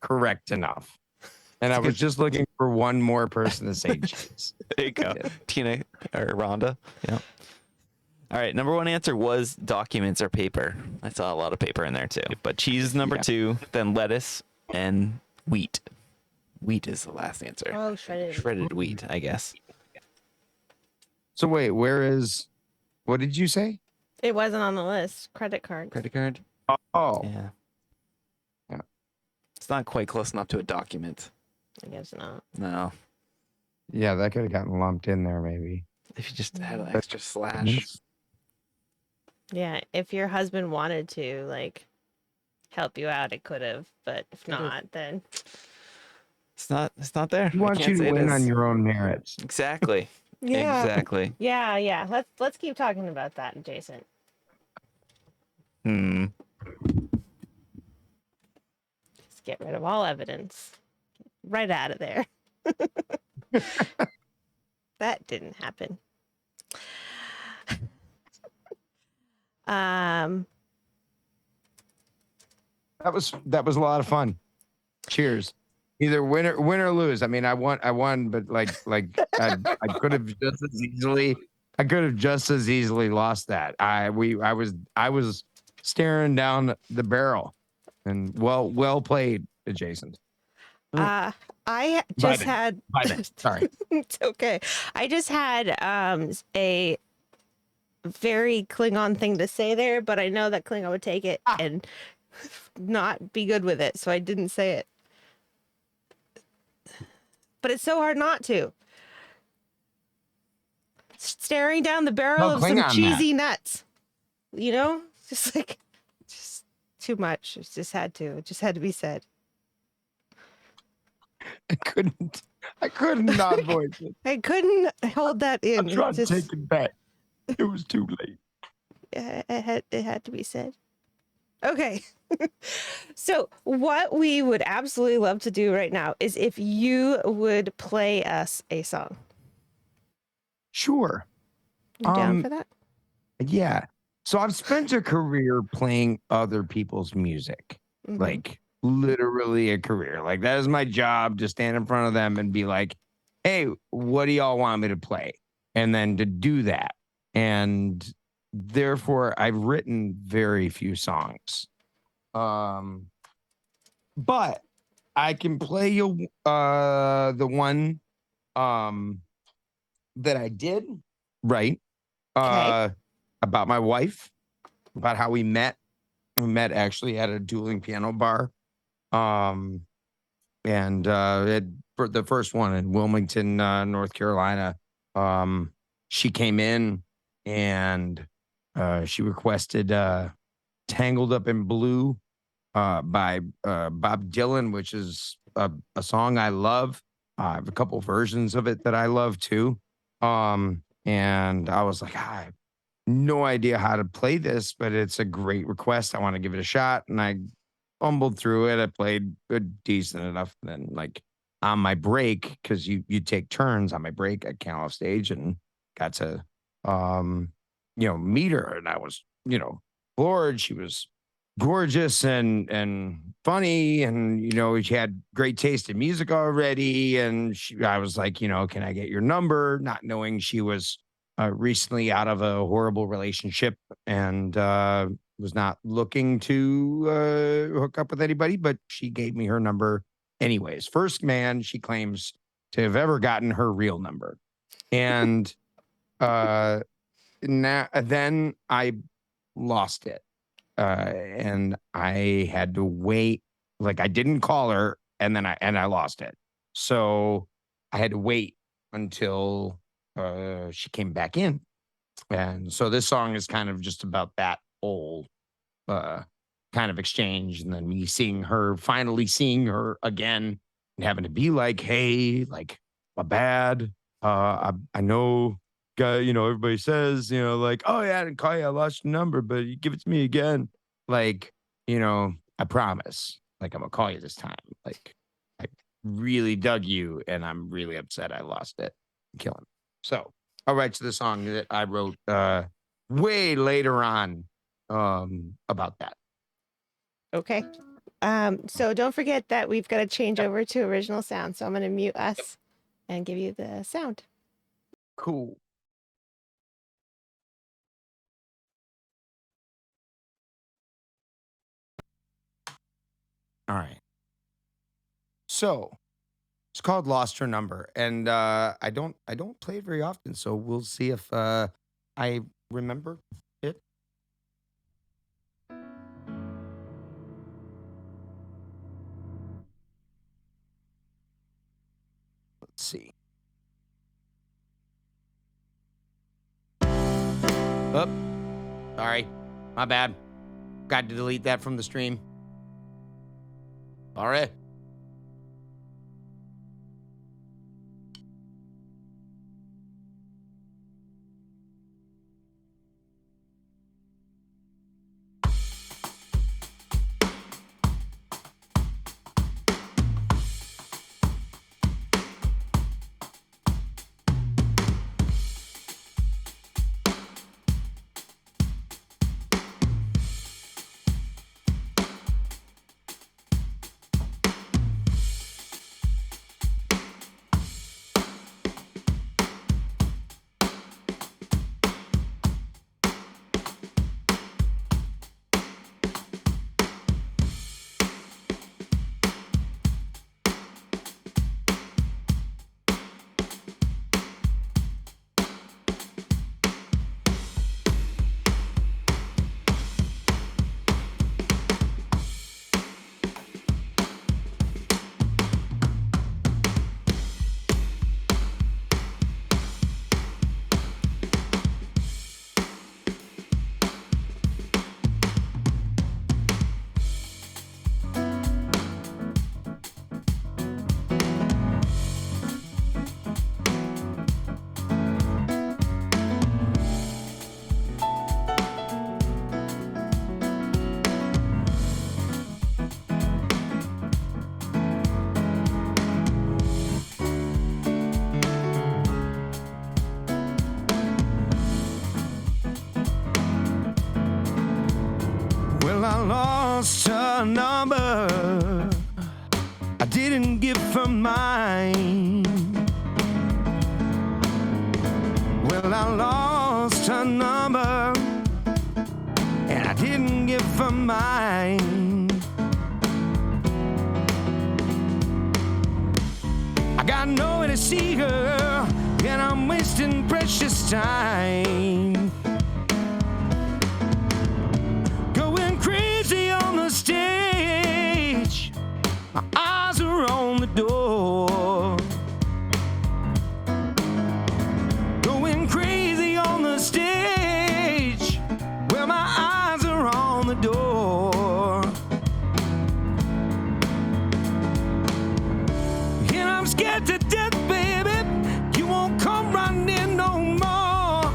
correct enough. And I was just looking for one more person to say cheese. There you go. Tina or Rhonda. Yeah. All right. Number 1 answer was documents or paper. I saw a lot of paper in there too. But cheese is number 2, then lettuce and wheat. Wheat is the last answer. Oh, shredded. Shredded wheat, I guess. So wait, what did you say? It wasn't on the list. Credit card. Credit card? Oh, Yeah. Yeah. It's not quite close enough to a document. I guess not. No. yeah, that could have gotten lumped in there maybe. If you just had an extra slash. Yeah, if your husband wanted to, like, help you out, it could have. But if not, then It's not there. I want you to win on your own merits. Exactly. yeah, Exactly. yeah. Let's keep talking about that, Jason. Hmm. Just get rid of all evidence. Right out of there. That didn't happen. That was a lot of fun. Cheers. Either win or lose. I mean, I won, but I could have just as easily lost that. I was staring down the barrel, and well played, adjacent. I Biden. just had. Sorry. It's okay. I just had a very Klingon thing to say there, but I know that Klingon would take it and not be good with it, so I didn't say it. But it's so hard not to. Staring down the barrel No, of some Klingon cheesy nuts. You know? Just too much. It just had to. It just had to be said. I couldn't not voice it. I couldn't hold that in. I'm trying It to just, take it back. It was too late. it had to be said. Okay. So, what we would absolutely love to do right now is if you would play us a song. Sure. You down for that? Yeah. So I've spent a career playing other people's music, Mhm. like literally a career. Like that is my job to stand in front of them and be like, "Hey, what do y'all want me to play?" And then to do that. And therefore, I've written very few songs. Um, but I can play you the one um that I did, right? Okay. About my wife, about how we met. We met actually at a dueling piano bar. Um, and for the first one in Wilmington, North Carolina. Um, she came in and she requested Tangled Up in Blue by Bob Dylan, which is a song I love. I have a couple versions of it that I love too. And I was like, I have no idea how to play this, but it's a great request. I want to give it a shot. And I fumbled through it. I played good, decent enough. And then like on my break, because you take turns on my break, I came off stage and got to meet her. And I was, floored. She was gorgeous and funny, and she had great taste in music already. And I was like, can I get your number? Not knowing she was recently out of a horrible relationship and was not looking to hook up with anybody, but she gave me her number anyways. First man she claims to have ever gotten her real number. And then I lost it. And I had to wait. Like I didn't call her, and then I lost it. So I had to wait until she came back in. And so this song is kind of just about that whole uh, kind of exchange, and then me finally seeing her again, and having to be like, "Hey, like, my bad. I know, guy. Everybody says, like, oh yeah, I didn't call you. I lost your number, but you give it to me again. Like, I promise. Like, I'm gonna call you this time. Like, I really dug you, and I'm really upset I lost it. Killing. So I'll write to the song that I wrote way later on about that. Okay. So don't forget that we've got to change over to original sound. So I'm going to mute us and give you the sound. Cool. All right. So it's called Lost Her Number. And I don't play it very often, so we'll see if I remember it. Let's see. Oh, sorry. My bad. Got to delete that from the stream. All right. give her mine. Well, I lost her number, and I didn't give her mine. I got nowhere to see her, and I'm wasting precious time. Going crazy on the stage, my eyes are on the door. Going crazy on the stage, well, my eyes are on the door. And I'm scared to death, baby, you won't come running no more.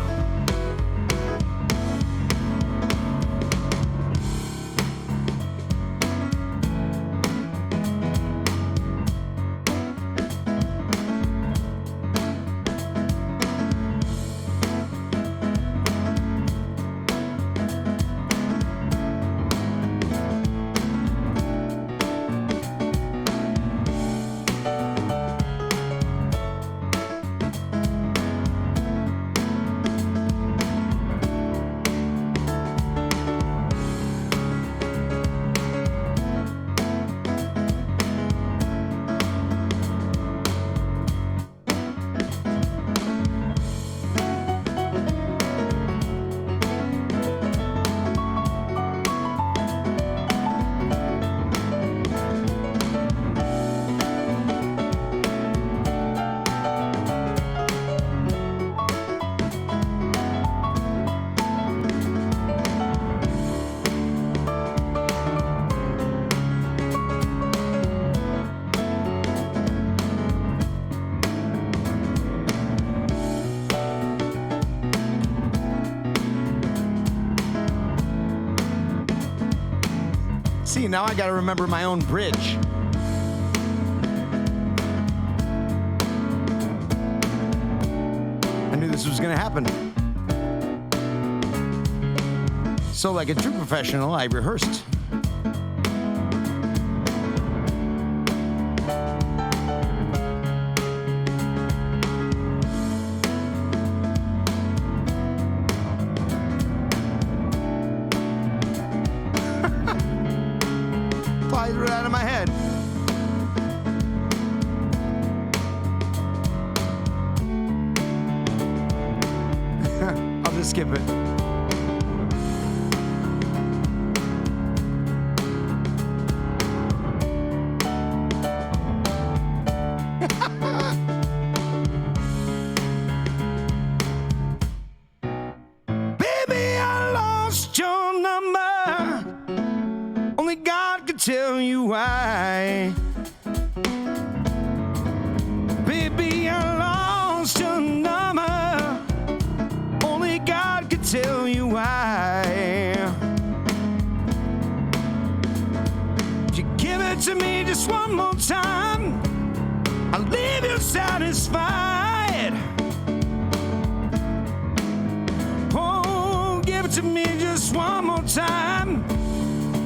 See, now I gotta remember my own bridge. I knew this was gonna happen. So, like a true professional, I rehearsed. Flies right out of my head. I'll just skip it. Baby, I lost your number. Only God could tell you why. Baby, I lost your number. Only God could tell you why. If you give it to me just one more time, I'll leave you satisfied. Oh, give it to me just one more time,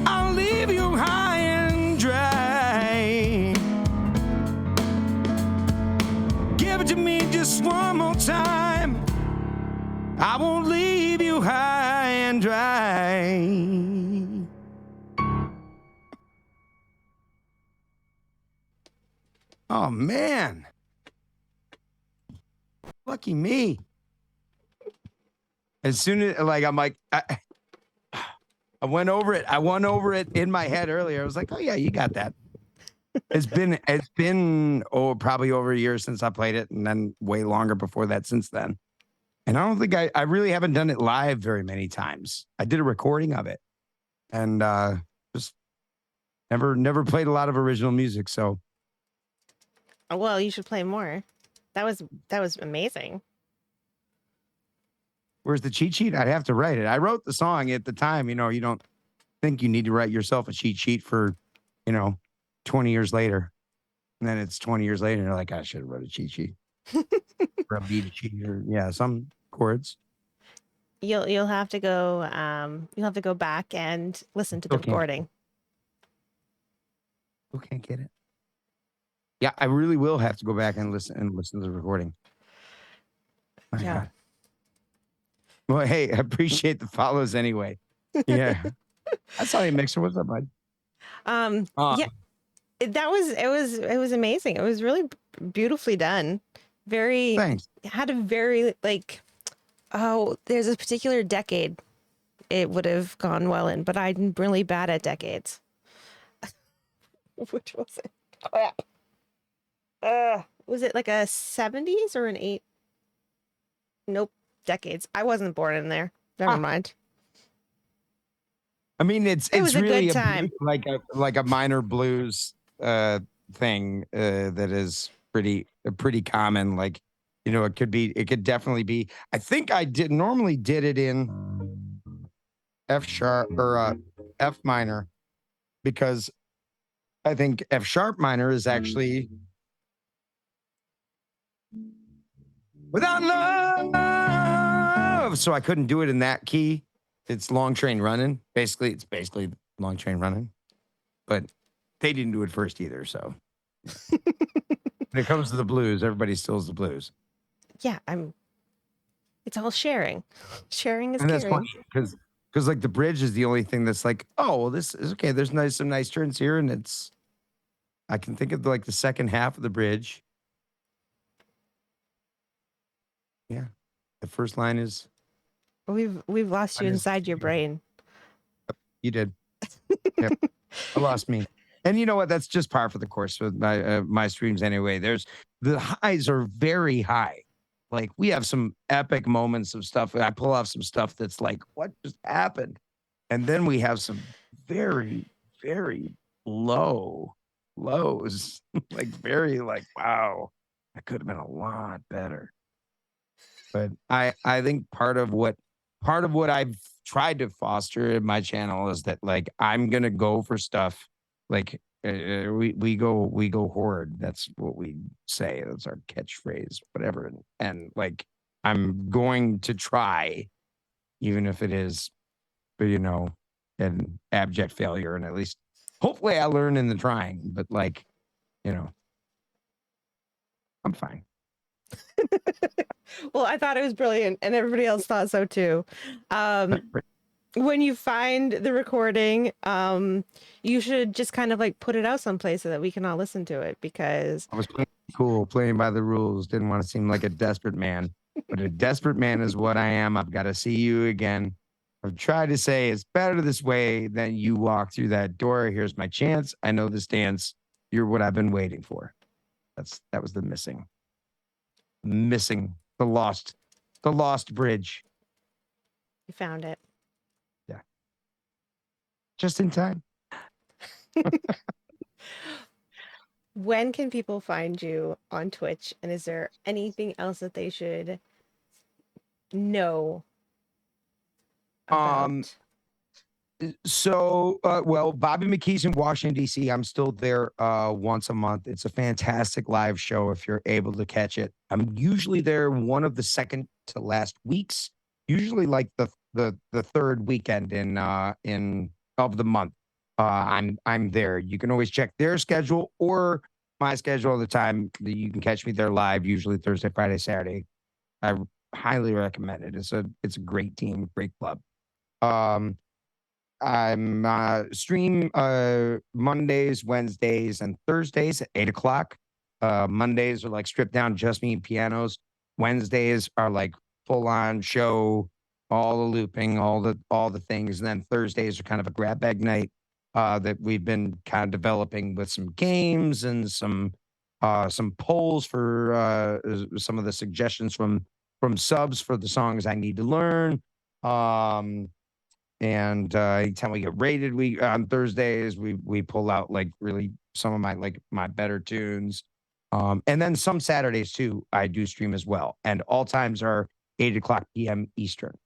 I'll leave you high and dry. Give it to me just one more time, I won't leave you high and dry. Oh, man. Lucky me. As soon as, like, I'm like, I went over it. I went over it in my head earlier. I was like, oh, yeah, you got that. It's been probably over a year since I played it, and then way longer before that since then. And I don't think I really haven't done it live very many times. I did a recording of it, and just never played a lot of original music. So, Well, you should play more. That was amazing. where's the cheat sheet? I'd have to write it. I wrote the song at the time. You know, you don't think you need to write yourself a cheat sheet for, 20 years later. And then it's 20 years later, and you're like, I should have wrote a cheat sheet. Or a beat sheet, or some chords. You'll have to go back and listen to the Okay. recording. Who can't get it? Yeah, I really will have to go back and listen to the recording. My Yeah. God. Well, hey, I appreciate the follows anyway. Yeah. I saw you, Mixer. What's up, bud? Yeah, it was amazing. It was really beautifully done. Very Thanks. had a very like, oh, there's a particular decade it would have gone well in, but I'm really bad at decades. Which was it? Was it like a 70s or an 8? Nope, decades. I wasn't born in there. Never Ah. mind. I mean, it's was a really good time. like a minor blues thing that is pretty common. Like, you know, it could definitely be. I think I normally did it in F sharp or F minor, because I think F sharp minor is actually without love. So I couldn't do it in that key. It's Long Train Running. It's basically Long Train Running. But they didn't do it first either. So when it comes to the blues, everybody steals the blues. Yeah, it's all sharing. Sharing is And that's caring. funny because like the bridge is the only thing that's like, oh, well, this is okay. There's some nice turns here, and I can think of like the second half of the bridge. Yeah, the first line is We've lost you inside your brain. you did. Yep, I lost me. And you know what? That's just par for the course with my streams anyway. The highs are very high. Like we have some epic moments of stuff. I pull off some stuff that's like, what just happened? And then we have some very, very lows, like very like, wow, that could have been a lot better. But I think part of what I've tried to foster in my channel is that like I'm gonna go for stuff like we go horde. That's what we say. That's our catchphrase, whatever. And like I'm going to try, even if it is, you know, an abject failure. And at least hopefully I learn in the trying. But like, you know, I'm fine. Well, I thought it was brilliant, and everybody else thought so too. When you find the recording, you should just kind of like put it out someplace so that we can all listen to it, because I was playing cool, playing by the rules. Didn't want to seem like a desperate man, but a desperate man is what I am. I've got to see you again. I've tried to say it's better this way than you walk through that door. Here's my chance. I know this dance. You're what I've been waiting for. That was the missing, the lost bridge. you found it. Yeah, just in time. When can people find you on Twitch, and is there anything else that they should know about? So, well, Bobby McKee's in Washington, D.C. I'm still there once a month. It's a fantastic live show if you're able to catch it. I'm usually there one of the second to last weeks, usually like the third weekend in of the month. I'm there. You can always check their schedule or my schedule all the time. You can catch me there live, usually Thursday, Friday, Saturday. I highly recommend it. It's a great team, great club. I'm stream Mondays, Wednesdays, and Thursdays at 8 o'clock. Mondays are like stripped down, just me and pianos. Wednesdays are like full on show, all the looping, all the things. And then Thursdays are kind of a grab bag night that we've been kind of developing with some games and some polls for some of the suggestions from subs for the songs I need to learn. And anytime we get rated, we on Thursdays we pull out like really some of my better tunes. And then some Saturdays too, I do stream as well. And all times are 8 o'clock p.m. Eastern.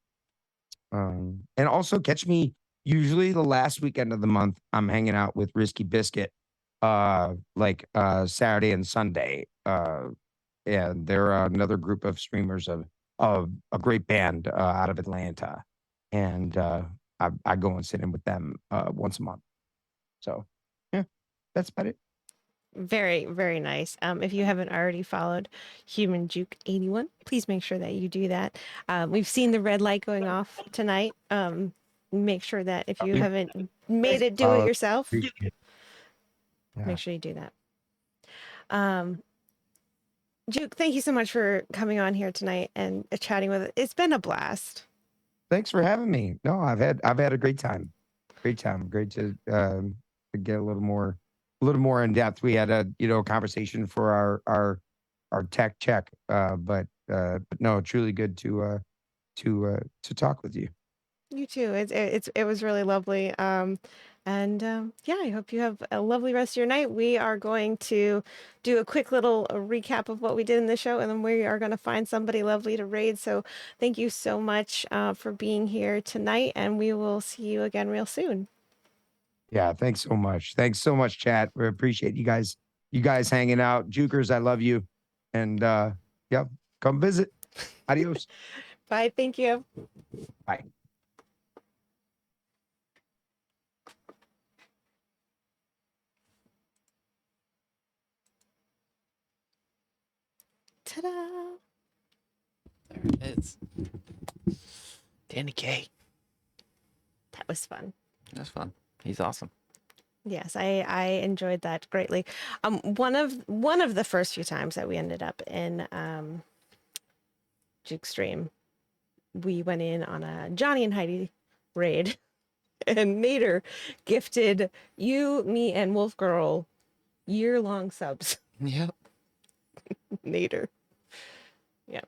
And also catch me usually the last weekend of the month. I'm hanging out with Risky Biscuit, Saturday and Sunday. And they're another group of streamers of a great band out of Atlanta. And I go and sit in with them once a month. So, yeah, that's about it. Very, very nice. If you haven't already followed HumanJuke81, please make sure that you do that. We've seen the red light going off tonight. Make sure that if you haven't made it do it yourself, Appreciate it. Yeah. make sure you do that. Juke, thank you so much for coming on here tonight and chatting with us. It's been a blast. Thanks for having me. No, I've had a great time. Great time. Great to get a little more in depth. We had a conversation for our tech check. But no, truly good to talk with you. You too. It was really lovely. Yeah, I hope you have a lovely rest of your night. We are going to do a quick little recap of what we did in the show, and then we are going to find somebody lovely to raid. So thank you so much for being here tonight, and we will see you again real soon. Yeah, thanks so much. Thanks so much, chat. We appreciate you guys hanging out. Jukers, I love you. And yeah, come visit. Adios. Bye. Thank you. Bye. Ta-da! There it is. Danny K. That was fun. That's fun. He's awesome. Yes, I enjoyed that greatly. One of the first few times that we ended up in Juke Stream, we went in on a Johnny and Heidi raid, and Nader gifted you, me, and Wolf Girl year-long subs. Yep. Nader. Yep.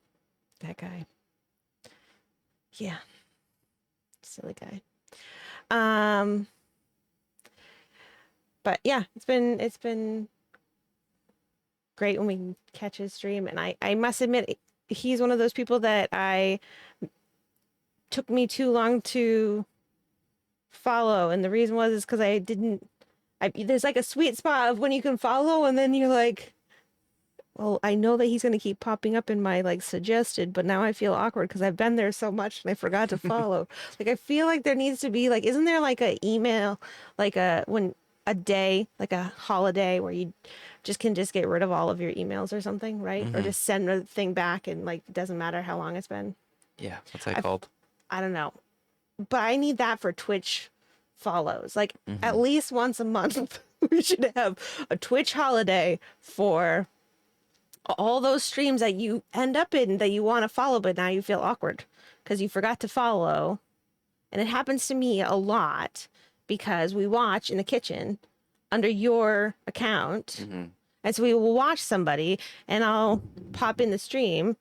That guy. Yeah. Silly guy. But yeah, it's been great when we catch his stream, and I must admit he's one of those people that took me too long to follow, and the reason is because there's like a sweet spot of when you can follow, and then you're like, well, I know that he's going to keep popping up in my like suggested, but now I feel awkward because I've been there so much and I forgot to follow. Like, I feel like there needs to be like, isn't there like a email, like a day, like a holiday where you just get rid of all of your emails or something, right? Or just send the thing back and like, it doesn't matter how long it's been. Yeah. What's that called? I don't know, but I need that for Twitch follows. Like at least once a month, we should have a Twitch holiday for all those streams that you end up in that you want to follow, but now you feel awkward because you forgot to follow. And it happens to me a lot because we watch in the kitchen under your account. And so we will watch somebody and I'll pop in the stream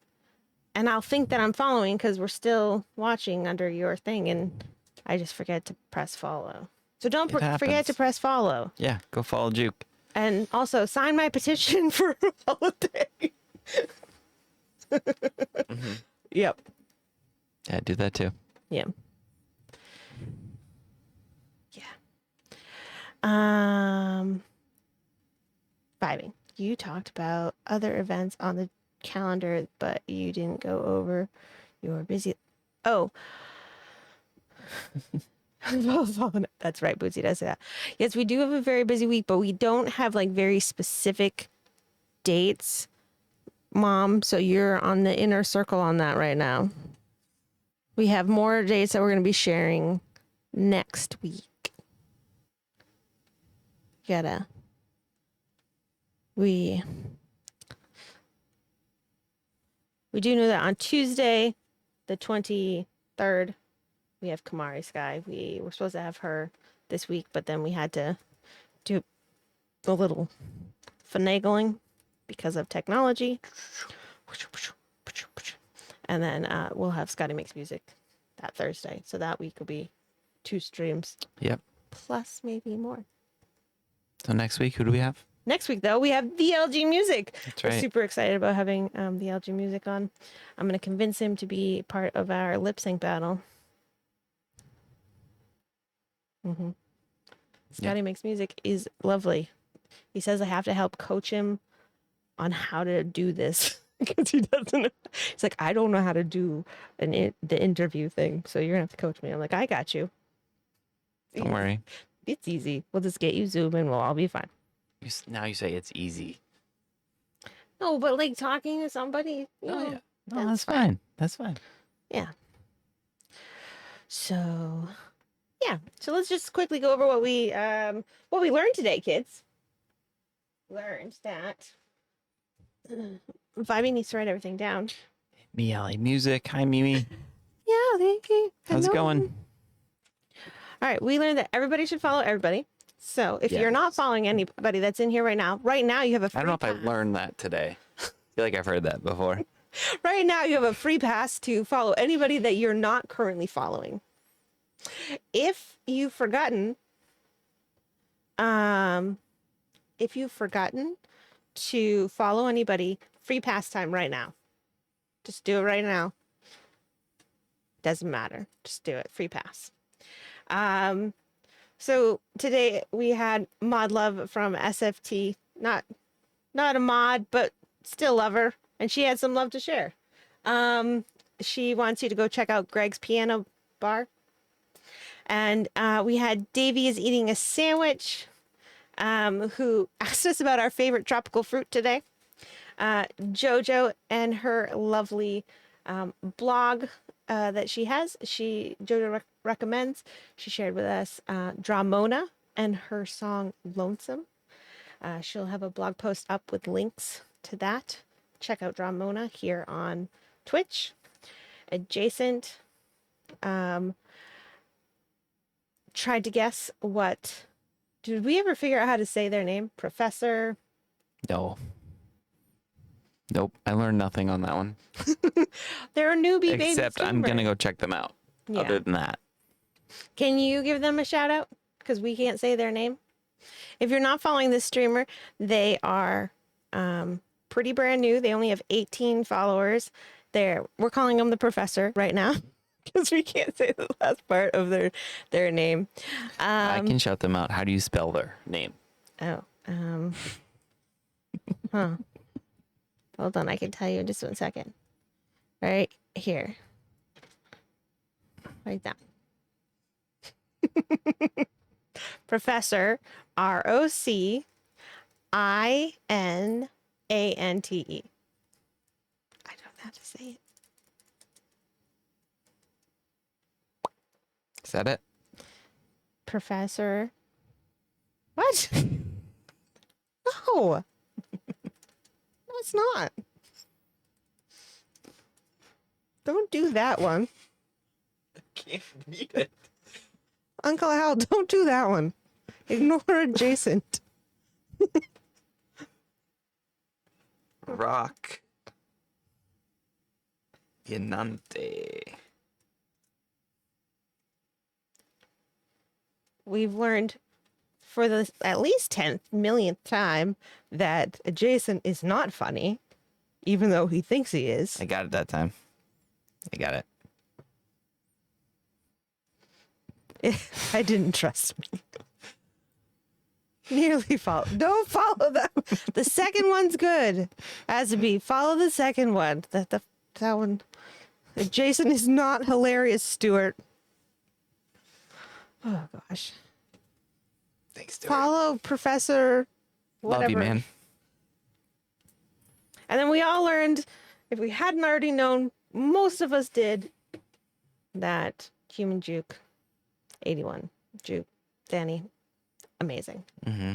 and I'll think that I'm following because we're still watching under your thing. And I just forget to press follow. So don't forget to press follow. Yeah. Go follow Juke. And also sign my petition for a holiday. Yep. Yeah. Do that too. Yeah. Vibing. You talked about other events on the calendar, but you didn't go over. You were busy. Oh. That's right. Bootsy does that. Yes, we do have a very busy week, but we don't have like very specific dates, Mom. So you're on the inner circle on that right now. We have more dates that we're going to be sharing next week. We do know that on Tuesday, the 23rd, we have Kamari Sky. We were supposed to have her this week, but then we had to do a little finagling because of technology. And then we'll have Scotty Makes Music that Thursday. So that week will be 2 streams. Yep. Plus maybe more. So next week, who do we have? Next week, though, we have the LG Music. That's We're right. super excited about having the LG Music on. I'm going to convince him to be part of our lip sync battle. Scotty Makes Music is lovely. He says I have to help coach him on how to do this because he doesn't. He's like, I don't know how to do the interview thing, so you're gonna have to coach me. I'm like, I got you. Don't worry. It's easy. We'll just get you Zoom and we'll all be fine. Now you say it's easy. No, but like talking to somebody. You know, yeah. No, that's fine. That's fine. Yeah. So, yeah. So let's just quickly go over what we learned today, kids. Learned that Vibey needs to write everything down. Meowly music. Hi, Mimi. Yeah, thank you. How's it Hello. going? All right, we learned that everybody should follow everybody. So if you're not Yes. following anybody that's in here right now you have a free I don't know if I pass. learned that today. I feel like I've heard that before. Right now you have a free pass to follow anybody that you're not currently following. If you've forgotten to follow anybody, free pass time right now. Just do it right now. Doesn't matter. Just do it. Free pass. So today we had Mod Love from SFT. Not a mod, but still love her. And she had some love to share. She wants you to go check out Greg's Piano Bar. And we had Davey is eating a sandwich, who asked us about our favorite tropical fruit today. Jojo and her lovely blog that she has. Jojo recommends. She shared with us Dramona and her song Lonesome. She'll have a blog post up with links to that. Check out Dramona here on Twitch. Adjacent tried to guess what. Did we ever figure out how to say their name? Professor? No. Nope. I learned nothing on that one. They're a newbie baby Except I'm streamer. going to go check them out. Yeah. Other than that. Can you give them a shout out? Because we can't say their name. If you're not following this streamer, they are pretty brand new. They only have 18 followers. We're calling them the Professor right now because we can't say the last part of their name. I can shout them out. How do you spell their name? Huh. Hold on, I can tell you in just 1 second. Right here. Like that. Professor ROCINANTE. I don't know how to say it. Is that it? Professor. What? No. No, it's not. Don't do that one. I can't read it. Uncle Hal, don't do that one. Ignore adjacent. Rock. Yanante. We've learned for the at least 10th millionth time that adjacent is not funny, even though he thinks he is. I got it that time. I got it. I didn't trust me. Nearly follow. Don't follow that. The second one's good. As to be, follow the second one. That one. Jason is not hilarious, Stuart. Oh gosh. Thanks, Stuart. Follow Professor. Whatever. Love you, man. And then we all learned, if we hadn't already known, most of us did, that HumanJuke81, Juke, Danny, amazing. Mm-hmm.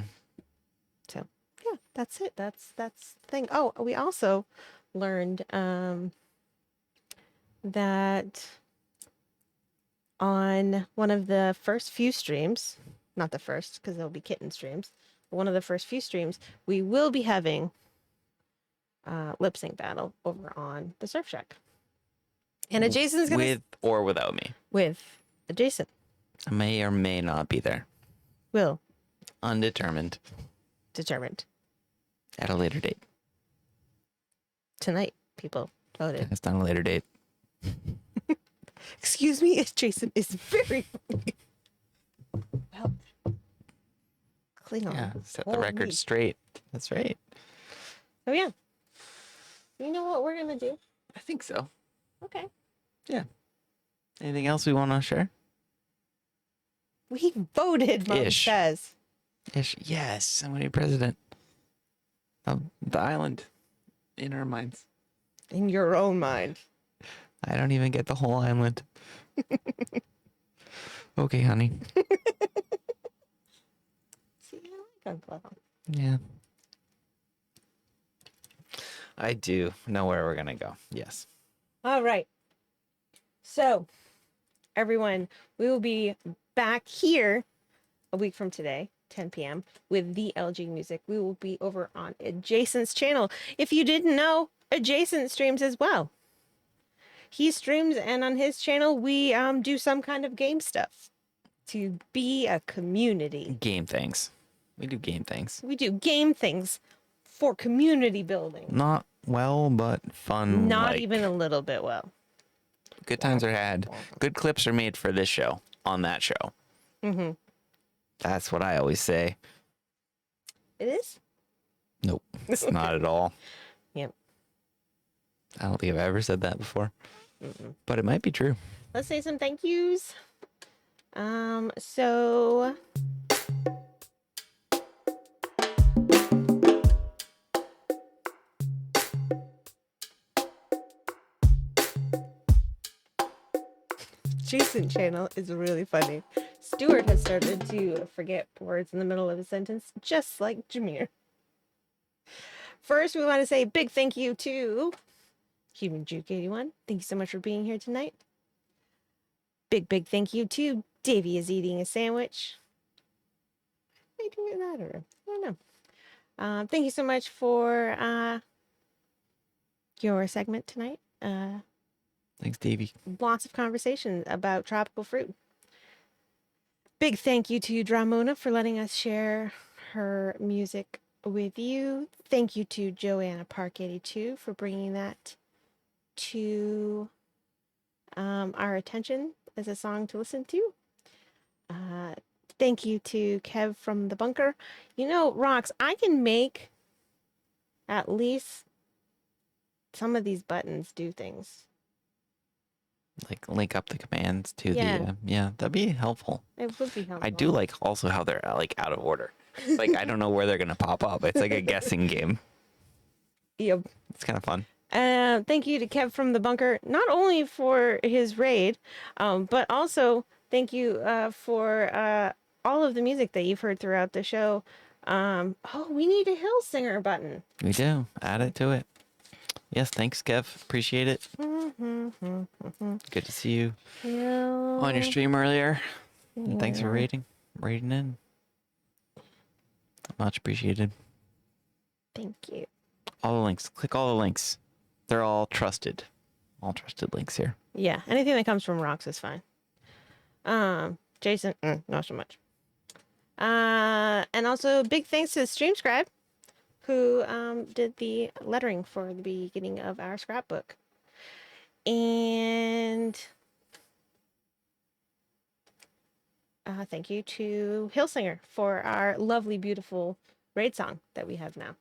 So yeah, that's it. That's the thing. Oh, we also learned that on one of the first few streams, not the first because there'll be kitten streams, but one of the first few streams, we will be having lip sync battle over on the Surf Shack. And Jason's gonna With or without me. with Jason. I may or may not be there. Will Undetermined. determined At a later date. tonight. People voted. It's not a later date. Excuse me, Jason is very funny. Well, Klingon. Yeah, set the Holy. record straight. That's right. Oh yeah. You know what we're gonna do? I think so. Okay. Yeah. Anything else we want to share? We voted, Mom Ish. says. Ish. Yes, I'm gonna be president of the island in our minds. In your own mind. I don't even get the whole island. Okay, honey. See, I like Uncle Al. Yeah. I do know where we're gonna go. Yes. All right. So, everyone, we will be back here a week from today, 10 p.m., with the LG Music. We will be over on Adjacent's channel. If you didn't know, Adjacent streams as well. He streams, and on his channel, we do some kind of game stuff to be a community. Game things. We do game things. We do game things for community building. Not well, but fun. Not like, even a little bit well. good times are had. Good clips are made for this show on that show. Mm-hmm. That's what I always say. It is? Nope, it's not at all. Yep. I don't think I've ever said that before, but it might be true. Let's say some thank yous. So Jason channel is really funny. Stuart has started to forget words in the middle of a sentence, just like Jameer. First, we want to say a big thank you to HumanJuke81. Thank you so much for being here tonight. Big thank you to Davey is eating a sandwich. Why do it in that order? I don't know. Thank you so much for your segment tonight. Thanks, Davey. Lots of conversation about tropical fruit. Big thank you to Dramona for letting us share her music with you. Thank you to Joanna Park 82 for bringing that to our attention as a song to listen to. Thank you to Kev from the bunker. You know, Rox, I can make at least some of these buttons do things. Like link up the commands to Yeah. the yeah, that'd be helpful. It would be helpful. I do like also how they're like out of order. Like I don't know where they're gonna pop up. It's like a guessing game. Yep. It's kind of fun. Thank you to Kev from the bunker, not only for his raid, but also thank you for all of the music that you've heard throughout the show. Oh, we need a hill singer button. We do. Add it to it. Yes, thanks, Kev. Appreciate it. Good to see you on your stream earlier. And thanks for rating in. Much appreciated. Thank you. All the links. Click all the links. They're all trusted. All trusted links here. Yeah, anything that comes from Rox is fine. Jason, not so much. And also big thanks to Streamscribe, who did the lettering for the beginning of our scrapbook. And thank you to Hillsinger for our lovely, beautiful raid song that we have now.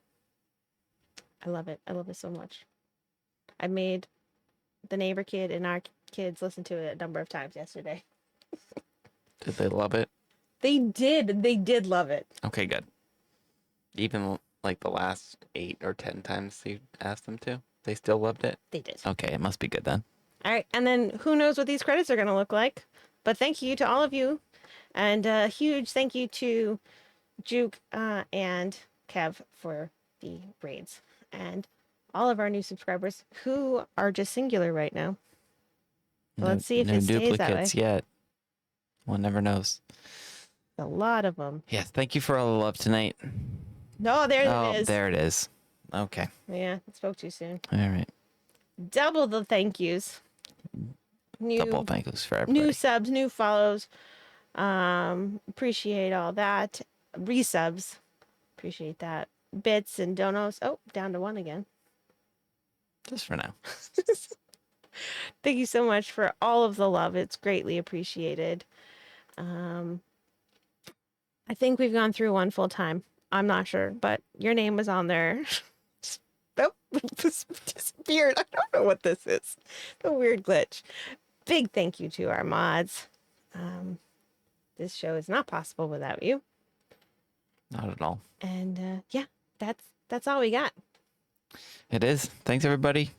I love it. I love it so much. I made the neighbor kid and our kids listen to it a number of times yesterday. Did they love it? They did. They did love it. Okay, good. Even like the last 8 or 10 times you asked them to, they still loved it? They did. Okay, it must be good then. All right. And then who knows what these credits are going to look like. But thank you to all of you. And a huge thank you to Juke and Kev for the raids. And all of our new subscribers who are just singular right now. Let's see if no it stays that way. duplicates yet. One never knows. A lot of them. Yes, thank you for all the love tonight. No, there Oh, it is. there it is. Okay. Yeah, I spoke too soon. All right. Double the thank yous. Double thank yous for everybody. New subs, new follows. Appreciate all that. Resubs. Appreciate that. Bits and donos. Oh, down to 1 again. Just for now. Thank you so much for all of the love. It's greatly appreciated. I think we've gone through one full time. I'm not sure, but your name was on there. Oh, disappeared. I don't know what this is. A weird glitch. Big thank you to our mods. This show is not possible without you. Not at all. And yeah, that's all we got. It is. Thanks, everybody.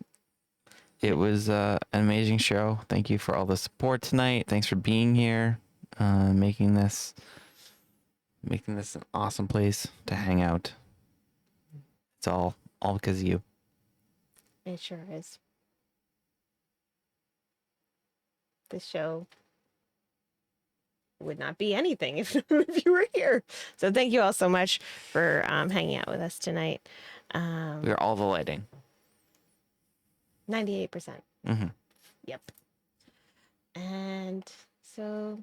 It was an amazing show. Thank you for all the support tonight. Thanks for being here, making this an awesome place to hang out. It's all because of you. It sure is. This show would not be anything if, if you were here. So thank you all so much for hanging out with us tonight. We are all the lighting. 98%. Mm-hmm. Yep. And so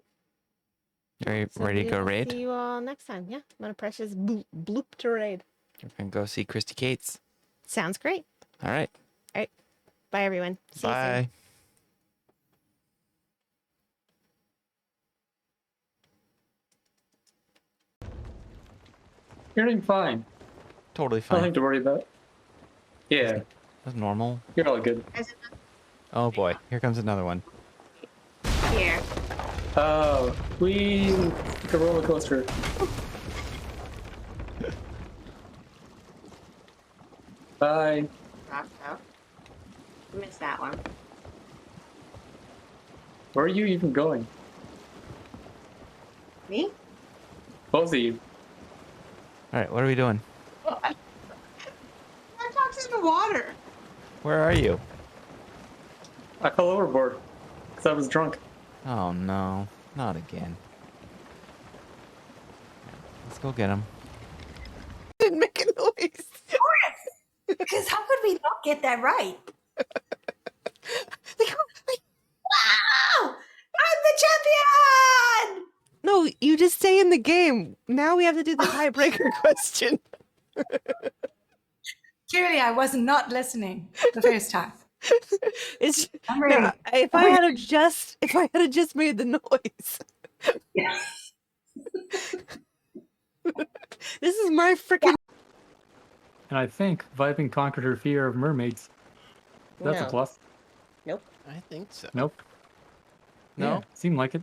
Ready to we go will raid? See you all next time. Yeah, I'm gonna press this bloop to raid. We're gonna go see Christy Cates. Sounds great. All right. All right. Bye, everyone. See you soon. Bye. You're doing fine. Totally fine. Nothing to worry about. Yeah, That's normal. you're all good. Oh boy, here comes another one. Here. We like a roller coaster. Bye. Missed that one. Where are you even going? Me? Both of you. All right, what are we doing? I talked in the water. Where are you? I fell overboard because I was drunk. Oh no, not again. Let's go get him. Didn't make a noise. Because how could we not get that right? Wow! I'm the champion! No, you just stay in the game. Now we have to do the tiebreaker question. Clearly, I was not listening the first time. It's I'm ready. no, if I had just made the noise. Yeah. This is my freaking. And I think Vibing conquered her fear of mermaids. That's No. a plus. Nope. I think so. Nope. No? Yeah, seemed like it.